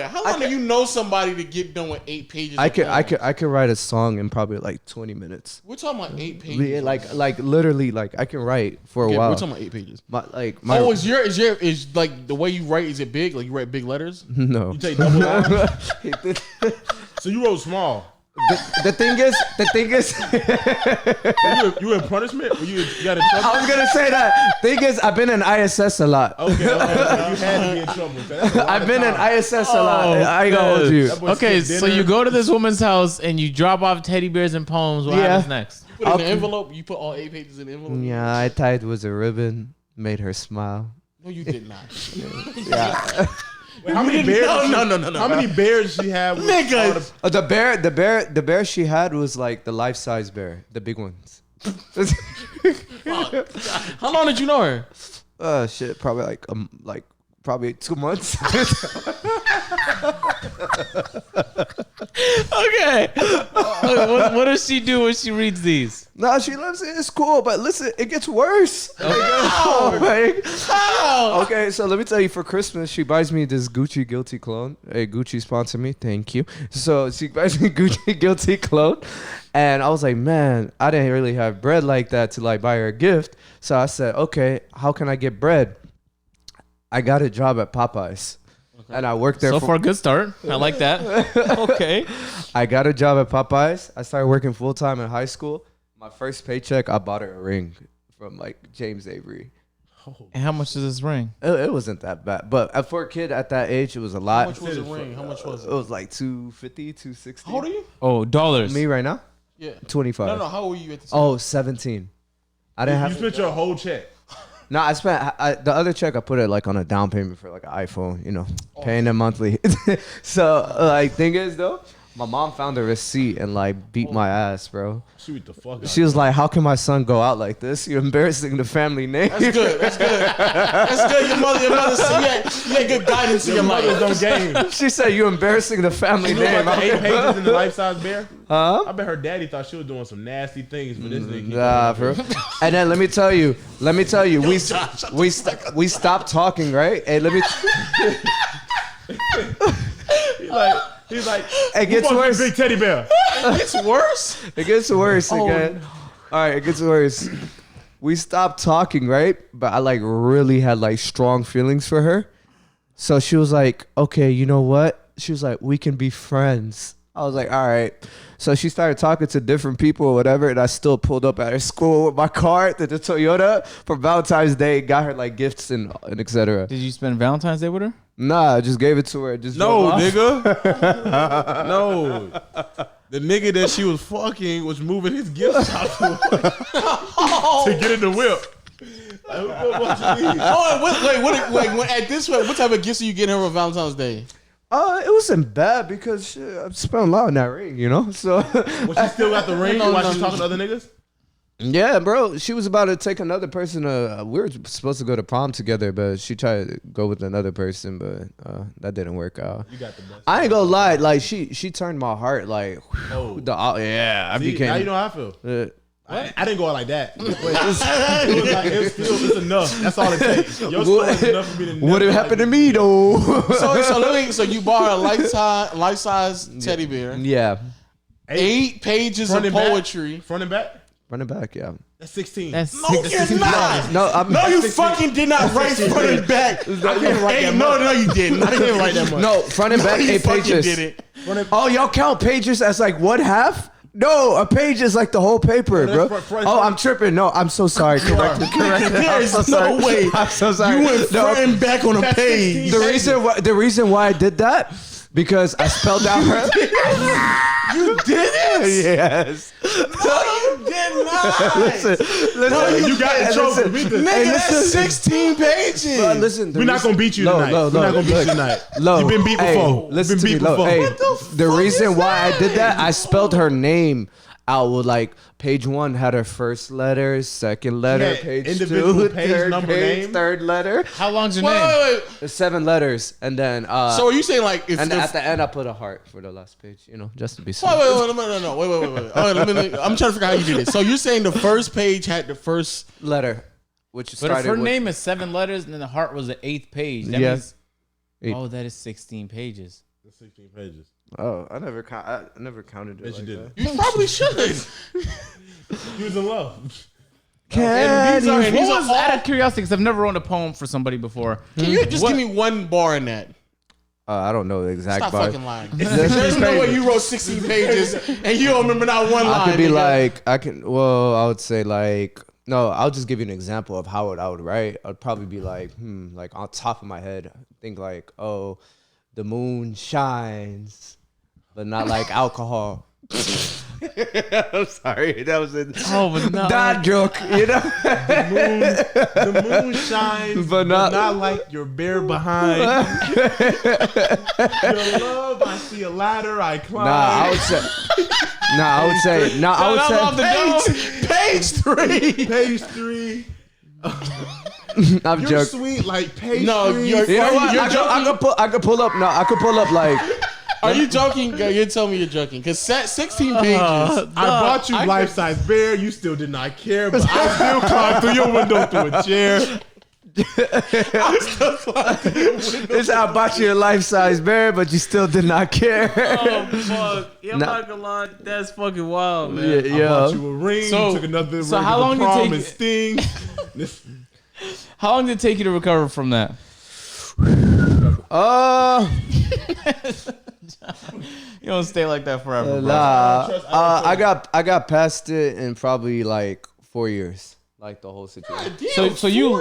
How long do you know somebody to get done with 8 pages? I of poems? could write a song in probably like 20 minutes. We're talking about 8 pages. Yeah, like literally, like I can write for a Okay, while. we're talking about 8 pages. My Oh, is like the way you write? Is it big? Like you write big letters? no. You take double lines. So you wrote small. The thing is, You in punishment? Or you got in trouble? I was gonna say that. Thing is, I've been in ISS a lot. Okay, you had to be in trouble. That's a lot I've of been in time. ISS a lot. I ain't gonna hold you. That boy okay, skipped so dinner. you go to this woman's house and you drop off teddy bears and poems. What Yeah. happens next? Put it in the envelope. You put all 8 pages in the envelope. Yeah, I tied with a ribbon, made her smile. No, you did not. Yeah. Wait, how many bears? No. How many bears she had? With Nigga. all the- The bear she had was like the life-size bear, the big ones. How long did you know her? Shit, probably like probably 2 months. Okay. What does she do when she reads these? Nah, she loves it. It's cool, but listen, it gets worse. Okay, so let me tell you. For Christmas, she buys me this Gucci Guilty clone. Hey, Gucci sponsor me, thank you. So she buys me Gucci Guilty clone, and I was like, man, I didn't really have bread like that to like buy her a gift. So I said, okay, how can I get bread? I got a job at Popeyes. And I worked there So far, good start. I like that. Okay. I got a job at Popeyes. I started working full time in high school. My first paycheck, I bought her a ring from like James Avery. And how much is this ring? It wasn't that bad, but for a kid at that age, it was a lot. How much was the ring? How much was It it? was like 250, 260. How old are you? Oh, dollars. Me right now? Yeah. 25. No. How old were you at the time? Oh, 17. I didn't You have. spent your whole check. No, I spent the other check. I put it like on a down payment for like an iPhone. You know, paying them monthly. So like, thing is though, my mom found a receipt and like beat my ass, bro. Shoot the fuck out. She was like, "How can my son go out like this? You're embarrassing the family name." That's good. That's good. Your mother, you had good guidance in your life. Don't game. She said, "You're embarrassing the family You know name." about the 8 pages in the life-size bear? Huh? I bet her daddy thought she was doing some nasty things, but this nigga. Nah, bro. And then let me tell you, we stopped talking, right? Hey, let me. He's like, It gets "Who bought you a worse. big teddy bear. It's worse. It gets worse again. All right, it gets worse. We stopped talking, right? But I like really had like strong feelings for her. So she was like, "Okay, you know what?" She was like, "We can be friends." I was like, all right. So she started talking to different people or whatever, and I still pulled up at her school with my car to the Toyota for Valentine's Day, got her like gifts and etc. Did you spend Valentine's Day with her? Nah, I just gave it to her. Just No, nigga. No. The nigga that she was fucking was moving his gifts out to get in the whip. Like, what you mean? Wait, at this point, what type of gifts are you getting her for Valentine's Day? It wasn't bad because shit, I spent a lot on that ring, you know? So Was she still got the ring while she's talking to other niggas? yeah, bro. She was about to take another person. We were supposed to go to prom together, but she tried to go with another person, but that didn't work out. You got the best. I ain't gonna lie, like she turned my heart like Oh. I See, became now you know how I feel. I didn't go out like that. But it's enough. That's all it takes. Your story is enough for me to know. What happened to me though? So you bought a life size teddy bear. Yeah, 8 pages of poetry. Front and back? running back. Yeah. That's 16. That's No, you're not. No, You fucking did not write front and back. I didn't write that much. No, you didn't. I didn't write that much. No, front and back, You 8 fucking pages. did it. Oh, y'all count pages as like one half? No, a page is like the whole paper, No, bro. that's front. Oh, I'm tripping. No, I'm so sorry. Correct. There's I'm so no sorry. way. I'm so sorry. You went front and back on a That's page. 16. The reason why I did that because I spelled out her. You did it? Yes. No, you did not. Listen. No, You got the trophy. Nigga, that's 16 pages. Bro, listen, We're not gonna beat you tonight. We're not gonna beat you tonight. You've been beat before. Listen You've to been me, beat Lo. before. Hey, What the the fuck reason is why I that? did that, I spelled her name out with like page 1 had her first letter, second letter, Yeah, page individual 2, page third number page, name. third letter. How long's your Wait, name? wait, wait. There's 7 letters, and then So are you saying like if and the at the end I put a heart for the last page, you know, just to be safe. Wait. Wait. Oh, I'm trying to figure out how you did it. So you're saying the first page had the first. Letter, which But started if her with name is 7 letters and then the heart was the 8th page, that Yes. means 8. oh, that is 16 pages. That's 16 pages. Oh, I never counted it. Yes, Like you that. did. You probably should. You was in love. Can these are- you- these What was are out all- of curiosity? Because I've never wrote a poem for somebody before. Can you just What- give me one bar in that? I don't know the exact Stop bar. fucking lying. There's no way you wrote 16 pages and you don't remember not one line. I could be nigga. like, I would say like, no, I'll just give you an example of how I would write. I'd probably be like, like on top of my head, think like, oh, the moon shines, but not like alcohol. I'm sorry, that was a Oh, but no. dad joke, you know. The moon shines, But but not- not like your bare behind. Your love, I see a ladder, I climb. I would say, Page 3. Page 3. I'm You're joking. sweet like page No, 3. you're- You know what? You're I could pull up. No, I could pull up like. Are you joking? You're telling me you're joking. Because 16 pages. I bought you life-size bear. You still did not care, but I still climbed through your window through a chair. This I bought you a life-size bear, but you still did not care. Oh, fuck. Yeah, I'm Nah. not gonna lie. That's fucking wild, man. Yeah, I bought you a ring. So- took another so ring how to long the did it prom take and you- sting. How long did it take you to recover from that? You don't stay like that forever, bro. Nah. I got past it in probably like 4 years, like the whole situation. So you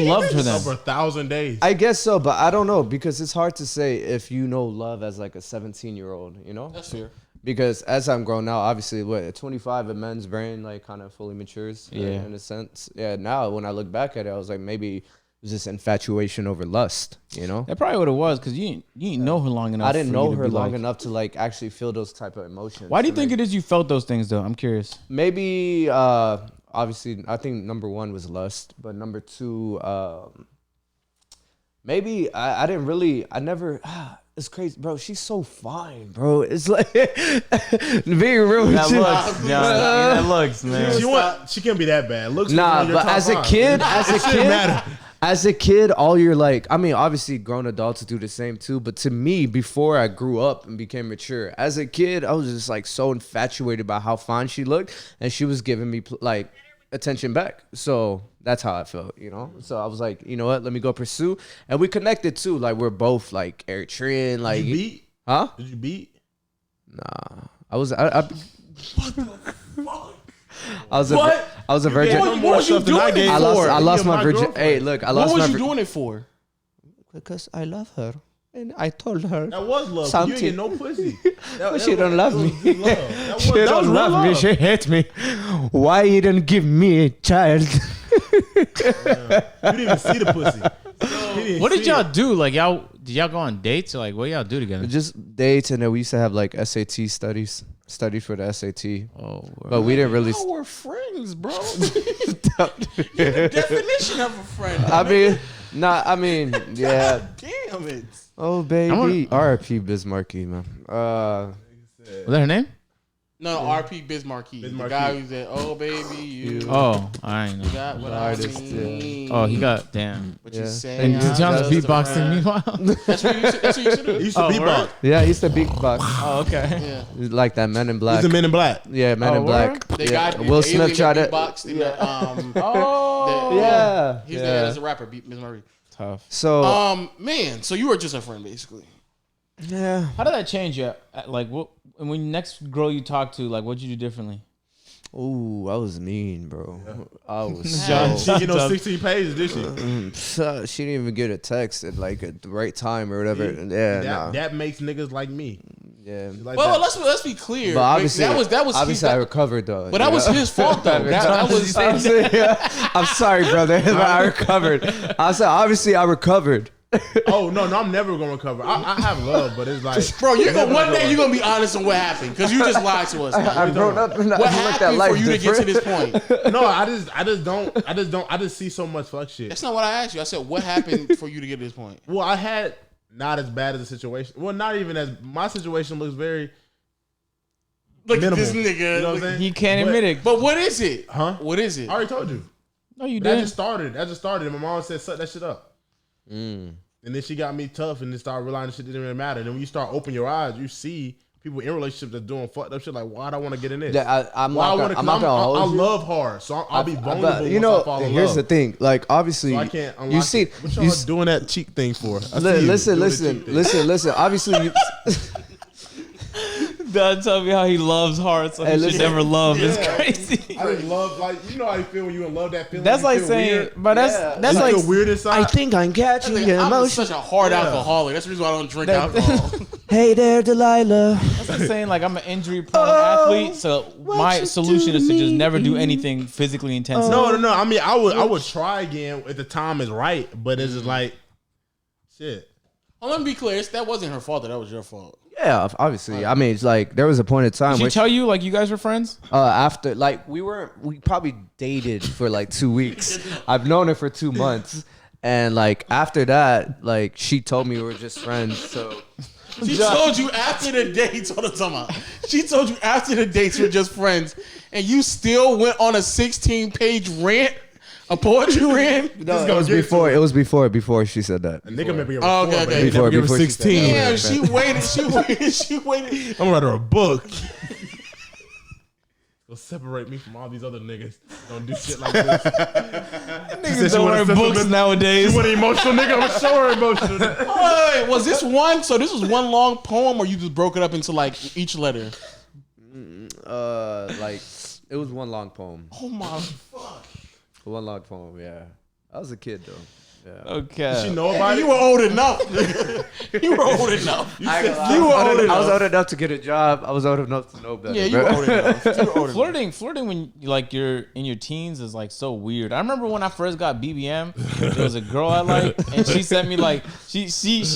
loved her then? Over 1,000 days. I guess so, but I don't know because it's hard to say if you know love as like a 17-year-old, you know? That's fair. Because as I'm grown now, obviously, at 25, a man's brain like kind of fully matures. Yeah. In a sense. Yeah. Now, when I look back at it, I was like, maybe it was just infatuation over lust. You know. That probably what it was because you didn't know her long enough. I didn't for you know to her be long like- enough to like actually feel those type of emotions. Why do you to think make- it is you felt those things though? I'm curious. Maybe obviously, I think number 1 was lust, but number 2, maybe I didn't really. I never. It's crazy, bro. She's so fine, bro. It's like being real. That with you. looks, that looks, man. She can't be that bad. Looks Nah, on your but top as a 5. kid, It shouldn't matter. as a kid, all you're like, I mean, obviously grown adults do the same too, but to me, before I grew up and became mature, as a kid, I was just like so infatuated by how fine she looked, and she was giving me like attention back. So that's how I felt, you know? So I was like, you know what, let me go pursue. And we connected too. Like we're both like Eritrean, like Did you beat? huh? Did you beat? Nah, I was a virgin. What was you doing it for? I lost my virgin. Hey, look, I lost my. What was you doing it for? Because I love her, and I told her that was love. something. You ain't get no pussy. But she don't love me. She don't love me. She hates me. Why you didn't give me a child? You didn't even see the pussy. What did y'all do? Like did y'all go on dates or like what y'all do together? Just dates, and then we used to have like SAT studies for the SAT. Oh, but we didn't really. Oh, we're friends, bro. You're the definition of a friend. I mean, yeah. Damn it. Oh baby, R.I.P. Bismarcky, man. Was that her name? No, RP Bismarcky. The guy who said, "Oh baby, you." Oh, I ain't know. Got what I mean. Oh, he got damn. What you saying? And John's beatboxing meanwhile. That's what you should do. He used to beatbox. Yeah, he used to beatbox. Oh, okay. Yeah. Like that Men in Black. He's the Men in Black. Yeah, Men in Black. They got Will Smith tried it. Yeah. He's there as a rapper, Bismarcky. Tough. So man, so you were just a friend basically. Yeah. How did that change you? Like, what? And when next girl you talked to, like, what'd you do differently? Ooh, I was mean, bro. I was She didn't get no 16 pages, did she? She didn't even get a text at like at the right time or whatever. That makes niggas like me. Yeah. Like well, let's be clear. But obviously, that was obviously I recovered though. But that was his fault though. that was. I'm sorry, brother. I recovered. I said obviously I recovered. Oh no, I'm never gonna recover. I have love, but it's like, bro, one day you're gonna be honest on what happened because you just lied to us. I've grown up. What happened for you to get to this point? No, I just see so much fuck shit. That's not what I asked you. I said, what happened for you to get to this point? Well, I had not as bad as the situation. Well, not even as my situation looks very. Look minimal. at this nigga. You know what I'm saying? He can't admit it. But what is it? Huh? What is it? I already told you. No, you That didn't. just started. And my mom said, "Suck that shit up." And then she got me tough, and then started realizing shit didn't really matter. And then when you start opening your eyes, you see people in relationships that's doing fucked up shit. Like, why do I want to get in this? Yeah, I love hard, so I'll be vulnerable. You know, here's the thing. Like, obviously, so I can't unlock you see, what y'all doing that cheek thing for? Listen. Obviously, Dad tell me how he loves hearts, so he should never love. It's crazy. I just love, like, you know how you feel when you in love that feeling. That's like saying, weird. but that's like weird inside. I think I'm catching your I'm emotion. such a hard alcoholic. That's the reason why I don't drink alcohol. Hey there, Delilah. That's like saying like I'm an injury prone athlete, so my solution is to just never do anything physically intense. No. I mean, I would try again if the time is right, but it's just like shit. Well, let me be clear. That wasn't her fault. That was your fault. Yeah, obviously. I mean, it's like there was a point in time. Did she tell you like you guys were friends? After like we probably dated for like 2 weeks. I've known her for 2 months, and like after that, like she told me we were just friends. So she told you after the dates. Hold on, time out. She told you after the dates we're just friends, and you still went on a 16-page rant. A poetry rant? No, it was before. It was before she said that. A nigga remember okay. Before 16. Yeah, she waited. I'm gonna write her a book. It'll separate me from all these other niggas. Don't do shit like this. Niggas don't write books nowadays. You want an emotional nigga? I'm gonna show her emotional. Wait, was this one? So this was one long poem, or you just broke it up into like each letter? Like it was one long poem. Oh my fuck. One long poem, yeah. I was a kid though. Yeah. Okay. Did she know about it? You were old enough. You were old enough. I was old enough to get a job. I was old enough to know better. Yeah, you were old enough. Flirting when like you're in your teens is like so weird. I remember when I first got BBM, there was a girl I liked, and she sent me like she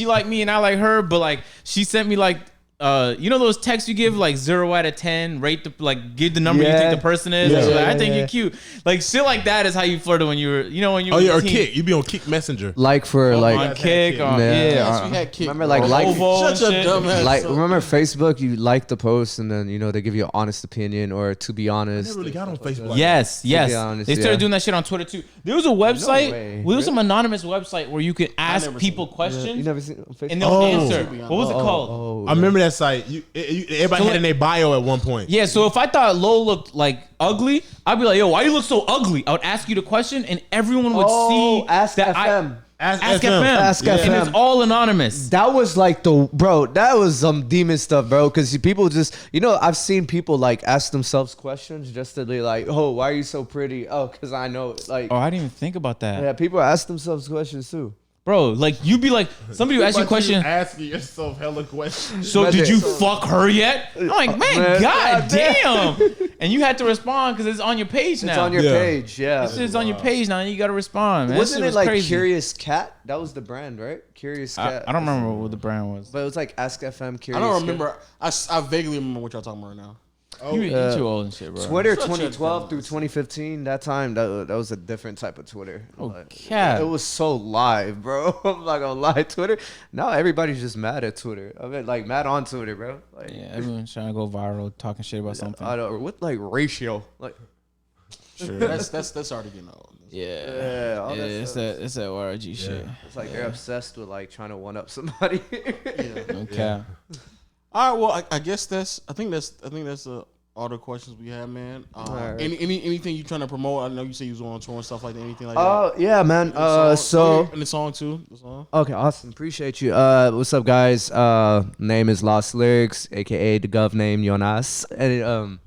liked me and I like her, but like she sent me like you know those texts you give like 0 out of 10, rate the like give the number you think the person is. Yeah, like, I think you're cute. Like shit like that is how you flirted when you were or Kick. You be on Kick Messenger. Like for like on Kick. Yes, we had Kick. Remember like Shut your dumb ass. like remember Facebook? You like the post and then they give you an honest opinion or to be honest. I never really got on Facebook. Yes. honest, They started doing that shit on Twitter too. There was a website. way. There was some anonymous website where you could ask people questions You never seen on Facebook? and they'll answer. What was it called? I remember that site. Everybody had in their bio at one point. Yeah, so if I thought Lowell looked like ugly, I'd be like, "Yo, why you look so ugly?" I would ask you the question, and everyone would see Ask that FM. Ask Ask FM. FM. Ask And FM. it's all anonymous. That was like that was some demon stuff, bro. Because people just, I've seen people like ask themselves questions just to be like, oh, why are you so pretty? Oh, because I know it. Like, Oh, I didn't even think about that. yeah, people ask themselves questions too. Bro, like you'd be like, somebody would ask you a question. Asking yourself hella questions. So did you fuck her yet? I'm like, man, god damn. And you had to respond because it's on your page now. It's on your page, yeah. This is on your page now, and you got to respond, man. Wasn't That it shit was like crazy. Curious Cat? That was the brand, right? Curious Cat. I don't remember what the brand was. But it was like Ask FM, Curious I don't Cat. remember. I vaguely remember what y'all talking about right now. You too old and shit, bro. Twitter Such a 2012 through dumbass. 2015, that time, that was a different type of Twitter. Okay. It was so live, bro. I'm not gonna lie, Twitter. Now everybody's just mad at Twitter. I mean, like, mad on Twitter, bro. Like, Yeah, everyone's trying to go viral, talking shit about something. I don't, what, like, ratio? Like, Sure. That's already getting old. yeah, all that it's stuff. that YRG shit. It's like they're obsessed with, like, trying to one-up somebody. Okay. All right. Well, I guess I think that's all the questions we have, man. right. Anything you trying to promote? I know you say you was on tour and stuff like that. Anything like that? Oh, yeah, man. So... and the song too. The song. Okay, awesome. Appreciate you. What's up, guys? Name is Lost Lyrics, aka the gov name GIANNIS. And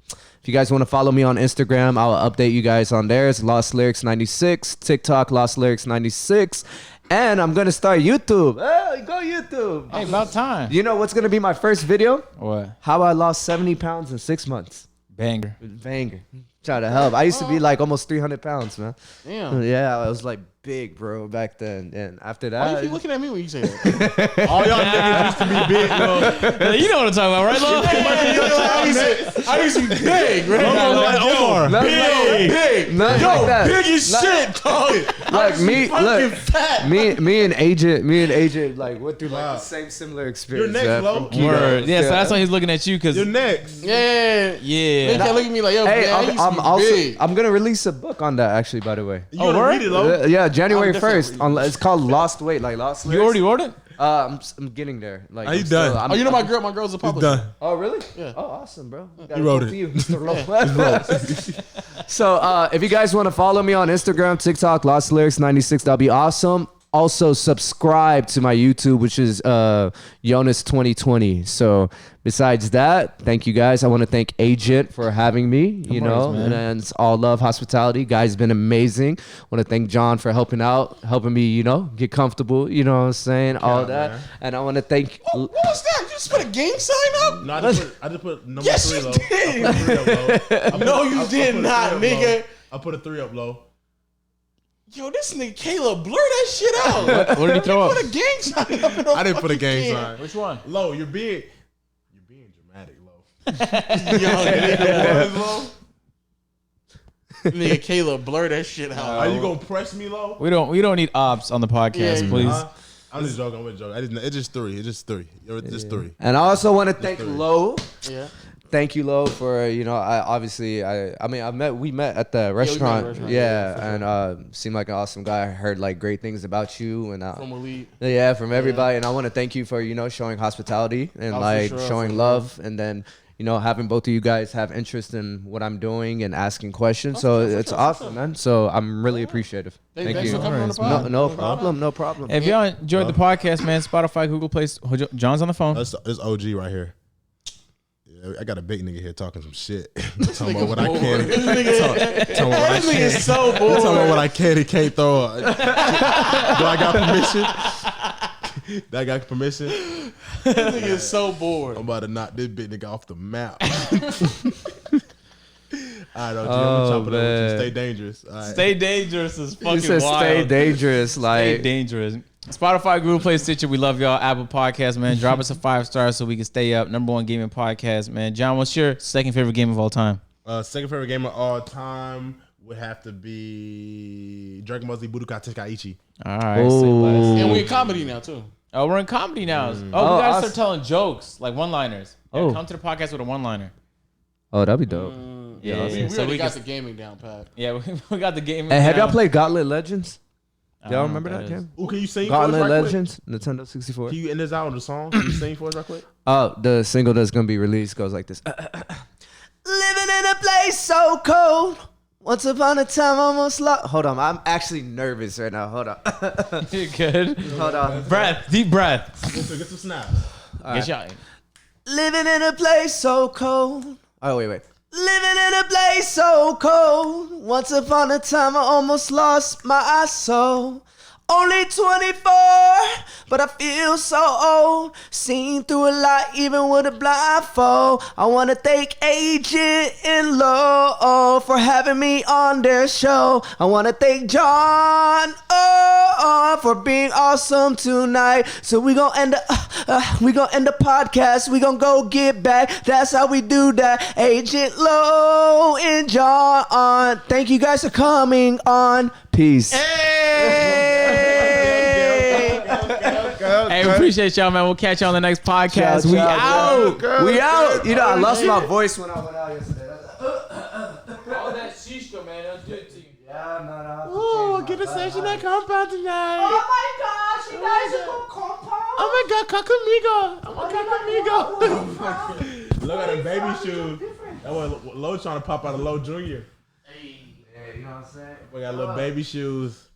if you guys want to follow me on Instagram, I'll update you guys on there. It's LostLyrics96, TikTok LostLyrics96, and I'm gonna start YouTube. Hey, go YouTube. Hey, about time. You know what's gonna be my first video? What? How I lost 70 pounds in 6 months. Banger. Banger. Try to help. I used to be like almost 300 pounds, man. Damn. Yeah, I was like big, bro, back then. And after Why you that, keep looking at me when you say that? All y'all niggas used to be big, bro. You know what I'm talking about, right, Lo? I used to be big, right? Like Omar. nothing Big. nothing like that. Big as shit, dog. Like me, fucking look, fat. me and Agent, like went through like the same similar experience. next, man, Lo. from keto. Word. Yeah, so that's why he's looking at you, because You're next. Yeah. yeah. They can't look at me like, yo, Hey, man, I used to I'm be also big. I'm gonna release a book on that actually. By the way, You gonna read it, Lo? yeah, January I'm definitely 1st. It's called Lost Weight, like Lost. You already ordered? I'm getting there. Like, Are you I'm still- done? Oh, you know my girl's a publisher. Done. Oh really? Yeah. Oh awesome, bro. You wrote Good it. for you, Mr. Lo. So if you guys want to follow me on Instagram, TikTok, LostLyrics96, that'll be awesome. Also subscribe to my YouTube, which is GIANNIS 2020. So besides that, thank you guys. I want to thank Agent for having me. And it's all love, hospitality. Guys, been amazing. Want to thank John for helping me, get comfortable. You know what I'm saying? All that. man. And I want to thank. What was that? You just put a gang sign up? No, I just put number Yes, 3, you Lo. did. I put 3 up, Lo. No, you did not, nigga. I put a 3 up, Lo. Yo, this nigga Caleb, blur that shit out. What did he throw up? Put a gang sign up. I didn't put a gang sign. Which one? Lo, you're being dramatic, Lo. Yo, nigga, Lo, nigga Caleb, blur that shit out. are you gonna press me, Lo? We don't need ops on the podcast, Yeah, please. I'm just joking. I'm just joking. It's just 3. It's just 3. It's just 3. And I also want to thank Lo. Yeah. Thank you, Lo, for we met at the restaurant. restaurant. And seemed like an awesome guy. I heard like great things about you and From Elite. from everybody. And I want to thank you for showing hospitality and for sure, showing for love, and then having both of you guys have interest in what I'm doing and asking questions. So it's awesome, man. So I'm really appreciative. Thank Thanks you. for coming on the pod. No problem. No problem. If y'all enjoyed the podcast, man, Spotify, Google Play, John's on the phone. That's OG right here. Yeah, I got a big nigga here talking some shit. Talking about what I can. This nigga, Talking about what I this nigga can. is so Talking about bored. what I can and can't throw. Do I got permission? Do I got permission? This nigga is so bored. I'm about to knock this big nigga off the map. All right, OG, I'm gonna chop it over with you. man. Stay dangerous. All right. Stay dangerous is fucking You said wild. stay dangerous, Stay like dangerous. Spotify, Google Play, Stitcher, we love y'all. Apple Podcasts, man. Drop us a 5 stars so we can stay up. #1 gaming podcast, man. John, what's your second favorite game of all time? Second favorite game of all time would have to be Dragon Ball Z Budokai Tenkaichi. All right. say less. And we in comedy now too. Oh, we're in comedy now. Oh, we Oh, gotta awesome. start telling jokes, like one-liners. Yeah, Oh. come to the podcast with a one-liner. oh, that'd be dope. Yeah, We so already we got can, the gaming down pat. yeah, we got the game. Hey, have y'all down. played Gauntlet Legends? I don't Y'all know remember what that is. game? Ooh, can you sing for us Gauntlet right quick? Legends, Nintendo 64. Can you end this out on the song? Can you sing for us right quick? Oh, the single that's gonna be released goes like this. Living in a place so cold, Once upon a time, almost lost. Hold on, I'm actually nervous right now. Hold on. You good? Hold on. Breath, deep breath. Get some snaps. Get y'all. Living in a place so cold. Oh, wait. Living in a place so cold. Once upon a time, I almost lost my soul. Only 24, but I feel so old. Seen through a lot, even with a blindfold. I wanna thank Agent and Low for having me on their show. I wanna thank John for being awesome tonight. So we gon' end the podcast. We gon' go get back. That's how we do that. Agent Low and John. Thank you guys for coming on. Peace. Hey, we appreciate y'all, man. We'll catch you on the next podcast. Ciao, we ciao, out. We out. You know, I lost my voice when I went out yesterday. All that shishka, man, that's good to you. Yeah, no. Oh, get a session at compound tonight. Oh my gosh, you guys are going compound. Oh my God, Kakamigo. Look at them baby shoes. That was Low trying to pop out of Low Junior. Hey, you know what I'm saying? We got little baby shoes.